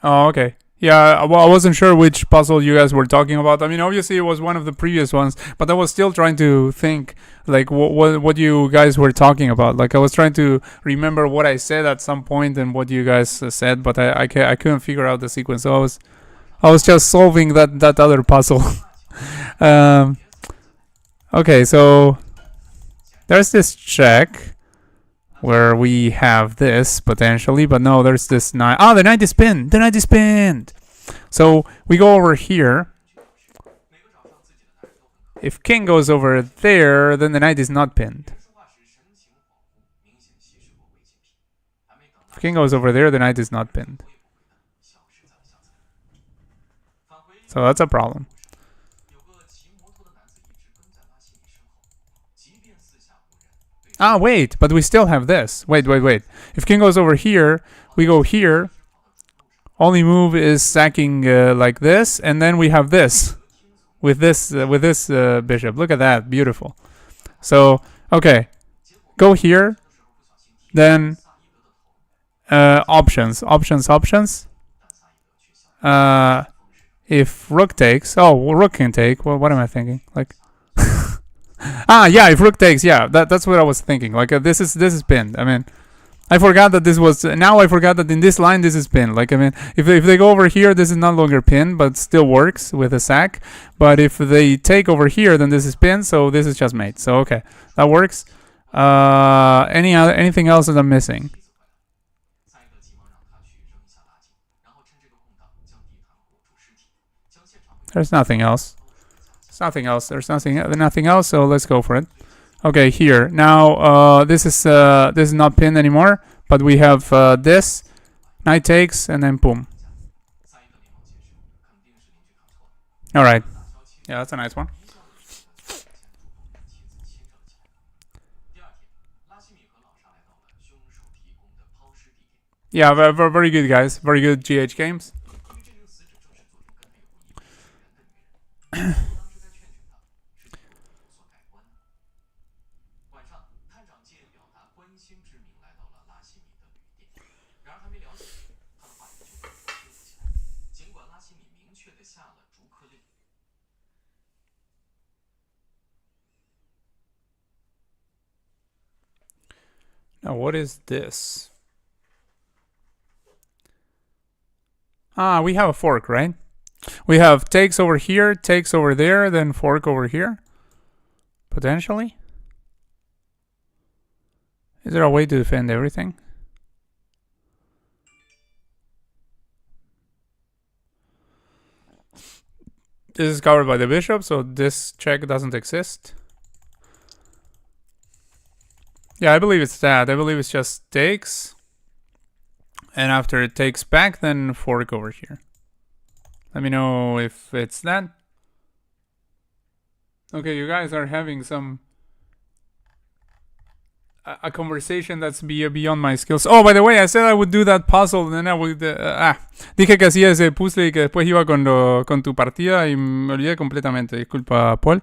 Oh, okay. Yeah, well, I wasn't sure which puzzle you guys were talking about. I mean, obviously it was one of the previous ones, but I was still trying to think, like, what you guys were talking about. Like, I was trying to remember what I said at some point and what you guys said, but I couldn't figure out the sequence. So I was just solving that other puzzle. Okay, so there's this check where we have this potentially, but no, there's this knight. Ah, the knight is pinned. The knight is pinned. So we go over here. If king goes over there, then the knight is not pinned. If king goes over there, the knight is not pinned. So that's a problem. Ah, wait, but we still have this. Wait. If king goes over here, we go here. Only move is sacking like this, and then we have this with this bishop. Look at that, beautiful. So okay, go here, then options. If rook takes, well, rook can take. Well, what am I thinking? Like, yeah, if rook takes, yeah, that's what I was thinking. Like this is pinned. I mean, I forgot that this was. Now I forgot that in this line this is pinned. Like I mean, if they go over here, this is no longer pinned, but still works with a sack. But if they take over here, then this is pinned. So this is just mate. So okay, that works. Anything else that I'm missing? There's nothing else. There's nothing else. So let's go for it. Okay, here now. This is not pinned anymore, but we have this. Knight takes, and then boom. All right. Yeah, that's a nice one. Yeah, very good, guys. Very good GH games. Now, what is this? Ah, we have a fork, right? We have takes over here, takes over there, then fork over here. Potentially. Is there a way to defend everything? This is covered by the bishop, so this check doesn't exist. Yeah, I believe it's that. I believe it's just takes. And after it takes back, then fork over here. Let me know if it's that. Okay, you guys are having a conversation that's beyond my skills. Oh, by the way, I said I would do that puzzle, and then I would... dije que hacía ese puzzle y que después iba con tu partida y me olvidé completamente. Disculpa, Paul.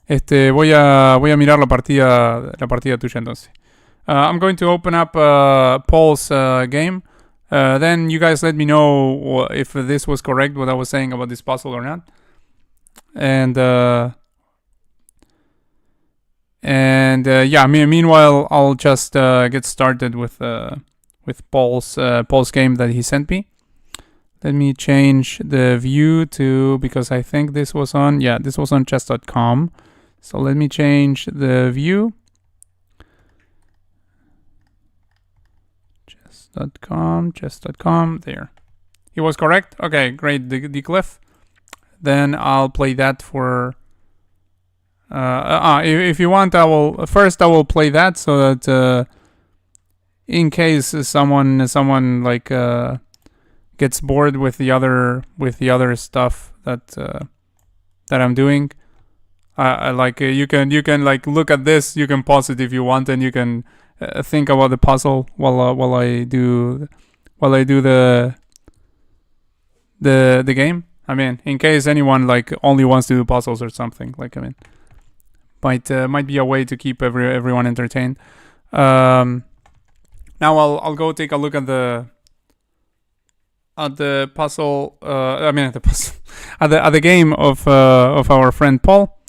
Voy a mirar la partida tuya entonces. I'm going to open up Paul's game. Then you guys let me know if this was correct, what I was saying about this puzzle or not. And yeah, meanwhile, I'll just get started with Paul's game that he sent me. Let me change the view to, because I think this was on chess.com. So let me change the view. Chess.com, there. He was correct? Okay, great, the Cliff. Then I'll play that for... if you want, I will play that so that in case someone like gets bored with the other stuff that I'm doing. You can like look at this. You can pause it if you want, and you can think about the puzzle while I do the game. I mean, in case anyone like only wants to do puzzles or something. Like, I mean, might be a way to keep everyone entertained. Now I'll go take a look at the puzzle. At the game of our friend Paul.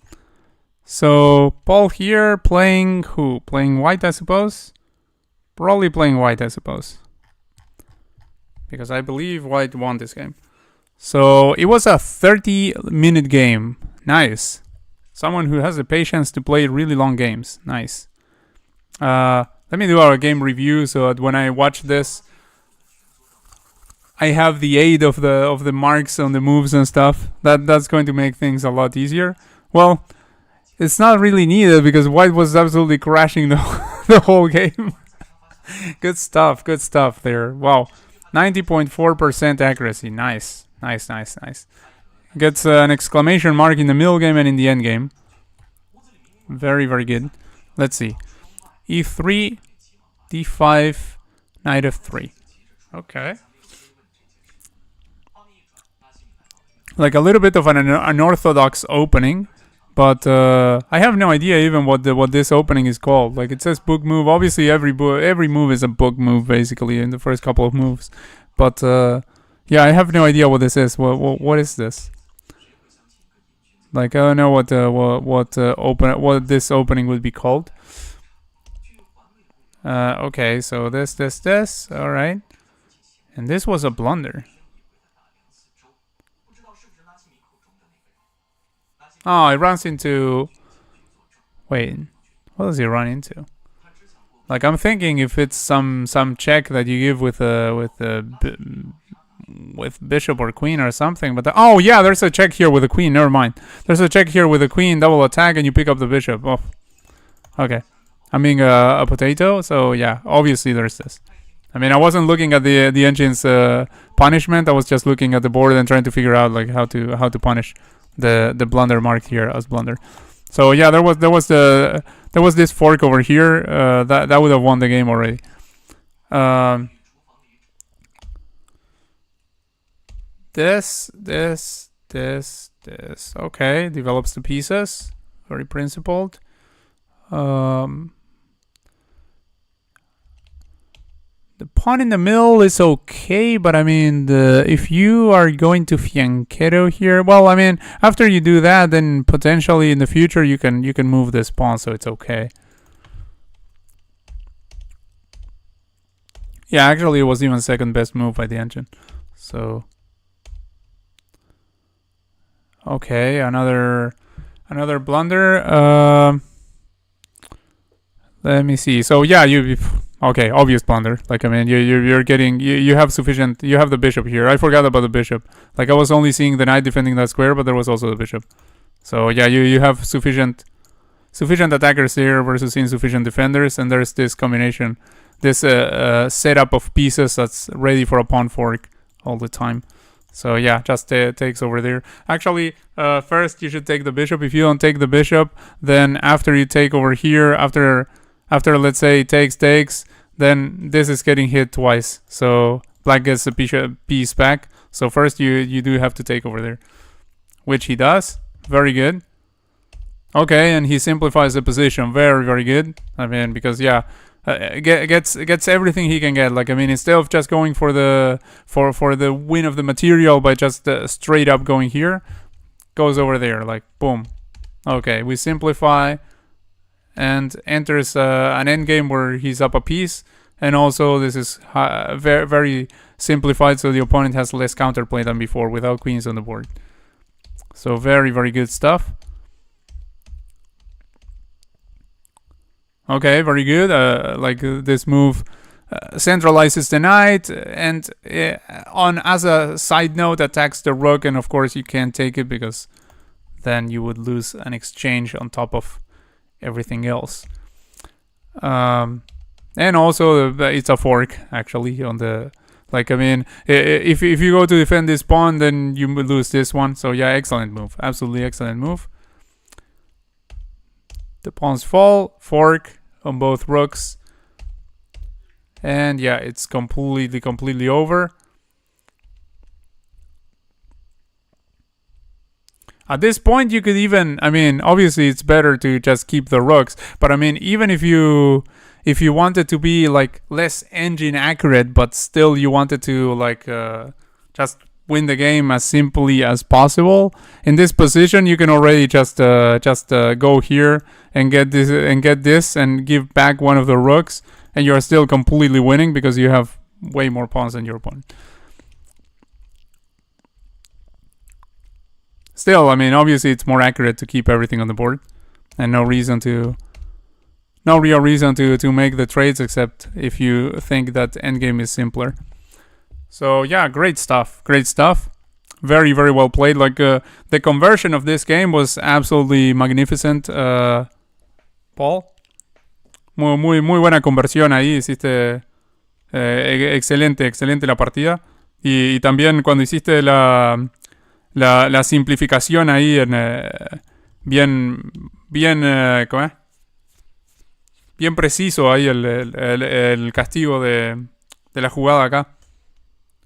So Paul here playing who? Playing white, I suppose. Probably playing white, I suppose, because I believe white won this game. So it was a 30-minute game. Nice. Someone who has the patience to play really long games. Nice. Let me do our game review so that when I watch this, I have the aid of the marks on the moves and stuff. That's going to make things a lot easier. Well, it's not really needed because white was absolutely crashing the whole game. Good stuff there. Wow. 90.4% accuracy. Nice. Gets an exclamation mark in the middle game and in the end game. Very, very good. Let's see. E3, D5, Knight F3. Okay. Like a little bit of an unorthodox opening, but I have no idea even what this opening is called. Like it says book move. Obviously, every move is a book move basically in the first couple of moves. But yeah, I have no idea what this is. What is this? Like I don't know what this opening would be called. Okay, so this. All right, and this was a blunder. Oh, it runs into. Wait, what does he run into? Like I'm thinking if it's some check that you give with bishop or queen or something, but oh yeah, there's a check here with a queen. Never mind. There's a check here with a queen, double attack, and you pick up the bishop. Oh, okay. I'm being a potato, so yeah, obviously there's this. I mean, I wasn't looking at the engine's punishment. I was just looking at the board and trying to figure out like how to punish the blunder marked here as blunder. So yeah, there was this fork over here that would have won the game already. This. Okay, develops the pieces. Very principled. The pawn in the middle is okay, but I mean, if you are going to fianchetto here, well, I mean, after you do that, then potentially in the future you can move this pawn, so it's okay. Yeah, actually, it was even second best move by the engine. So, okay, another blunder. Let me see. So yeah, okay, obvious blunder. Like I mean, you're getting you have sufficient. You have the bishop here. I forgot about the bishop. Like I was only seeing the knight defending that square, but there was also the bishop. So yeah, you have sufficient attackers here versus insufficient defenders, and there's this combination, this setup of pieces that's ready for a pawn fork all the time. So yeah, just takes over there. Actually, first you should take the bishop. If you don't take the bishop, then after you take over here, after let's say takes, then this is getting hit twice. So black gets the piece back. So first you do have to take over there, which he does. Very good. Okay, and he simplifies the position. Very, very good. I mean, because yeah, gets everything he can get. Like I mean, instead of just going for the win of the material by just straight up going here, goes over there. Like boom. Okay, we simplify, and enters an endgame where he's up a piece, and also this is very, very simplified, so the opponent has less counterplay than before without queens on the board. So very, very good stuff. Okay, very good. Like this move centralizes the knight, and on as a side note, attacks the rook, and of course you can't take it because then you would lose an exchange on top of everything else. And also it's a fork actually on the, like I mean, if you go to defend this pawn, then you lose this one. So yeah, excellent move, absolutely excellent move. The pawns fall, fork on both rooks, and yeah, it's completely over. At this point, you could even, I mean, obviously it's better to just keep the rooks, but I mean, even if you wanted to be like less engine accurate, but still you wanted to like just win the game as simply as possible, in this position you can already just go here and get this and give back one of the rooks, and you're still completely winning because you have way more pawns than your opponent. Still, I mean, obviously it's more accurate to keep everything on the board, and no real reason to make the trades except if you think that endgame is simpler. So yeah, great stuff. Very, very well played. Like the conversion of this game was absolutely magnificent. Paul, muy buena conversión ahí. Hiciste excelente la partida. Y también cuando hiciste la simplificación ahí en bien, bien, ¿cómo es? Bien preciso ahí el castigo de la jugada acá.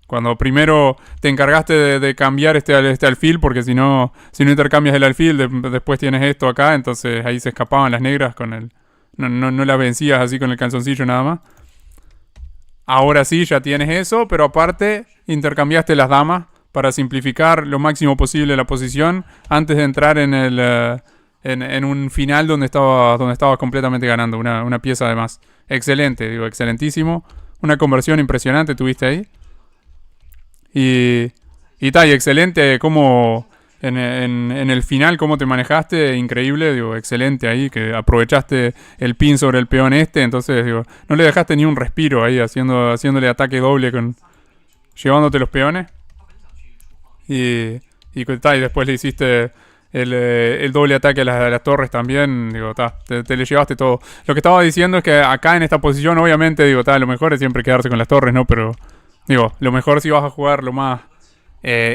Cuando primero te encargaste de cambiar este alfil, porque si no intercambias el alfil, después tienes esto acá, entonces ahí se escapaban las negras con el. No las vencías así con el calzoncillo nada más. Ahora sí, ya tienes eso, pero aparte intercambiaste las damas para simplificar lo máximo posible la posición antes de entrar en un final donde estaba completamente ganando una pieza de más. Excelente, digo, excelentísimo. Una conversión impresionante tuviste ahí. Y tal, y excelente como en el final, cómo te manejaste, increíble, digo, excelente ahí, que aprovechaste el pin sobre el peón entonces, digo, no le dejaste ni un respiro ahí, haciéndole ataque doble llevándote los peones. Y después le hiciste el doble ataque a las torres también, digo, te le llevaste todo. Lo que estaba diciendo es que acá en esta posición, obviamente, digo, lo mejor es siempre quedarse con las torres, ¿no? Pero, digo, lo mejor si vas a jugar lo más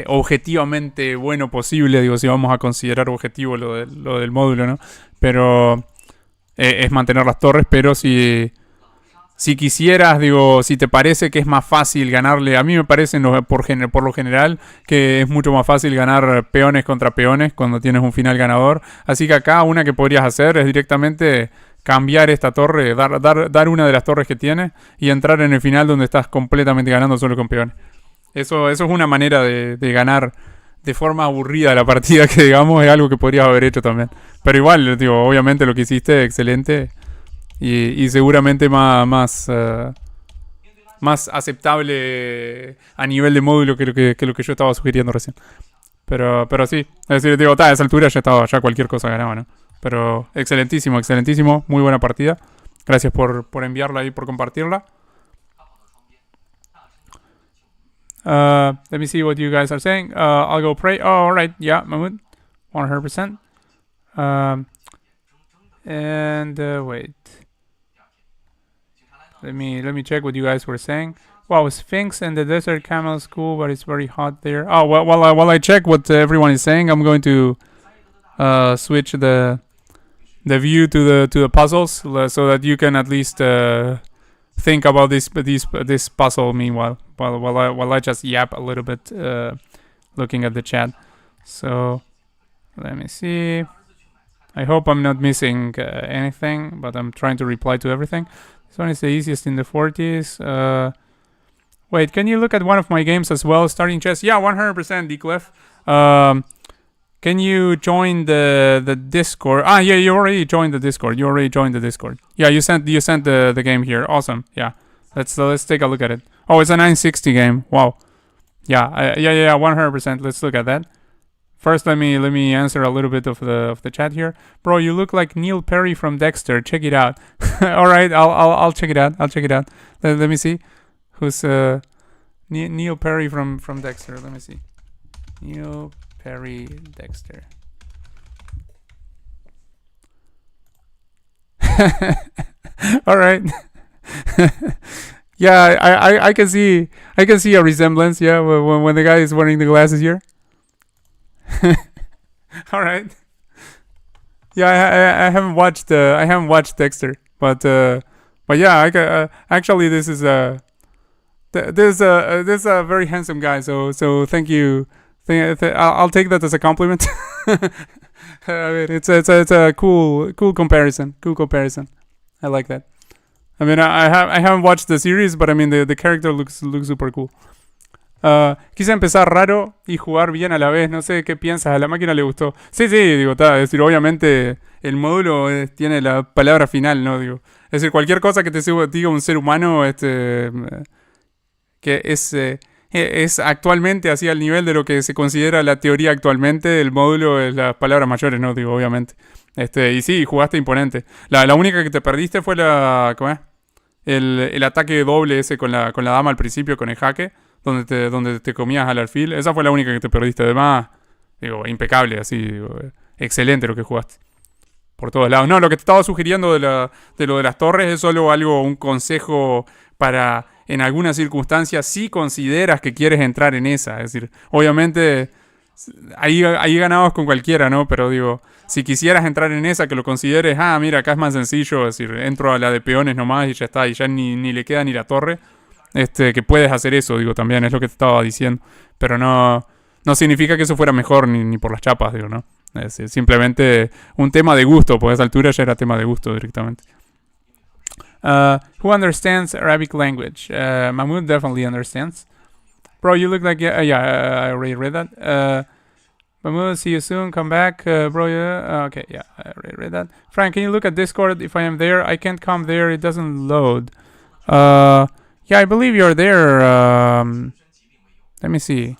objetivamente bueno posible, digo, si vamos a considerar objetivo lo del módulo, ¿no? Pero es mantener las torres, pero si quisieras, digo, si te parece que es más fácil ganarle, a mí me parece por lo general que es mucho más fácil ganar peones contra peones cuando tienes un final ganador. Así que acá una que podrías hacer es directamente cambiar esta torre, dar una de las torres que tienes y entrar en el final donde estás completamente ganando solo con peones. Eso es una manera de ganar de forma aburrida la partida que digamos es algo que podrías haber hecho también. Pero igual, digo, obviamente lo que hiciste, excelente. Y seguramente más aceptable a nivel de módulo que lo que yo estaba sugiriendo recién. Pero sí, es decir, digo, a esa altura ya cualquier cosa ganaba, ¿no? Pero excelentísimo, excelentísimo, muy buena partida. Gracias por enviarla y por compartirla. Let me see what you guys are saying. I'll go pray. Oh, alright, yeah, Mahmoud. 100%. And wait. Let me check what you guys were saying. Wow, Sphinx and the desert camel is cool, but it's very hot there. Oh, well, while I check what everyone is saying, I'm going to switch the view to the puzzles so that you can at least think about this puzzle. Meanwhile, while I just yap a little bit, looking at the chat. So let me see. I hope I'm not missing anything, but I'm trying to reply to everything. This one is the easiest in the 40s. Wait, can you look at one of my games as well? Starting chess? Yeah, 100% Declef. Can you join the Discord? Ah, yeah, you already joined the Discord. Yeah, you sent the game here. Awesome. Yeah, let's take a look at it. Oh, it's a 960 game. Wow. Yeah, 100%. Let's look at that. First, let me answer a little bit of the chat here, bro. You look like Neil Perry from Dexter. Check it out. All right, I'll check it out. Let me see, who's Neil Perry from Dexter. Let me see, Neil Perry Dexter. All right. Yeah, I can see a resemblance. Yeah, when the guy is wearing the glasses here. All right. Yeah, I haven't watched Dexter, but yeah, actually this is this is a very handsome guy. So thank you. I'll take that as a compliment. I mean, it's a cool comparison. I like that. I mean, I haven't watched the series, but I mean the character looks super cool. Quise empezar raro y jugar bien a la vez. No sé qué piensas. A la máquina le gustó. Sí, digo, es decir, obviamente el módulo tiene la palabra final, ¿no? Digo, es decir, cualquier cosa que te diga un ser humano, que es actualmente así al nivel de lo que se considera la teoría actualmente, el módulo es las palabras mayores, ¿no? Digo, obviamente. Y sí, jugaste imponente. La única que te perdiste fue ¿cómo es? El ataque doble ese con la dama al principio, con el jaque. Donde te comías al alfil. Esa fue la única que te perdiste. Además, digo, impecable, así, digo, excelente lo que jugaste. Por todos lados. No, lo que te estaba sugiriendo de lo de las torres es solo un consejo para, en algunas circunstancias, si consideras que quieres entrar en esa. Es decir, obviamente, ahí ganabas con cualquiera, ¿no? Pero digo, si quisieras entrar en esa, que lo consideres, mira, acá es más sencillo, es decir, entro a la de peones nomás y ya está, y ya ni le queda ni la torre, que puedes hacer eso, digo, también es lo que te estaba diciendo, pero no significa que eso fuera mejor ni por las chapas, digo, ¿no? Es decir, simplemente un tema de gusto, pues a esa altura ya era tema de gusto directamente. Who understands Arabic language? Mahmoud definitely understands. Bro, you look like I already read that. Mahmoud, see you soon. Come back, bro. Yeah. Okay, yeah, I already read that. Frank, can you look at Discord if I am there? I can't come there. It doesn't load. Yeah, I believe you're there. Let me see.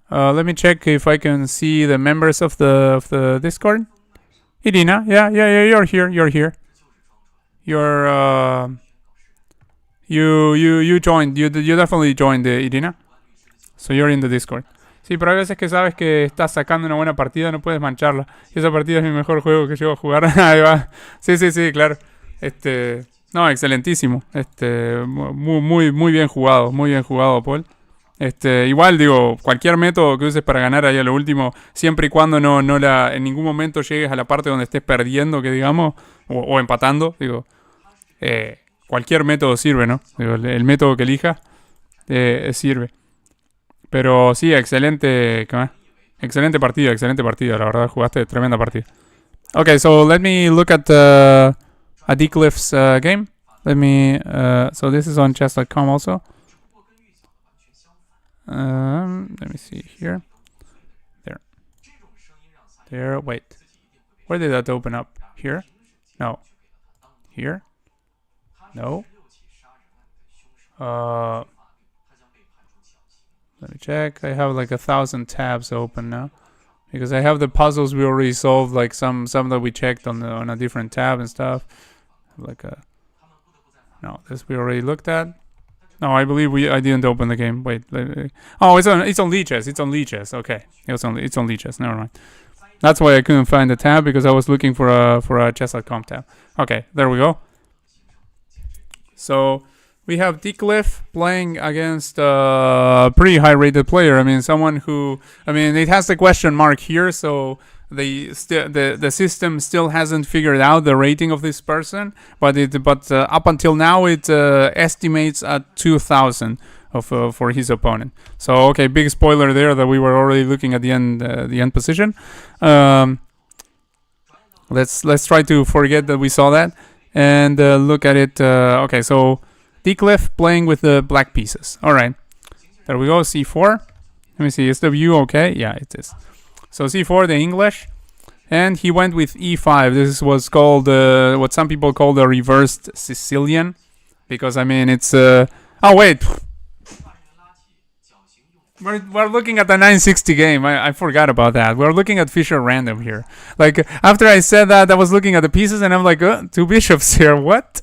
Let me check if I can see the members of the Discord. Irina, yeah, you're here. You're here. You joined. You definitely joined, Irina. So you're in the Discord. Sí, pero hay veces que sabes que estás sacando una buena partida, no puedes mancharla. Y esa partida es mi mejor juego que llevo a jugar. Ahí va. Sí, claro. No, excelentísimo. Muy bien jugado, Paul. Igual digo, cualquier método que uses para ganar ahí a lo último, siempre y cuando en ningún momento llegues a la parte donde estés perdiendo, que digamos, o empatando, digo, cualquier método sirve, ¿no? Digo, el método que elijas sirve. Pero sí, excelente partida, la verdad, jugaste tremenda partida. Okay, so let me look at Decliff's game. So this is on chess.com also. Let me see here. There, wait. Where did that open up? Here? No. Here? No. Let me check. I have like 1,000 tabs open now. Because I have the puzzles we already solved, like some that we checked on a different tab and stuff. No, this we already looked at. No, I believe I didn't open the game. Wait. Oh, it's on leeches. It's on leeches. Okay, it's on leeches. Never mind. That's why I couldn't find the tab, because I was looking for a chess.com tab. Okay, there we go. So we have Decliff playing against a pretty high-rated player. I mean, someone who, it has the question mark here, so the system still hasn't figured out the rating of this person, but up until now it estimates at 2,000 for his opponent. So okay, big spoiler there that we were already looking at the end position. Let's try to forget that we saw that and look at it. Okay, so Decliff playing with the black pieces. All right, there we go. C4. Let me see. Is the view okay? Yeah, it is. So C4, the English, and he went with E5. This was called what some people call the reversed Sicilian, because it's. Oh wait, we're looking at the 960 game. I forgot about that. We're looking at Fischer random here. Like after I said that, I was looking at the pieces and I'm like, two bishops here. What?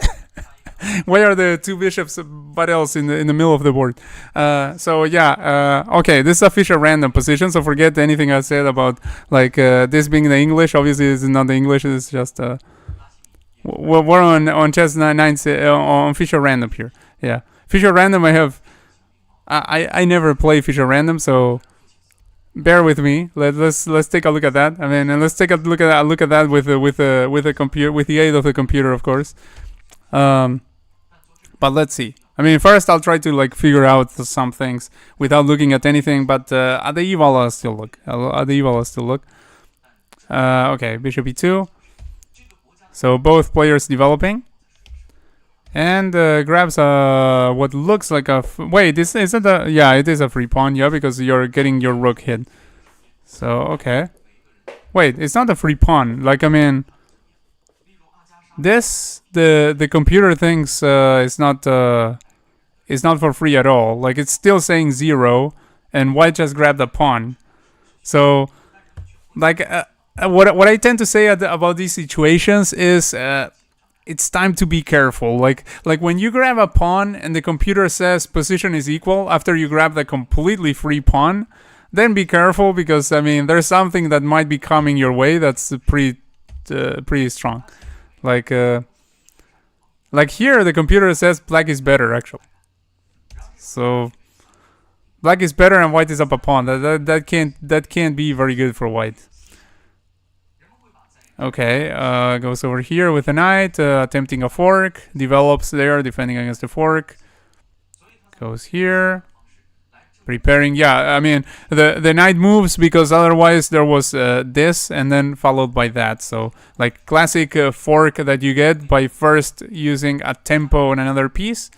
Why are the two bishops? What else in the middle of the board? Okay, this is a Fischer random position. So forget anything I said about this being the English. Obviously, this is not the English. It's just we're on chess 9 on Fischer random here. Yeah, Fischer random. I never play Fischer random, so bear with me. Let's take a look at that. And let's take a look at that with the computer, with the aid of the computer, of course. But let's see. First I'll try to figure out some things without looking at anything. But at the eval I'll still look. Okay, bishop e2. So both players developing. And grabs what looks like a... Wait, this isn't a... Yeah, it is a free pawn, yeah, because you're getting your rook hit. So, okay. Wait, it's not a free pawn. This, the computer thinks it's not for free at all. It's still saying 0, and white just grabbed a pawn. So, what I tend to say about these situations is... it's time to be careful. Like when you grab a pawn and the computer says position is equal after you grab the completely free pawn, then be careful, because there's something that might be coming your way that's pretty strong. Like here the computer says black is better actually. So Black is better and white is up a pawn. That can't be very good for white. Okay, goes over here with the knight, attempting a fork. Develops there, defending against the fork. Goes here. Preparing, yeah, I mean, the knight moves because otherwise there was this and then followed by that. So, like, classic fork that you get by first using a tempo on another piece.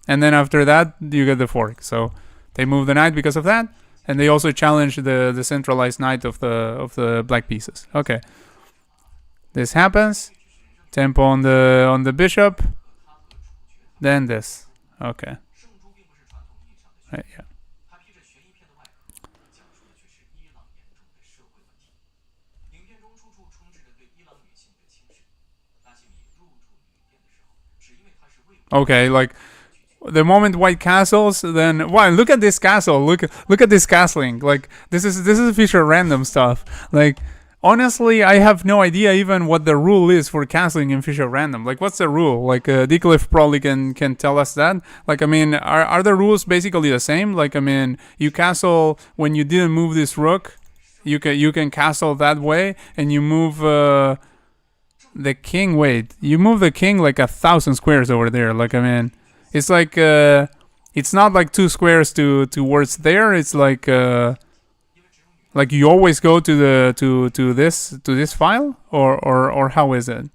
And then after that, you get the fork. So, they move the knight because of that. And they also challenge the centralized knight of the black pieces. Okay. This happens. Tempo on the bishop. Then this. Okay. Right, yeah. Okay, like the moment white castles, then wow, look at this castle. Look at this castling. Like this is Fisher random stuff. Like honestly, I have no idea even what the rule is for castling in Fisher random. Like what's the rule? Like Decliff probably can tell us that. Like I mean, are the rules basically the same? Like I mean, you castle when you didn't move this rook, you can castle that way, and you move the king. Wait, you move the king like 1,000 squares over there. Like I mean, it's like it's not like 2 squares towards there. It's like you always go to this file, or how is it?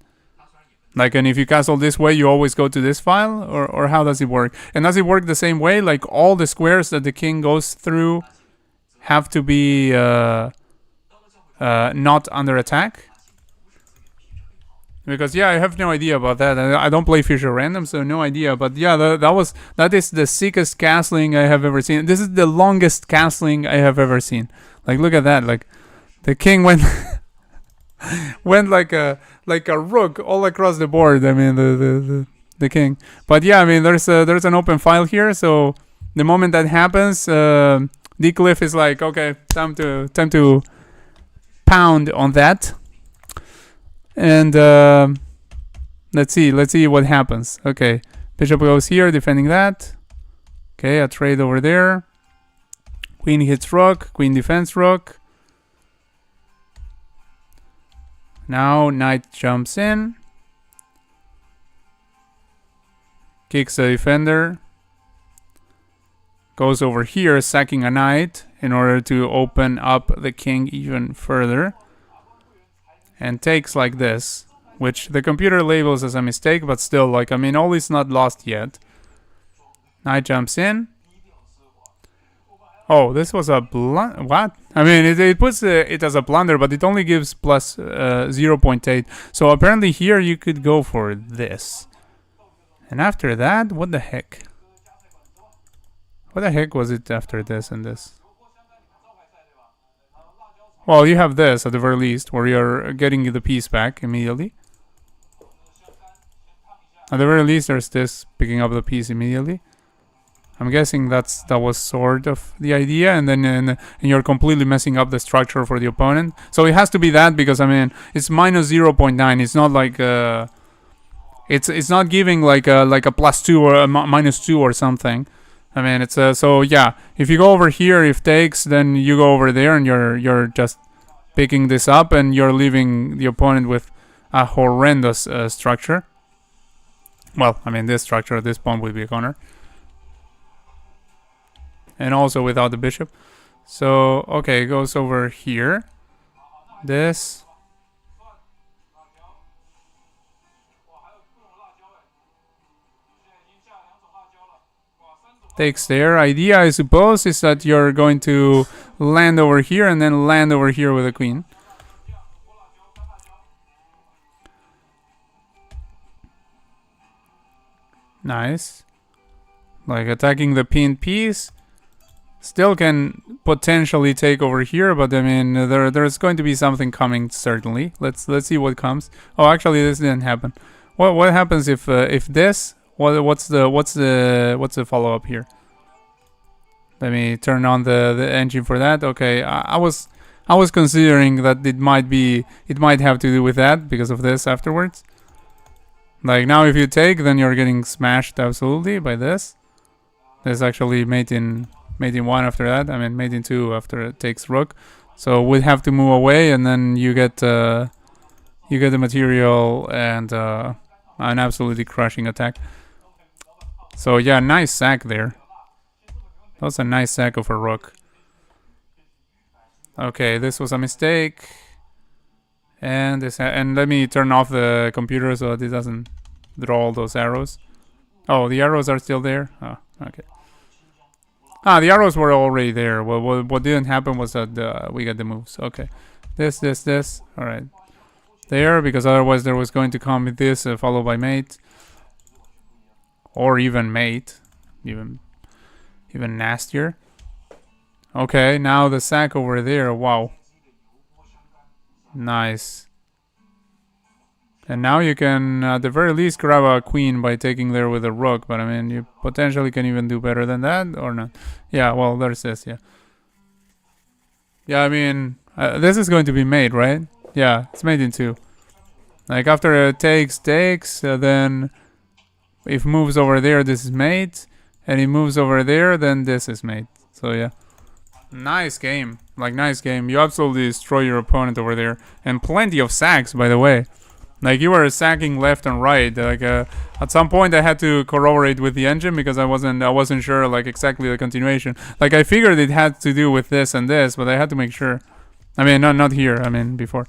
Like, and if you castle this way, you always go to this file, or how does it work? And does it work the same way? Like all the squares that the king goes through have to be not under attack? Because yeah, I have no idea about that. I don't play Fisher random, so no idea. But yeah, that is the sickest castling I have ever seen. This is the longest castling I have ever seen. Like look at that. Like the king went went like a rook all across the board. I mean the king. But yeah, I mean there's an open file here. So the moment that happens, Decliff is like, okay, time to pound on that. And let's see what happens. Okay, bishop goes here, defending that. Okay, a trade over there. Queen hits rook, queen defends rook. Now knight jumps in, kicks the defender, goes over here, sacking a knight in order to open up the king even further. And takes like this, which the computer labels as a mistake, but still, like, I mean, all is not lost yet. Knight jumps in. Oh, this was a blunder. What? I mean, it puts it as a blunder, but it only gives plus 0.8. So apparently here you could go for this. And after that, what the heck? What the heck was it after this and this? Well, you have this at the very least, where you're getting the piece back immediately. At the very least, there's this, picking up the piece immediately. I'm guessing that was sort of the idea, and then and you're completely messing up the structure for the opponent. So it has to be that, because I mean it's minus 0.9. It's not like it's not giving like a plus 2 or a minus 2 or something. I mean, it's so yeah. If you go over here, if takes, then you go over there, and you're just picking this up, and you're leaving the opponent with a horrendous structure. Well, I mean, this structure, this pawn will be a corner, and also without the bishop. So okay, it goes over here. This. Takes there. Idea, I suppose, is that you're going to land over here and then land over here with a queen. Nice. Like attacking the pinned piece. Still can potentially take over here, but I mean there's going to be something coming certainly. Let's see what comes. Oh, actually this didn't happen. What happens if this? What's the follow up here? Let me turn on the engine for that. Okay, I was considering that it might have to do with that because of this afterwards. Like now, if you take, then you're getting smashed absolutely by this. This actually made in mate in 1 after that. I mean, mate in 2 after it takes rook. So we'd have to move away, and then you get the material and an absolutely crushing attack. So yeah, nice sack there. That was a nice sack of a rook. Okay, this was a mistake. And let me turn off the computer so that it doesn't draw all those arrows. Oh, the arrows are still there? Oh, okay. The arrows were already there. Well, what didn't happen was that we got the moves. Okay. This. Alright. There, because otherwise there was going to come this followed by mate. Or even mate. Even nastier. Okay, now the sack over there. Wow. Nice. And now you can, at the very least, grab a queen by taking there with a rook. But I mean, you potentially can even do better than that, or not. Yeah, well, there's this, yeah. Yeah, I mean, this is going to be mate, right? Yeah, it's mate in 2. Like, after it takes, then if moves over there, this is mate. And he moves over there, then this is mate. So, yeah. Nice game. Like, nice game. You absolutely destroy your opponent over there. And plenty of sacks, by the way. Like, you were sacking left and right. Like, at some point I had to corroborate with the engine because I wasn't sure, like, exactly the continuation. Like, I figured it had to do with this and this, but I had to make sure. I mean, not here. I mean, before.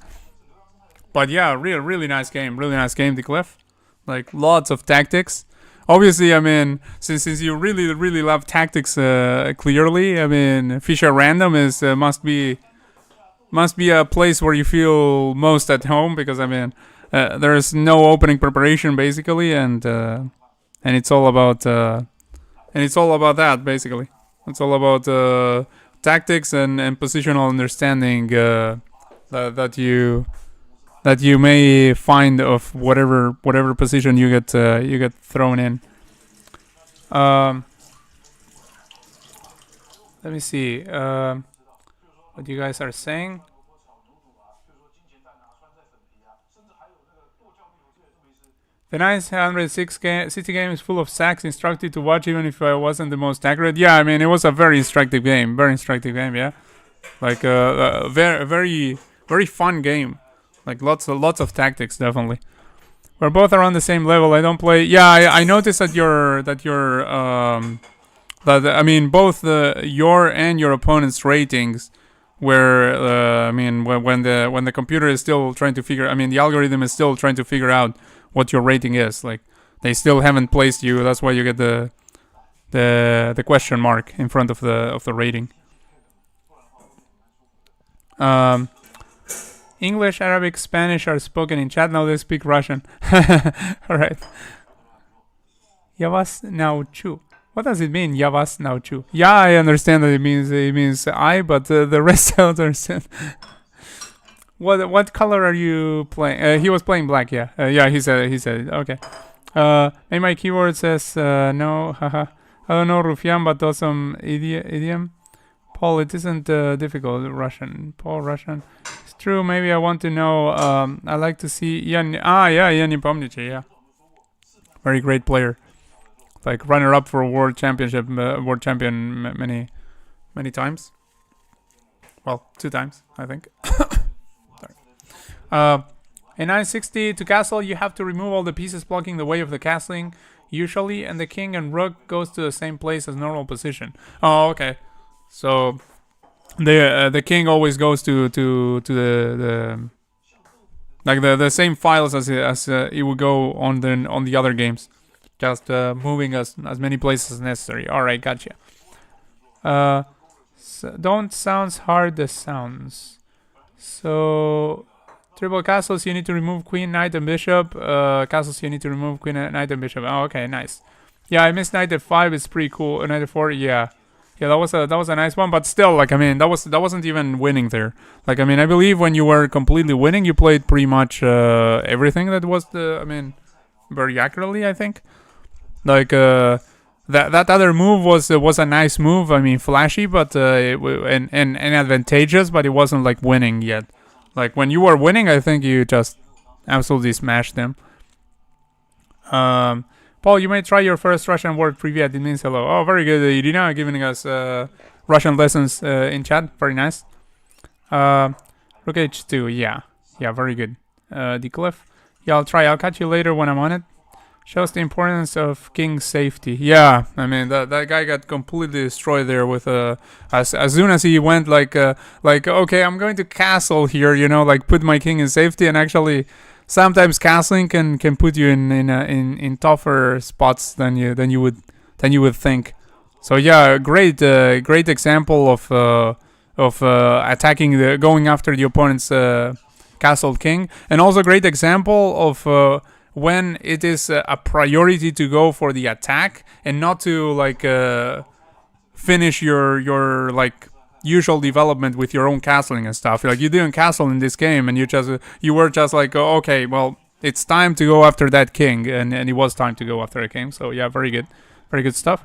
But yeah, really nice game. Really nice game, Declef. Like, lots of tactics. Obviously, I mean, since you really love tactics, clearly, I mean, Fisher Random is must be a place where you feel most at home because I mean, there's no opening preparation basically, and it's all about that basically. It's all about tactics and positional understanding that you may find of whatever position you get thrown in. Let me see what you guys are saying. The 906 City game is full of sacks, instructive to watch even if I wasn't the most accurate. Yeah, I mean, it was a very instructive game, yeah. Like a very fun game. Like lots of tactics, definitely. We're both around the same level. I don't play. Yeah, I noticed that I mean both your and your opponent's ratings where I mean when the computer is still trying to figure. I mean the algorithm is still trying to figure out what your rating is. Like they still haven't placed you. That's why you get the question mark in front of the rating. English, Arabic, Spanish are spoken in chat. Now they speak Russian. All right. Я вас научу. What does it mean? Я вас научу. Yeah, I understand that it means I, but the rest I don't understand. What color are you playing? He was playing black. Yeah. Yeah. He said it. Okay. Maybe my keyboard says no. Haha. I don't know Rufian, but awesome idiom. Paul, it isn't difficult. Russian. Paul, Russian. It's true. Maybe I want to know. I like to see Ian. Yeah, Ian Nepomniachtchi. Yeah. Very great player. Like runner-up for a world championship, world champion many times. Well, 2 times, I think. Sorry. In 960 to castle, you have to remove all the pieces blocking the way of the castling, usually, and the king and rook goes to the same place as normal position. Oh, okay. So the king always goes to the like the same files as it would go on the other games, just moving as many places as necessary. All right, gotcha. So don't sounds hard. The sounds. So triple castles, you need to remove queen, knight, and bishop. Castles, you need to remove queen, knight, and bishop. Oh, okay, nice. Yeah, I missed knight f5. It's pretty cool. Knight f4. Yeah. Yeah, that was a nice one, but still, like I mean, that wasn't even winning there. Like I mean, I believe when you were completely winning, you played pretty much everything that was very accurately. I think, like that other move was a nice move. I mean, flashy, but and advantageous, but it wasn't like winning yet. Like when you were winning, I think you just absolutely smashed them. Paul, you may try your first Russian word Privyet. It means hello. Oh, very good. Irina giving us Russian lessons in chat. Very nice. Rook h2. Yeah. Yeah, very good. Decliff. Yeah, I'll try. I'll catch you later when I'm on it. Shows the importance of king's safety. Yeah, I mean that guy got completely destroyed there with as soon as he went like okay, I'm going to castle here, like put my king in safety, and actually sometimes castling can put you in tougher spots than you would think. So yeah, great example of attacking going after the opponent's castled king, and also great example of when it is a priority to go for the attack and not to finish your like usual development with your own castling and stuff. Like you didn't castle in this game, and you were just like, oh, okay, well, it's time to go after that king, and it was time to go after a king. So yeah, very good stuff.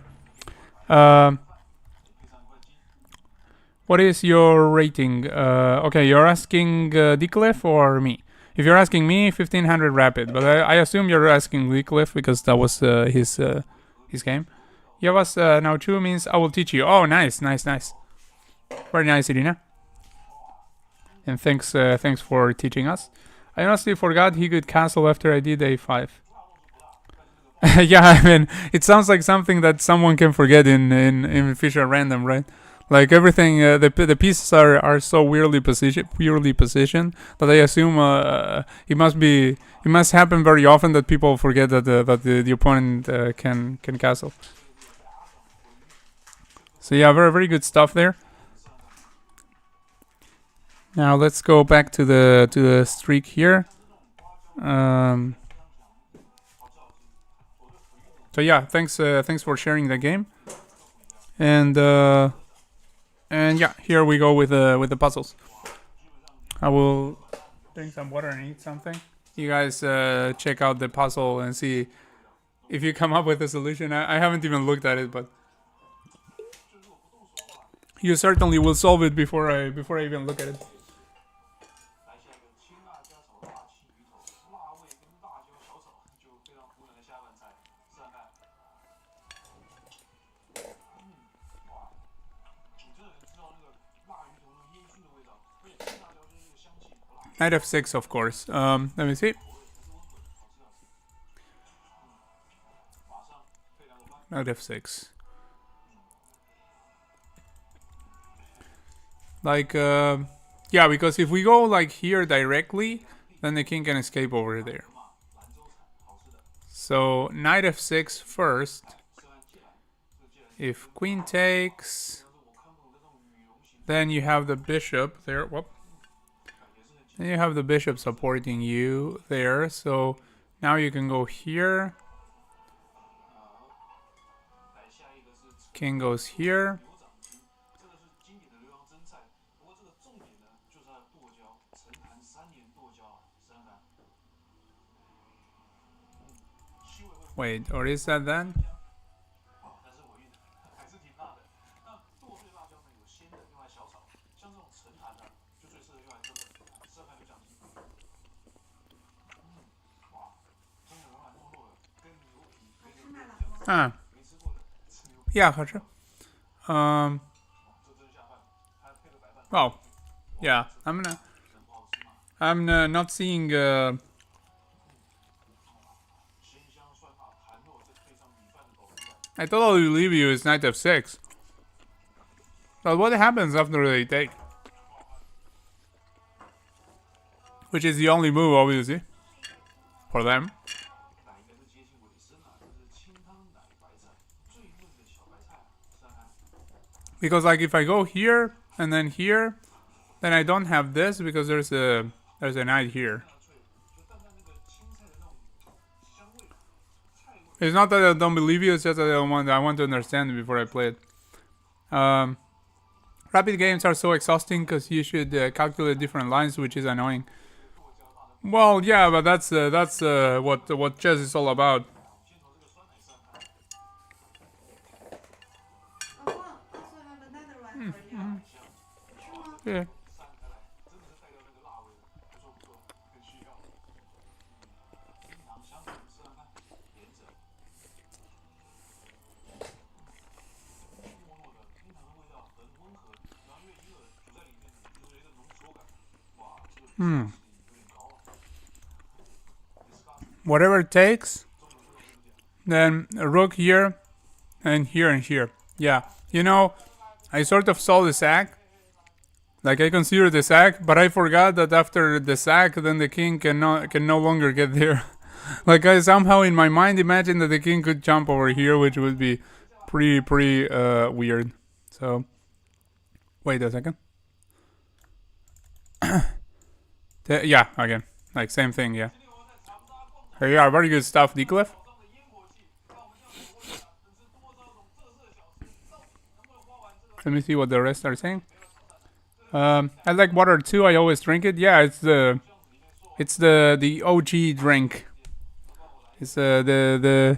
What is your rating? Okay, you're asking Decliff or me? If you're asking me, 1500 rapid, but I assume you're asking Decliff because that was his game. Yavas now 2 means I will teach you. Oh, nice. Very nice, Irina. And thanks for teaching us. I honestly forgot he could castle after I did a5. Yeah, I mean, it sounds like something that someone can forget in Fisher Random, right? Like everything, the pieces are so weirdly positioned that I assume it must happen very often that people forget that the opponent can castle. So yeah, very good stuff there. Now let's go back to the streak here. So yeah, thanks for sharing the game, and yeah, here we go with the puzzles. I will drink some water and eat something. You guys check out the puzzle and see if you come up with a solution. I haven't even looked at it, but you certainly will solve it before I even look at it. Knight f6, of course. Let me see. Knight f6. Like, yeah, because if we go like here directly, then the king can escape over there. So knight f6 first. If queen takes, then you have the bishop there. Whoop. Then you have the bishop supporting you there. So now you can go here. King goes here. Wait, or is that then? Ah. Yeah, 合适. Well, yeah, I'm not seeing I totally believe you is knight f6. But what happens after they take? Which is the only move, obviously, for them. Because like if I go here and then here, then I don't have this because there's a knight here. It's not that I don't believe you, it's just that I want to understand it before I play it. Rapid games are so exhausting because you should calculate different lines, which is annoying. Well, yeah, but that's what chess is all about. Yeah. Whatever it takes. Then a rook here, and here and here. Yeah, you know, I sort of saw the sack. Like I considered the sack, but I forgot that after the sack, then the king can no longer get there. Like I somehow in my mind imagined that the king could jump over here, which would be pretty weird. So wait a second. Yeah, again, like same thing. Yeah. Hey, yeah, very good stuff, Declef. Let me see what the rest are saying. I like water too. I always drink it. Yeah, it's the OG drink. It's the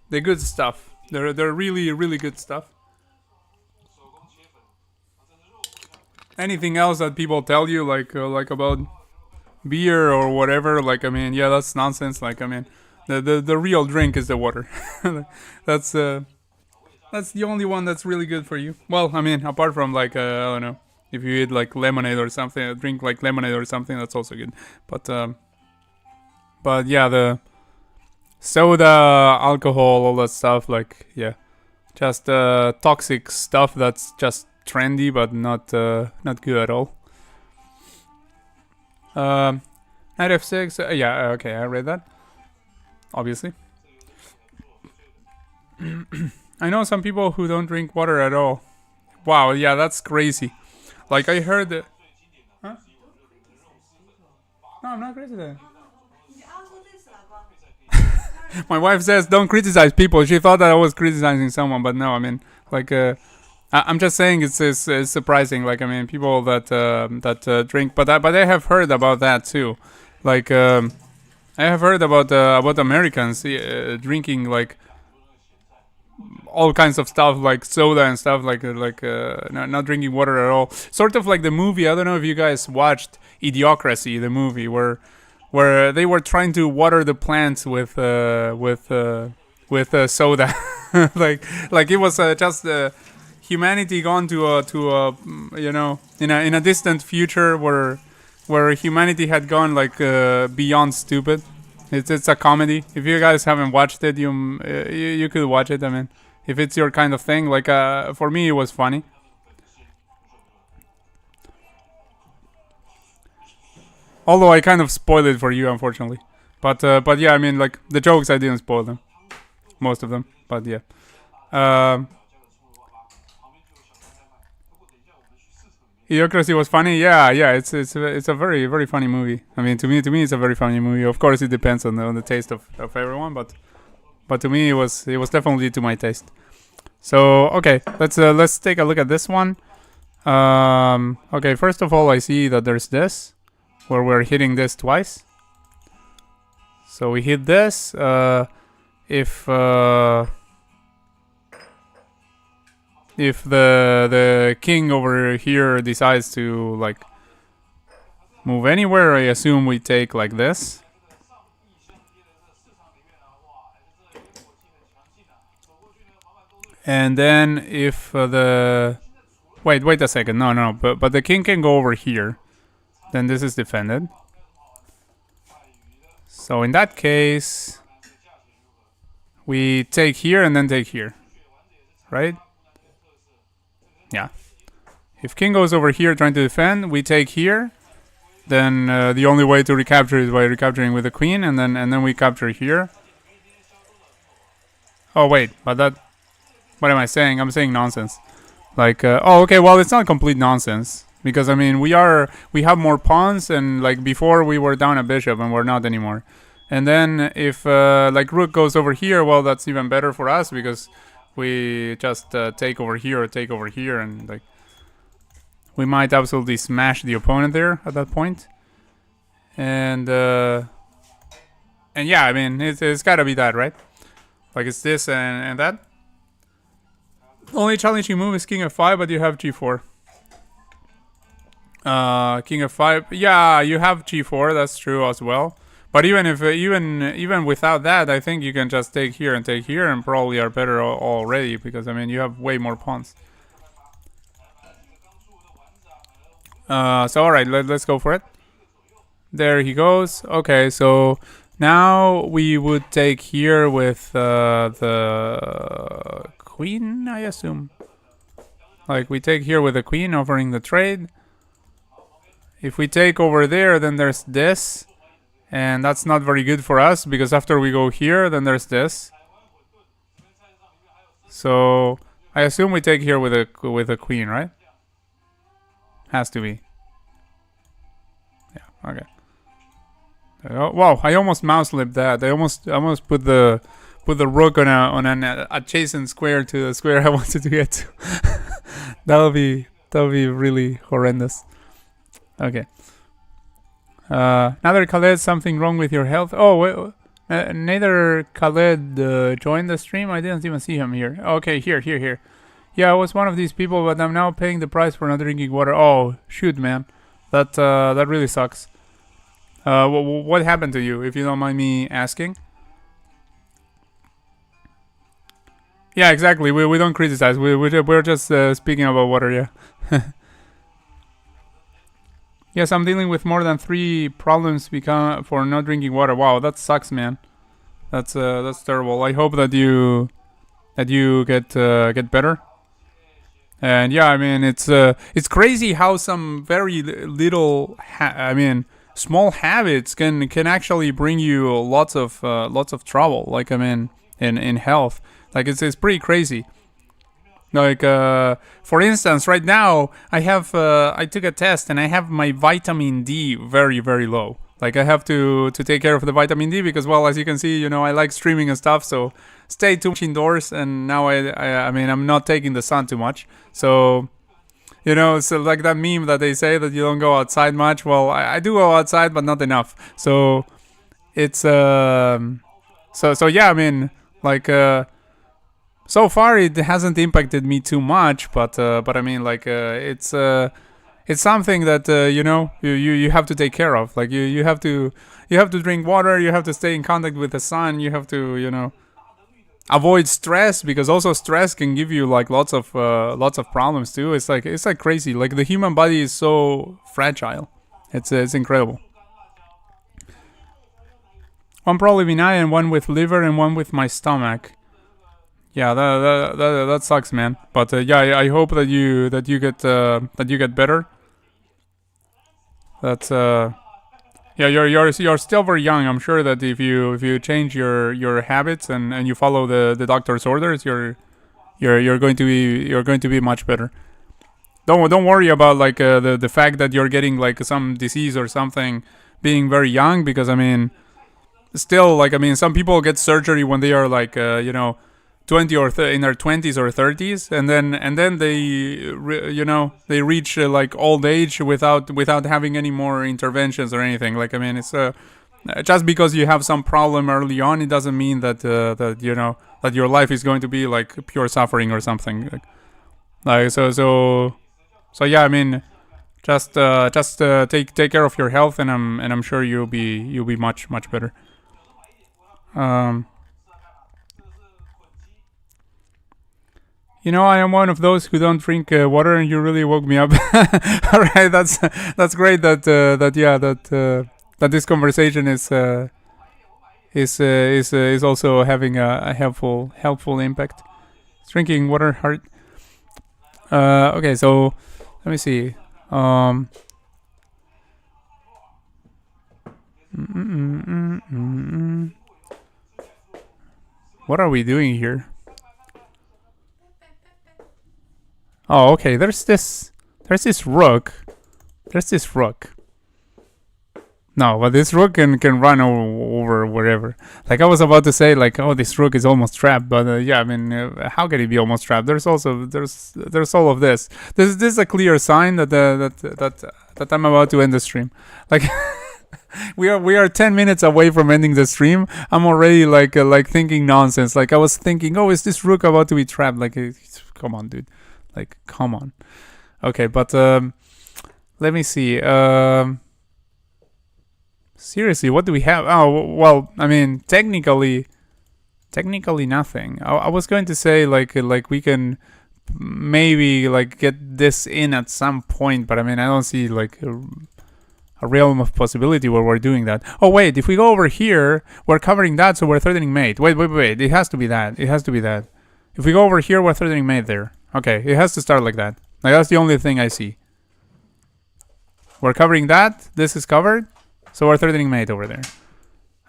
good stuff. They're really good stuff. Anything else that people tell you like about beer or whatever? Like I mean, yeah, that's nonsense. Like I mean, the real drink is the water. that's that's the only one that's really good for you. Well, I mean, apart from like I don't know, if you eat like lemonade or something, drink like lemonade or something, that's also good. But yeah, the soda, alcohol, all that stuff, like yeah, just toxic stuff that's just trendy but not good at all. Knight f6, yeah, okay, I read that. Obviously, I know some people who don't drink water at all. Wow, yeah, that's crazy. Like I heard that. Huh? No, I'm not crazy. My wife says don't criticize people. She thought that I was criticizing someone, but no, I mean, like, I'm just saying it's surprising. Like, I mean, people that drink, but I have heard about that too. Like, I have heard about Americans drinking like all kinds of stuff like soda and stuff not drinking water at all. Sort of like the movie. I don't know if you guys watched Idiocracy, the movie where they were trying to water the plants with soda. like it was just humanity gone to you know, in a distant future where humanity had gone like beyond stupid. It's a comedy. If you guys haven't watched it, you could watch it. I mean, if it's your kind of thing, like for me it was funny. Although I kind of spoiled it for you, unfortunately. But yeah, I mean, like the jokes I didn't spoil them, most of them. But yeah, um, Idiocracy was funny. Yeah, it's a very funny movie. I mean, to me, it's a very funny movie. Of course, it depends on the taste of everyone, but to me, it was definitely to my taste. So okay, let's take a look at this one. Okay, first of all, I see that there's this where we're hitting this twice. So we hit this. If the king over here decides to like move anywhere, I assume we take like this. And then if the wait a second, no, but the king can go over here. Then this is defended. So in that case, we take here and then take here, right? Yeah. If king goes over here trying to defend, we take here. Then the only way to recapture is by recapturing with the queen, and then we capture here. Oh wait, but that. What am I saying? I'm saying nonsense. Like, oh okay, well it's not complete nonsense because I mean we have more pawns, and like before we were down a bishop and we're not anymore. And then if like rook goes over here, well that's even better for us because we just take over here or take over here, and like we might absolutely smash the opponent there at that point. And yeah, I mean it's gotta be that, right? Like it's this and that. Only challenging move is king f5, but you have g4. King f5. Yeah, you have g4. That's true as well. But even if even without that, I think you can just take here, and probably are better already because I mean you have way more pawns. So all right, let's go for it. There he goes. Okay, so now we would take here with the queen, I assume. Like we take here with the queen, offering the trade. If we take over there, then there's this. And that's not very good for us because after we go here, then there's this. So I assume we take here with a queen, right? Has to be. Yeah. Okay. Oh, wow! I almost mouse lipped that. I almost put the rook on an adjacent square to the square I wanted to get to. That'll be really horrendous. Okay. Neither Khaled, something wrong with your health? Oh, wait, neither Khaled joined the stream. I didn't even see him here. Okay, here. Yeah, I was one of these people, but I'm now paying the price for not drinking water. Oh, shoot, man, that really sucks. What happened to you, if you don't mind me asking? Yeah, exactly. We don't criticize. We're just speaking about water. Yeah. Yes, I'm dealing with more than 3 problems for not drinking water. Wow, that sucks, man. That's terrible. I hope that you get better. And yeah, I mean it's crazy how some very little small habits can actually bring you lots of trouble. Like I mean in health, like it's pretty crazy. Like for instance, right now I took a test and I have my vitamin D very low. Like I have to take care of the vitamin D because, well, as you can see, I like streaming and stuff, so stay too much indoors. And now I mean I'm not taking the sun too much, so so like that meme that they say that you don't go outside much. Well, I do go outside, but not enough. So it's so yeah. I mean, like so far it hasn't impacted me too much, but I mean, like it's something that you have to take care of. Like you have to drink water. You have to stay in contact with the sun. You have to avoid stress, because also stress can give you like lots of problems too. It's like crazy. Like the human body is so fragile. It's incredible. One probably benign and one with liver and one with my stomach. Yeah, that sucks, man. But yeah, I hope that you get better. That's yeah, you're still very young. I'm sure that if you change your habits and you follow the doctor's orders, you're going to be much better. Don't worry about like the fact that you're getting like some disease or something being very young, because I mean, still, like I mean, some people get surgery when they are like 20 or in their 20s or 30s, and then they reach like old age without having any more interventions or anything. Like I mean, it's just because you have some problem early on, it doesn't mean that that your life is going to be like pure suffering or something. So yeah, I mean, just take care of your health, and I'm sure you'll be much better. I am one of those who don't drink water, and you really woke me up. All right, that's great. That this conversation is also having a helpful impact. Drinking water hard. Okay, so let me see. What are we doing here? Oh, okay. There's this rook. No, but this rook can run over wherever. Like I was about to say, like, oh, this rook is almost trapped, but yeah, I mean, how can he be almost trapped? There's all of this. This is a clear sign that I'm about to end the stream. Like. we are 10 minutes away from ending the stream. I'm already like thinking nonsense. Like I was thinking, oh, is this rook about to be trapped? Like, come on, dude. Like, come on. Okay, but let me see. Seriously, what do we have? Oh, well, I mean, technically nothing. I was going to say like we can maybe like get this in at some point, but I mean, I don't see like a realm of possibility where we're doing that. Oh wait, if we go over here, we're covering that, so we're threatening mate. Wait. It has to be that. It has to be that. If we go over here, we're threatening mate there. Okay, it has to start like that. Like that's the only thing I see. We're covering that. This is covered, so we're threatening mate over there.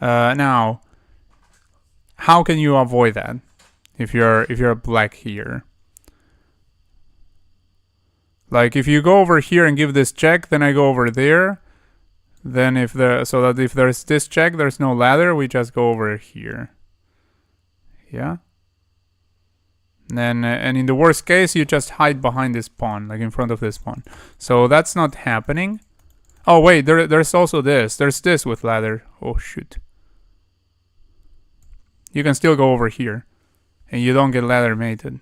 Now, how can you avoid that if you're black here? Like if you go over here and give this check, then I go over there. Then if there's this check, there's no ladder. We just go over here. Yeah. And in the worst case, you just hide behind this pawn, like in front of this pawn. So that's not happening. Oh wait, there's also this. There's this with ladder. Oh shoot. You can still go over here, and you don't get ladder mated.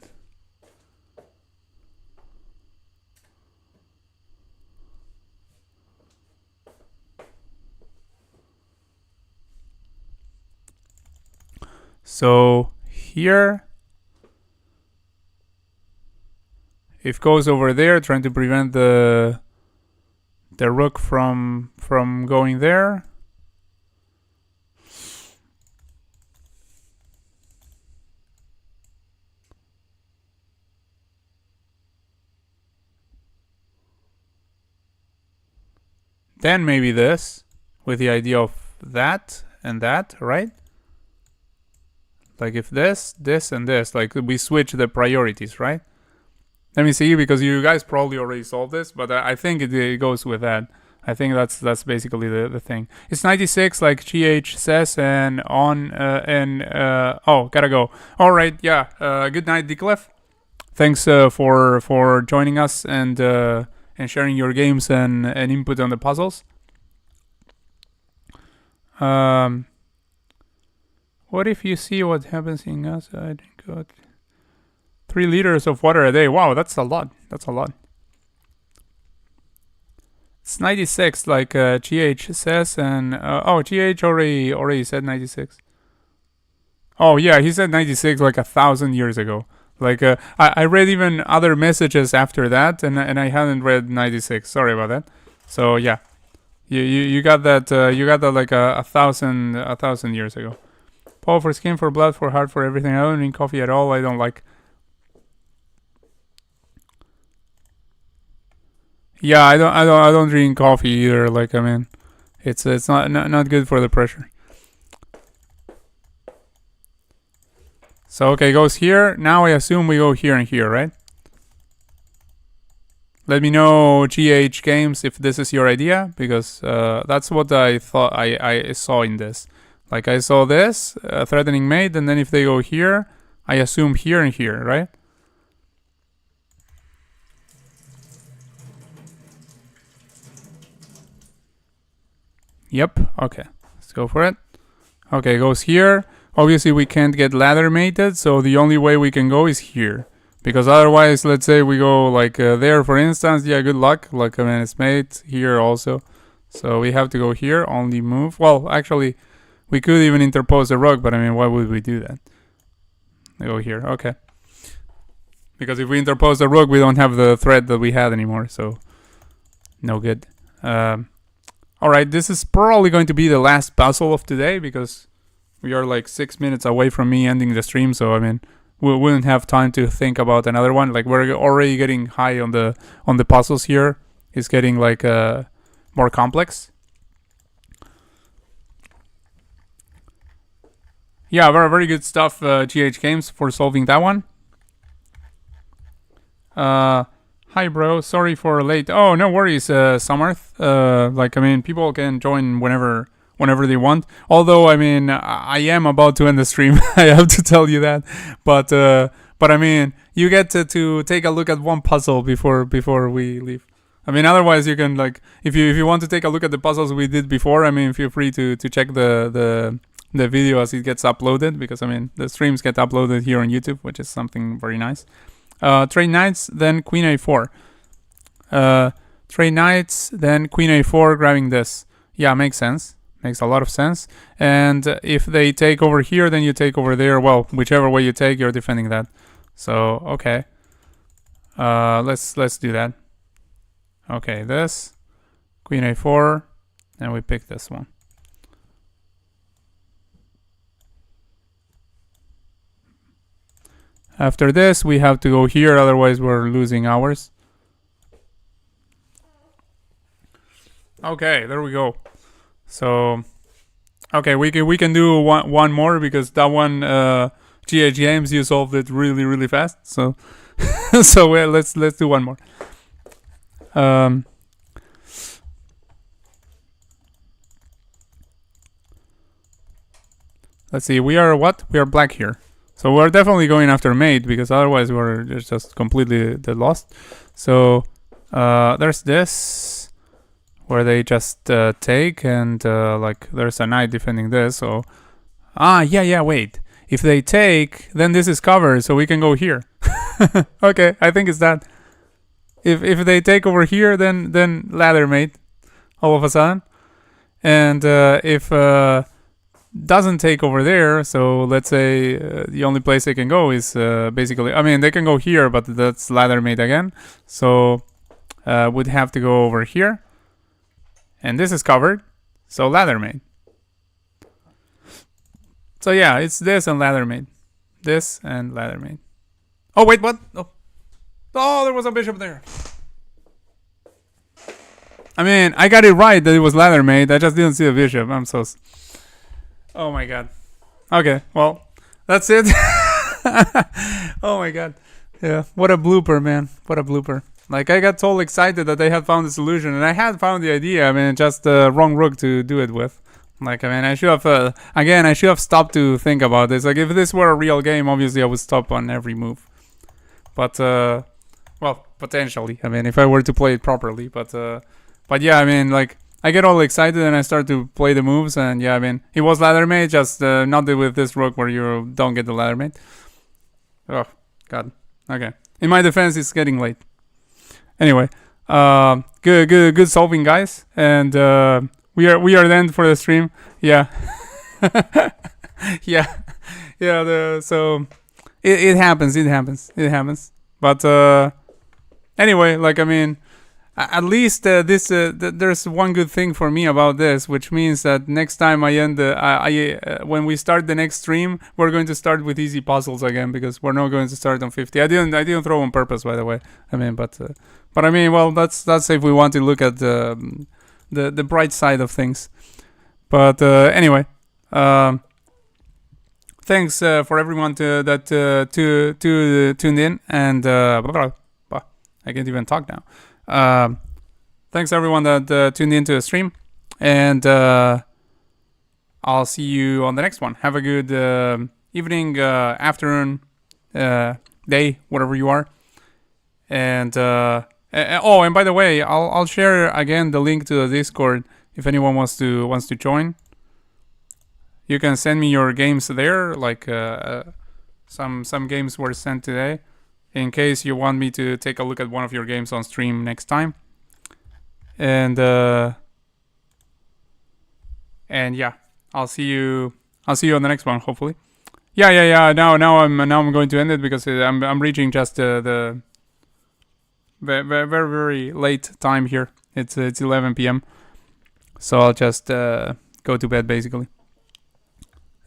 So here, if goes over there, trying to prevent the rook from going there. Then maybe this, with the idea of that and that, right? Like if this, and this, like we switch the priorities, right? Let me see, because you guys probably already solved this, but I think it goes with that. I think that's basically the thing. It's 96, like GH says, and oh, gotta go. All right, yeah. Good night, Diclef. Thanks for joining us and sharing your games and input on the puzzles. What if you see what happens in outside? 3 liters of water a day. Wow, that's a lot. That's a lot. It's 96, like GH says, and oh, GH already said 96. Oh yeah, he said 96 like 1,000 years ago. Like I read even other messages after that, and I hadn't read 96. Sorry about that. So yeah, you got that. You got that like a thousand years ago. Paul, for skin, for blood, for heart, for everything. I don't drink coffee at all. I don't like. Yeah, I don't drink coffee either. Like I mean, it's not good for the pressure. So okay, goes here. Now I assume we go here and here, right? Let me know, GH Games, if this is your idea, because that's what I thought I saw in this. Like I saw this threatening mate, and then if they go here, I assume here and here, right? Yep. Okay. Let's go for it. Okay, goes here. Obviously, we can't get ladder mated, so the only way we can go is here. Because otherwise, let's say we go like there, for instance. Yeah, good luck. Like I mean, it's mate here also. So we have to go here. Only move. Well, actually, we could even interpose a rook, but I mean, why would we do that? I go here. Okay. Because if we interpose the rook, we don't have the threat that we had anymore. So no good. Alright, this is probably going to be the last puzzle of today, because we are like 6 minutes away from me ending the stream, so I mean, we wouldn't have time to think about another one. Like we're already getting high on the puzzles here. It's getting like more complex. Yeah, very, very good stuff, GH Games, for solving that one. Hi, bro. Sorry for late. Oh, no worries, Samarth. Like, I mean, people can join whenever they want. Although, I mean, I am about to end the stream. I have to tell you that. But I mean, you get to take a look at one puzzle before we leave. I mean, otherwise you can, like, if you want to take a look at the puzzles we did before, I mean, feel free to check the video as it gets uploaded, because I mean, the streams get uploaded here on YouTube, which is something very nice. Trade knights, then queen a4. Trade knights, then queen a4, grabbing this. Yeah, makes sense. Makes a lot of sense. And if they take over here, then you take over there. Well, whichever way you take, you're defending that. So okay. Let's do that. Okay, this queen a4. and we pick this one. After this, we have to go here, otherwise we're losing hours. Okay, there we go. So, okay, we can do one more because that one GH Games, you solved it really fast. So so let's do one more. Let's see. We are what? We are black here. So we're definitely going after mate because otherwise we're just completely lost. So there's this where they just take and like there's a knight defending this. So yeah. Wait. If they take, then this is covered, so we can go here. Okay, I think it's that. If they take over here, then ladder mate, all of a sudden, and if doesn't take over there, so let's say the only place they can go is basically, I mean, they can go here, but that's ladder mate again. So would have to go over here, and this is covered, so ladder mate. So yeah, it's this and ladder mate, this and ladder mate. Oh wait, what? Oh, there was a bishop there. I mean, I got it right that it was ladder mate. I just didn't see the bishop. I'm so. Oh my god. Okay, well, that's it. Oh my god. Yeah, what a blooper, man. What a blooper. Like, I got totally excited that they had found the solution, and I had found the idea. I mean, just the wrong rook to do it with. Like, I mean, I should have, again, I should have stopped to think about this. Like, if this were a real game, obviously I would stop on every move. But, well, potentially. I mean, if I were to play it properly. But yeah, I mean, like, I get all excited and I start to play the moves. And yeah, I mean, it was ladder mate, just not with this rook where you don't get the ladder mate. Oh, God. Okay. In my defense, it's getting late. Anyway, good solving, guys. And we are then for the stream. Yeah. Yeah. So it happens. But anyway, like, I mean, at least there's one good thing for me about this, which means that next time when we start the next stream, we're going to start with easy puzzles again, because we're not going to start on 50. I didn't throw on purpose, by the way. I mean, but I mean, well, that's if we want to look at the bright side of things. But anyway, thanks for everyone that tuned in, and I can't even talk now. Thanks everyone that tuned into the stream, and I'll see you on the next one. Have a good evening, afternoon, day, whatever you are. And and by the way, I'll share again the link to the Discord if anyone wants to join. You can send me your games there, like some games were sent today, in case you want me to take a look at one of your games on stream next time. And yeah, I'll see you on the next one, hopefully. Yeah. Now I'm going to end it because I'm reaching just the very late time here. It's 11 p.m. So I'll just go to bed basically.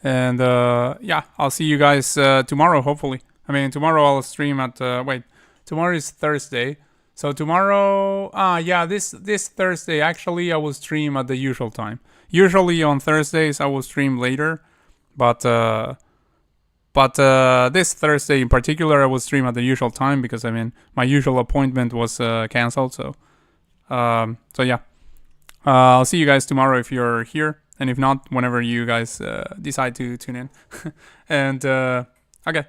And yeah, I'll see you guys tomorrow, hopefully. I mean, tomorrow I'll stream at tomorrow is Thursday. So tomorrow, this Thursday actually I will stream at the usual time. Usually on Thursdays I will stream later, but this Thursday in particular I will stream at the usual time because I mean my usual appointment was canceled. So yeah, I'll see you guys tomorrow if you're here, and if not, whenever you guys decide to tune in. And okay,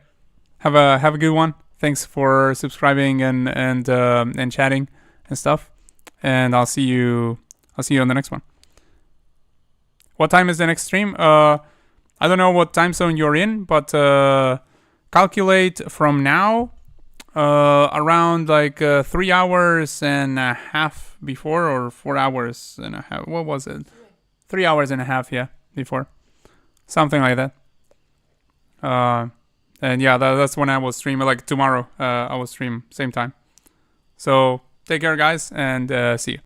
have a good one. Thanks for subscribing and chatting and stuff. And I'll see you on the next one. What time is the next stream? I don't know what time zone you're in, but calculate from now around like 3 hours and a half before, or 4 hours and a half. What was it? 3 hours and a half, yeah, before. Something like that. And yeah, that's when I will stream. Like tomorrow, I will stream same time. So take care, guys, and see you.